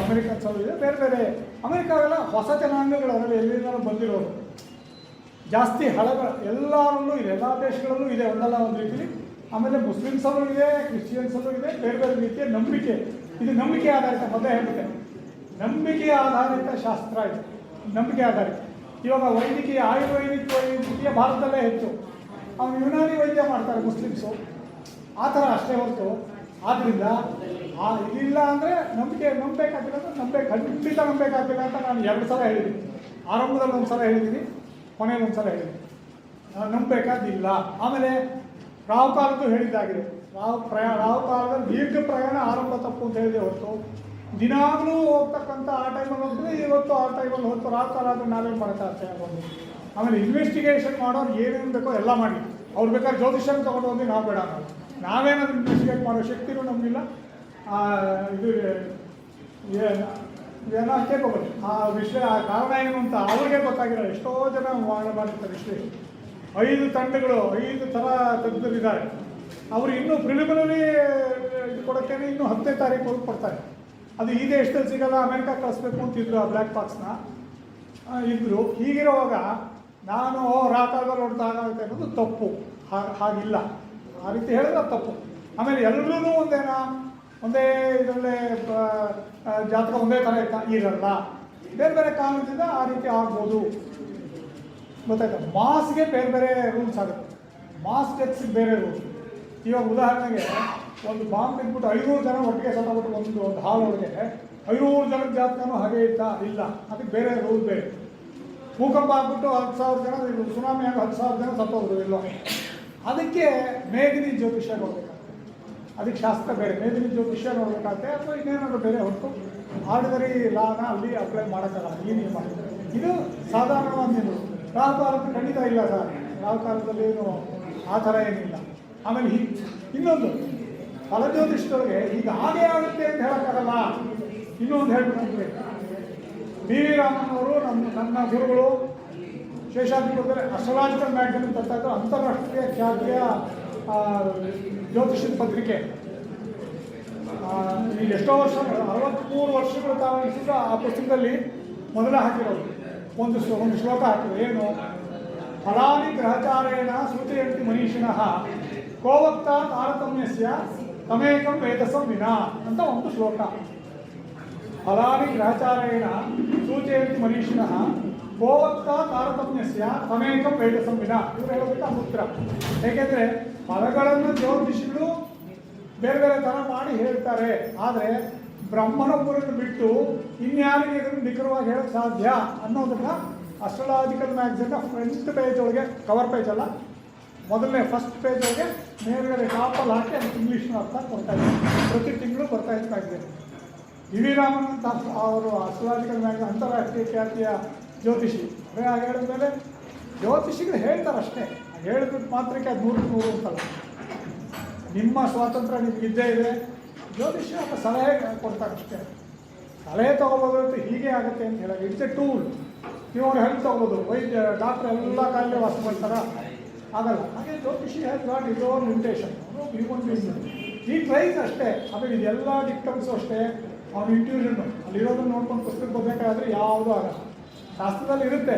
ಅಮೆರಿಕನ್ಸಲ್ಲೂ ಇದೆ, ಬೇರೆ ಬೇರೆ. ಅಮೆರಿಕಾವೆಲ್ಲ ಹೊಸ ಜನಾಂಗಗಳು, ಅದರಲ್ಲಿ ಎಲ್ಲಿಂದಲೂ ಬಂದಿರೋರು ಜಾಸ್ತಿ ಹಳಗಳ ಎಲ್ಲರಲ್ಲೂ ಇದೆ, ಎಲ್ಲ ದೇಶಗಳಲ್ಲೂ ಇದೆ ಒಂದಲ್ಲ ಒಂದು ರೀತಿಯಲ್ಲಿ. ಆಮೇಲೆ ಮುಸ್ಲಿಮ್ಸಲ್ಲೂ ಇದೆ, ಕ್ರಿಶ್ಚಿಯನ್ಸಲ್ಲೂ ಇದೆ, ಬೇರೆ ಬೇರೆ ರೀತಿಯ ನಂಬಿಕೆ. ಇದು ನಂಬಿಕೆ ಆಧಾರಿತ. ಮೊದಲೇ ಹೇಳ್ತೇನೆ, ನಂಬಿಕೆ ಆಧಾರಿತ ಶಾಸ್ತ್ರ ಇದೆ, ನಂಬಿಕೆ ಆಧಾರಿತ. ಇವಾಗ ವೈದ್ಯಕೀಯ, ಆಯುರ್ವೇದಿಕ್ ವೈದ್ಯಕೀಯ ಭಾರತದಲ್ಲೇ ಹೆಚ್ಚು. ಅವನು ಯುನಾನಿ ವೈದ್ಯ ಮಾಡ್ತಾರೆ ಮುಸ್ಲಿಮ್ಸು, ಆ ಥರ ಅಷ್ಟೇ ಹೊರತು. ಆದ್ದರಿಂದ ಇದಿಲ್ಲ ಅಂದರೆ ನಂಬಬೇಕಾಗಿಲ್ಲ ಅಂದರೆ ಖಂಡಿತ ನಂಬಬೇಕಾಗಿಲ್ಲ ಅಂತ ನಾನು 2 ಸಲ ಹೇಳಿದ್ದೀನಿ. ಆರಂಭದಲ್ಲಿ 1 ಸಲ ಹೇಳಿದ್ದೀನಿ, ಕೊನೆಯಲ್ಲಿ 1 ಸಲ ಹೇಳಿದ್ದೀನಿ. ನಂಬಬೇಕಾದಿಲ್ಲ. ಆಮೇಲೆ ರಾಹುಕಾಲದ್ದು ಹೇಳಿದ್ದಾಗಿದೆ. ರಾಹುಕಾಲದಲ್ಲಿ ದೀರ್ಘ ಪ್ರಯಾಣ ಆರಂಭ ತಪ್ಪು ಅಂತ ಹೇಳಿದೆ ಹೊರತು ದಿನಾಗಲೂ ಹೋಗ್ತಕ್ಕಂಥ ಆ ಟೈಮಲ್ಲಿ ಹೋಗ್ತದೆ, ಇವತ್ತು ಆ ಟೈಮಲ್ಲಿ ಹೋಗ್ತು. ರಾಹುಕಾಲ ಆದರೆ ನಾವೇನು ಮಾಡೋಕ್ಕಾಗ್ತದೆ ಆಗೋದು. ಆಮೇಲೆ ಇನ್ವೆಸ್ಟಿಗೇಷನ್ ಮಾಡೋರು ಏನೇನು ಬೇಕೋ ಎಲ್ಲ ಮಾಡಿ. ಅವ್ರು ಬೇಕಾದ್ರೆ ಜ್ಯೋತಿಷ್ಯನ ತೊಗೊಂಡು ಹೋಗಿ ನಾವು ಬೇಡ, ನಾವೇನಾದ್ರು ಇನ್ವೆಸ್ಟಿಗೇಟ್ ಮಾಡೋ ಶಕ್ತಿನೂ ನಮಗಿಲ್ಲ. ಇದು ಏನೋ ಕೇಳ್ಕೋಬೋದು ಆ ವಿಷಯ, ಆ ಕಾರಣ ಏನು ಅಂತ ಅವ್ರಿಗೆ ಗೊತ್ತಾಗಿರೋ ಎಷ್ಟೋ ಜನ ಮಾಡಿರ್ತಾರೆ ವಿಶ್ಲೇಷಣೆ. 5 ತಂಡಗಳು, 5 ಥರ ತಜ್ಞರಿದ್ದಾರೆ. ಅವರು ಇನ್ನೂ ಪ್ರಿಲಿಮಿನರಿ ಇದು ಕೊಡೋಕ್ಕೇನೆ ಇನ್ನೂ 10ನೇ ತಾರೀಕು ಕೊಡ್ತಾರೆ. ಅದು ಈ ದೇಶದಲ್ಲಿ ಸಿಗಲ್ಲ, ಅಮೆರಿಕ ಕಳಿಸ್ಬೇಕು ಅಂತಿದ್ರು ಆ ಬ್ಲ್ಯಾಕ್ ಬಾಕ್ಸ್ನ ಇದ್ದರು. ಹೀಗಿರುವಾಗ ನಾನು ರಾಕಾಲದಲ್ಲಿ ಹೊಡ್ತಾ ಆಗುತ್ತೆ ಅನ್ನೋದು ತಪ್ಪು. ಹಾಗಿಲ್ಲ, ಆ ರೀತಿ ಹೇಳಿದ್ರೆ ತಪ್ಪು. ಆಮೇಲೆ ಎಲ್ಲರೂ ಒಂದೇ ಇದರಲ್ಲೇ ಜಾತಕ ಒಂದೇ ಥರ ಇರಲ್ಲ, ಬೇರೆ ಬೇರೆ ಕಾರಣದಿಂದ ಆ ರೀತಿ ಆಗ್ಬೋದು. ಗೊತ್ತಾಯ್ತಾ? ಮಾಸ್ಗೆ ಬೇರೆ ಬೇರೆ ರೂಲ್ಸ್ ಆಗುತ್ತೆ. ಮಾಸ್ ಡೆತ್ಸಿಗೆ ಬೇರೆ ರೂಲ್ಸ್, ಇವಾಗ ಉದಾಹರಣೆಗೆ ಒಂದು ಬಾಂಬ್ ಬಿದ್ಬಿಟ್ಟು 500 ಜನ ಒಟ್ಟಿಗೆ ಸತ್ತೋಗ್ಬಿಟ್ಟು ಒಂದು ಹಾಲ್ ಒಳಗೆ 500 ಜನದ ಜಾತಕನೂ ಹಾಗೆ ಇತ್ತಾ ಇಲ್ಲ, ಅದಕ್ಕೆ ಬೇರೆ ರೂಲ್ ಬೇರೆ. ಭೂಕಂಪ ಆಗ್ಬಿಟ್ಟು 10,000 ಜನ, ಸುನಾಮಿ ಆಗಿ 10,000 ಜನ ಸತ್ತೋದ್ರು ಇಲ್ಲೋ, ಅದಕ್ಕೆ ಮೇದಿನಿ ಜ್ಯೋತಿಷ್ಯ ನೋಡ್ಬೇಕಾಗ್ತದೆ. ಅದಕ್ಕೆ ಶಾಸ್ತ್ರ ಬೇರೆ, ಮೇದಿನಿ ಜ್ಯೋತಿಷ್ಯ ನೋಡ್ಬೇಕಾಗತ್ತೆ. ಅಥವಾ ಇನ್ನೇನಾದ್ರು ಬೇರೆ ಹೊರತು ಆರ್ಡಿನರಿ ಲಾನ ಅಲ್ಲಿ ಅಪ್ಲೈ ಮಾಡೋಕ್ಕಾಗಲ್ಲ ಈ ನಿಯಮ. ಇದು ಸಾಧಾರಣವಾದ ನಿಯಮ. ರಾಹುಕಾಲಕ್ಕೆ ಖಂಡಿತ ಇಲ್ಲ ಸರ್, ರಾಹುಕಾಲದಲ್ಲಿ ಏನು ಆ ಥರ ಏನಿಲ್ಲ. ಆಮೇಲೆ ಇನ್ನೊಂದು ಫಲಜ್ಯೋತಿಷ್ಯದೊಳಗೆ ಈಗ ಹಾಗೆ ಆಗುತ್ತೆ ಅಂತ ಹೇಳೋಕ್ಕಾಗಲ್ಲ. ಇನ್ನೊಂದು ಹೇಳ್ಬಿಟ್ಟಿದ್ರೆ ಬಿ ವಿ ರಾಮನ್ ಅವರು ನನ್ನ ಗುರುಗಳು ಶೇಷಾದ್ರಿಪುರದಲ್ಲಿ ಅಸ್ಟ್ರಾಲಾಜಿಕಲ್ ಮ್ಯಾಗಝಿನ್ ಬರ್ತಾ ಇದ್ರು, ಅಂತಾರಾಷ್ಟ್ರೀಯ ಖ್ಯಾತಿಯ ಜ್ಯೋತಿಷದ ಪತ್ರಿಕೆ. ಈಗ ಎಷ್ಟೋ ವರ್ಷ 63 ವರ್ಷಗಳು ತಾವು ಆ ಪುಸ್ತಕದಲ್ಲಿ ಮೊದಲ ಹಾಕಿರೋದು ಒಂದು ಶ್ಲೋಕ ಹಾಕಿದ್ರು. ಏನು? ಫಲಾನಿ ಗ್ರಹಚಾರೇಣ ಸೂಚಯಂತಿ ಮನೀಷಿಣಃ ಕೋವಕ್ತ ತಾರತಮ್ಯಸ್ಯ ತಮೇಕಂ ವೇದಸಂ ವಿನಾ ಅಂತ ಒಂದು ಶ್ಲೋಕ. ಫಲಾನಿ ಗ್ರಹಚಾರೇಣ ಸೂಚಯಂತಿ ಮನೀಷಿಣಃ ಕೋವಕ್ತ ತಾರತಮ್ಯಸ್ಯ ತಮೇಕಂ ವೇದಸಂ ವಿನಾ. ಇವರು ಹೇಳೋದಕ್ಕೆ ಉತ್ತರ. ಏಕೆಂದರೆ ಫಲಗಳನ್ನು ಜ್ಯೋತಿಷಿಗಳು ಬೇರೆ ಬೇರೆ ಥರ ಮಾಡಿ ಹೇಳ್ತಾರೆ, ಆದರೆ ಬ್ರಹ್ಮನೊಬ್ಬರನ್ನು ಬಿಟ್ಟು ಇನ್ಯಾರಿಗೆ ಇದನ್ನು ನಿಖರವಾಗಿ ಹೇಳೋಕ್ಕೆ ಸಾಧ್ಯ ಅನ್ನೋದನ್ನ ಅಸ್ಟ್ರಾಲಾಜಿಕಲ್ ಮ್ಯಾಗಝಿನ್ನ ಫ್ರಂಟ್ ಪೇಜ್ ಒಳಗೆ, ಕವರ್ ಪೇಜ್ ಅಲ್ಲ, ಮೊದಲನೇ ಫಸ್ಟ್ ಪೇಜ್ ಒಳಗೆ ಮೇಲ್ಗಡೆ ಟಾಪಲ್ಲಿ ಹಾಕಿ ಅದಕ್ಕೆ ಇಂಗ್ಲೀಷ್ನ ಅರ್ಥ ಕೊಡ್ತಾ ಇದ್ದಾರೆ. ಪ್ರತಿ ತಿಂಗಳು ಬರ್ತಾ ಇತ್ತು ಮ್ಯಾಗಝಿನ್. ವಿ ವಿ ರಾಮನ್ ಅಂತ ಅವರು ಅಸ್ಟ್ರಾಲಾಜಿಕಲ್ ಮ್ಯಾಗಝಿನ್ ಅಂತಾರಾಷ್ಟ್ರೀಯ ಖ್ಯಾತಿಯ ಜ್ಯೋತಿಷಿ. ಅದೇ ಹಾಗೆ ಹೇಳಿದ್ಮೇಲೆ ಜ್ಯೋತಿಷಿಗಳು ಹೇಳ್ತಾರೆ ಅಷ್ಟೇ, ಹೇಳಿಬಿಟ್ಟು ಮಾತ್ರಕ್ಕೆ ಅದು 100 ಅಂತಲ್ಲ. ನಿಮ್ಮ ಸ್ವಾತಂತ್ರ್ಯ ನಿಮಗಿದ್ದೇ ಇದೆ. ಜ್ಯೋತಿಷ್ಯ ಅಥವಾ ಸಲಹೆ ಕೊಡ್ತಾರೆ ಅಷ್ಟೇ. ಸಲಹೆ ತೊಗೋಬೋದು ಹೀಗೆ ಆಗುತ್ತೆ ಅಂತ ಹೇಳೋದು. It's A tool. ನೀವು ಅವ್ರು ಹೆಲ್ಪ್ ತೊಗೋಬೋದು. ವೈದ್ಯ ಡಾಕ್ಟ್ರ್ ಎಲ್ಲ ಕಾಯಿಲೆ ವಾಸ ಮಾಡ್ತಾರ ಆಗಲ್ಲ. ಹಾಗೆ ಜ್ಯೋತಿಷಿ has got is own limitation. ಈ ಟ್ರೈಸ್ ಅಷ್ಟೇ. ಆಮೇಲೆ ಇದೆಲ್ಲ ಡಿಕ್ಟಮ್ಸು ಅಷ್ಟೇ. ಅವ್ನು ಇಂಟ್ಯೂಷನ್ನು ಅಲ್ಲಿರೋದನ್ನು ನೋಡ್ಕೊಂಡು ಪುಸ್ತಕ ಬರಬೇಕಾದ್ರೆ ಯಾವುದೂ ಆಗಲ್ಲ. ಶಾಸ್ತ್ರದಲ್ಲಿ ಇರುತ್ತೆ,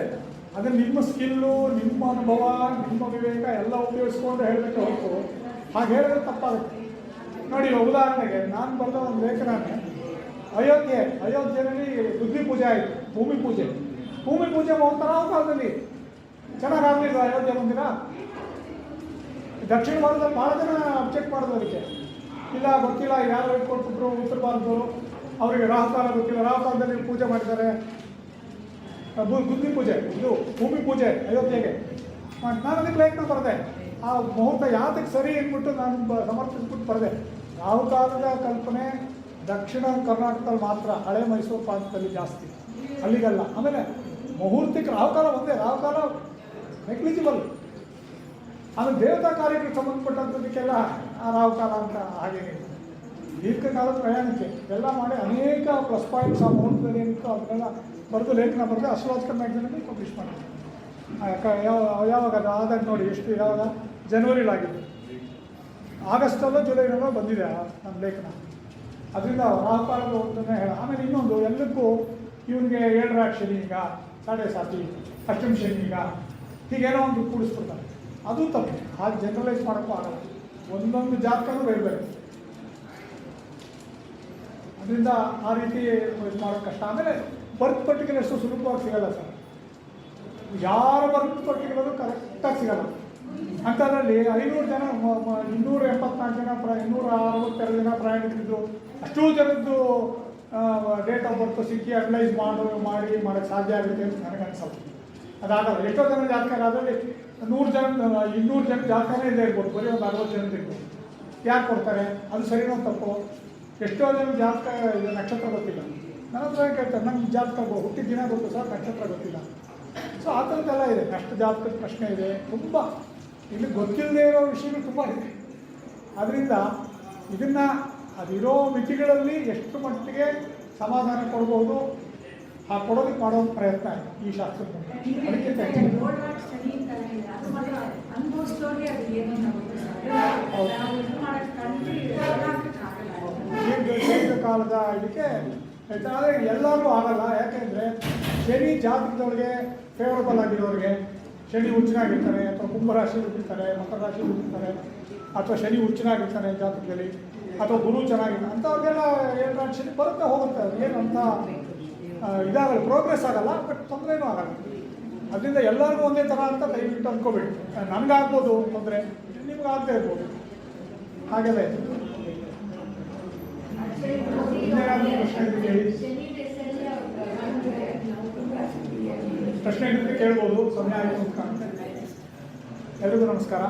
ಅದನ್ನು ನಿಮ್ಮ ಸ್ಕಿಲ್ಲು, ನಿಮ್ಮ ಅನುಭವ, ನಿಮ್ಮ ವಿವೇಕ ಎಲ್ಲ ಉಪಯೋಗಿಸ್ಕೊಂಡು ಹೇಳಬೇಕು ಹೊರತು ಹಾಗೆ ಹೇಳಿದ್ರೆ ತಪ್ಪಾಗುತ್ತೆ. ನೋಡಿ, ಉದಾಹರಣೆಗೆ ನಾನು ಬರೆದ ಒಂದು ಲೇಖನನೇ ಅಯೋಧ್ಯೆಯಲ್ಲಿ ಬುದ್ಧಿ ಪೂಜೆ ಆಯಿತು, ಭೂಮಿ ಪೂಜೆ ಒಂಥರ ಕಾಲದಲ್ಲಿ ಚೆನ್ನಾಗಾಗಲಿಲ್ಲ ಅಯೋಧ್ಯೆ ಮಂದಿರ. ದಕ್ಷಿಣ ಭಾರತದಲ್ಲಿ ಭಾಳ ಜನ ಅಬ್ಜೆಕ್ಟ್ ಮಾಡೋದು ಅದಕ್ಕೆ. ಇಲ್ಲ ಗೊತ್ತಿಲ್ಲ, ಯಾರು ಇಟ್ಕೊಟ್ಬಿಟ್ರು ಉತ್ತರ ಭಾರತದವರು, ಅವರಿಗೆ ರಾಹುಕಾಲ ಗೊತ್ತಿಲ್ಲ, ರಾಹುಕಾಲದಲ್ಲಿ ಪೂಜೆ ಮಾಡಿದ್ದಾರೆ. ಬುದ್ಧಿ ಪೂಜೆ, ಇದು ಭೂಮಿ ಪೂಜೆ ಅಯೋಧ್ಯೆಗೆ. ನಾನು ಅದಕ್ಕೆ ಲೇಖನ ಬರೆದೆ. ಆ ಮುಹೂರ್ತ ಯಾತಕ್ಕೆ ಸರಿ ಅಂದ್ಬಿಟ್ಟು ನಾನು ಸಮರ್ಥಿಸ್ಬಿಟ್ಟು ಬರೆದೆ. ರಾಹುಕಾಲದ ಕಲ್ಪನೆ ದಕ್ಷಿಣ ಕರ್ನಾಟಕದಲ್ಲಿ ಮಾತ್ರ, ಹಳೆ ಮೈಸೂರು ಪ್ರಾಂತ್ಯದಲ್ಲಿ ಜಾಸ್ತಿ, ಅಲ್ಲಿಗಲ್ಲ. ಆಮೇಲೆ ಮುಹೂರ್ತಕ್ಕೆ ರಾಹುಕಾಲ ಒಂದೇ, ರಾಹುಕಾಲ ನೆಗ್ಲಿಜಿಬಲ್. ಆಮೇಲೆ ದೇವತಾ ಕಾರ್ಯಕ್ಕೆ ಸಂಬಂಧಪಟ್ಟಂಥದಕ್ಕೆಲ್ಲ ಆ ರಾಹುಕಾಲ ಅಂತ ಹಾಗೇನಿಲ್ಲ. ದೀರ್ಘಕಾಲ ಪ್ರಯಾಣಕ್ಕೆ ಎಲ್ಲ ಮಾಡಿ ಅನೇಕ ಪ್ಲಸ್ ಪಾಯಿಂಟ್ಸ್ ಆ ಮುಹೂರ್ತದಲ್ಲಿ ಏನಿತ್ತು ಅದನ್ನೆಲ್ಲ ಬರೆದು ಲೇಖನ ಬರೆದು ಅಸ್ಟ್ರಾಲಾಜಿಕಲ್ ಮ್ಯಾಗಝಿನಲ್ಲಿ ಪಬ್ಲಿಷ್ ಮಾಡಿದೆ. ಯಾವಾಗ ಅದು ಆದಾಗ ನೋಡಿ ಎಷ್ಟು, ಯಾವಾಗ ಜನವರಿಲಾಗಿತ್ತು, ಆಗಸ್ಟಲ್ಲೋ ಜುಲೈನಲ್ಲೋ ಬಂದಿದೆ ನಮ್ಮ ಲೇಖನ. ಅದರಿಂದ ರಾಹುಕಾಲದ ಒಂದನ್ನೇ ಹೇಳ. ಆಮೇಲೆ ಇನ್ನೊಂದು, ಎಲ್ಲಕ್ಕೂ ಇವನಿಗೆ 7 ಶನಿ ಈಗ, 7.5 ಅಷ್ಟಮ ಶನಿ ಈಗ, ಹೀಗೇನೋ ಒಂದು ಕೂಡಿಸ್ಬಿಡ್ತಾರೆ. ಅದು ತಪ್ಪು. ಹಾಗೆ ಜನರಲೈಸ್ ಮಾಡೋಕ್ಕೂ ಆಗಲ್ಲ. ಒಂದೊಂದು ಜಾತಕನೂ ಬೇರೆ ಬೇರೆ. ಅದರಿಂದ ಆ ರೀತಿ ಇದು ಮಾಡೋಕ್ಕೆ ಕಷ್ಟ. ಆಮೇಲೆ ಬರ್ತ್ ಪರ್ಟಿಕ್ಯುಲರ್ಸು ಸುಲಭವಾಗಿ ಸಿಗಲ್ಲ ಸರ್. ಯಾರ ಬರ್ತ್ ಪರ್ಟಿಕ್ಯುಲರು ಕರೆಕ್ಟಾಗಿ ಸಿಗಲ್ಲ. ಅಂಥದ್ರಲ್ಲಿ 500 ಜನ 274 ಜನ 262 ಜನ ಪ್ರಯಾಣಿಕರಿದ್ರು. ಅಷ್ಟೂ ಜನದ್ದು ಡೇಟ್ ಆಫ್ ಬರ್ತ್ ಸಿಕ್ಕಿ ಅನಲೈಸ್ ಮಾಡೋಕ್ಕೆ ಸಾಧ್ಯ ಆಗುತ್ತೆ ಅಂತ ನನಗೆ ಅನ್ಸಲ್ಲ. ಅದಾಗಲ್ಲ. ಎಷ್ಟೋ ಜನ ಜಾತಕ ಅದರಲ್ಲಿ 100 ಜನ 200 ಜನ ಜಾತಕನೇ ಇದೆ ಇರ್ಬೋದು, ಬರೀ ಒಂದು 60 ಜನ ಇರ್ಬೋದು. ಯಾರು ಕೊಡ್ತಾರೆ? ಅದು ಸರಿನೋ ತಪ್ಪು? ಎಷ್ಟೋ ಜನ ಜಾತಕ ನಕ್ಷತ್ರ ಗೊತ್ತಿಲ್ಲ. ನನ್ನ ಹತ್ರ ಕೇಳ್ತಾರೆ, ನಂಗೆ ಜಾತಕ ಹುಟ್ಟಿದ ದಿನ ಗೊತ್ತು ಸರ್, ನಕ್ಷತ್ರ ಗೊತ್ತಿಲ್ಲ. ಸೊ ಆ ಥರದ್ದೆಲ್ಲ ಇದೆ. ನಷ್ಟ ಜಾತಕದ ಪ್ರಶ್ನೆ ಇದೆ ತುಂಬ. ಇಲ್ಲಿ ಗೊತ್ತಿಲ್ಲದೆ ಇರೋ ವಿಷಯಗಳು ತುಂಬ ಇದೆ. ಅದರಿಂದ ಇದನ್ನು ಅದಿರೋ ಮಿತಿಗಳಲ್ಲಿ ಎಷ್ಟು ಮಟ್ಟಿಗೆ ಸಮಾಧಾನ ಕೊಡ್ಬೋದು ಆ ಕೊಡೋದಕ್ಕೆ ಮಾಡೋ ಪ್ರಯತ್ನ ಇದೆ ಈ ಶಾಸ್ತ್ರದ ಮೂಲಕ. ಅದಕ್ಕೆ ದೀರ್ಘಕಾಲದ ಇದಕ್ಕೆ ಆದರೆ ಎಲ್ಲರೂ ಆಗಲ್ಲ. ಯಾಕೆಂದರೆ ಶನಿ ಜಾತಕದೊಳಗೆ ಫೇವರಬಲ್ ಆಗಿರೋರಿಗೆ, ಶನಿ ಹುಚ್ಚನಾಗಿರ್ತಾರೆ ಅಥವಾ ಕುಂಭರಾಶಿ ಹುಟ್ಟಿರ್ತಾರೆ, ಮಕರ ರಾಶಿ ಹುಟ್ಟಿರ್ತಾರೆ, ಅಥವಾ ಶನಿ ಹುಚ್ಚನಾಗಿರ್ತಾನೆ ಜಾತಕದಲ್ಲಿ, ಅಥವಾ ಗುರು ಚೆನ್ನಾಗಿರ್ತಾನೆ, ಅಂಥವ್ರಿಗೆಲ್ಲ 7 ಶನಿ ಬರುತ್ತೆ ಹೋಗುತ್ತೆ. ಏನು ಅಂತ ಇದಾಗಲ್ಲ, ಪ್ರೋಗ್ರೆಸ್ ಆಗಲ್ಲ, ಬಟ್ ತೊಂದರೆನೂ ಆಗಲ್ಲ. ಅದರಿಂದ ಎಲ್ಲರಿಗೂ ಒಂದೇ ಥರ ಅಂತ ದಯವಿಟ್ಟು ಅಂದ್ಕೋಬೇಡಿ. ನನಗಾಗ್ಬೋದು ತೊಂದರೆ, ನಿಮ್ಗೆ ಆಗದೆ ಇರ್ಬೋದು. ಹಾಗೆಲ್ಲ ಇದೆ. ಇನ್ನೇನಾದರೂ ಪ್ರಶ್ನೆ ಇದ್ರೆ ಹೇಳಿ. ಪ್ರಶ್ನೆ ಇದ್ರೆ ಕೇಳ್ಬೋದು. ಸಮಯ ಆಯಿತು ಅಂತ ಕಾಣುತ್ತೆ. ಎಲ್ರಿಗೂ ನಮಸ್ಕಾರ.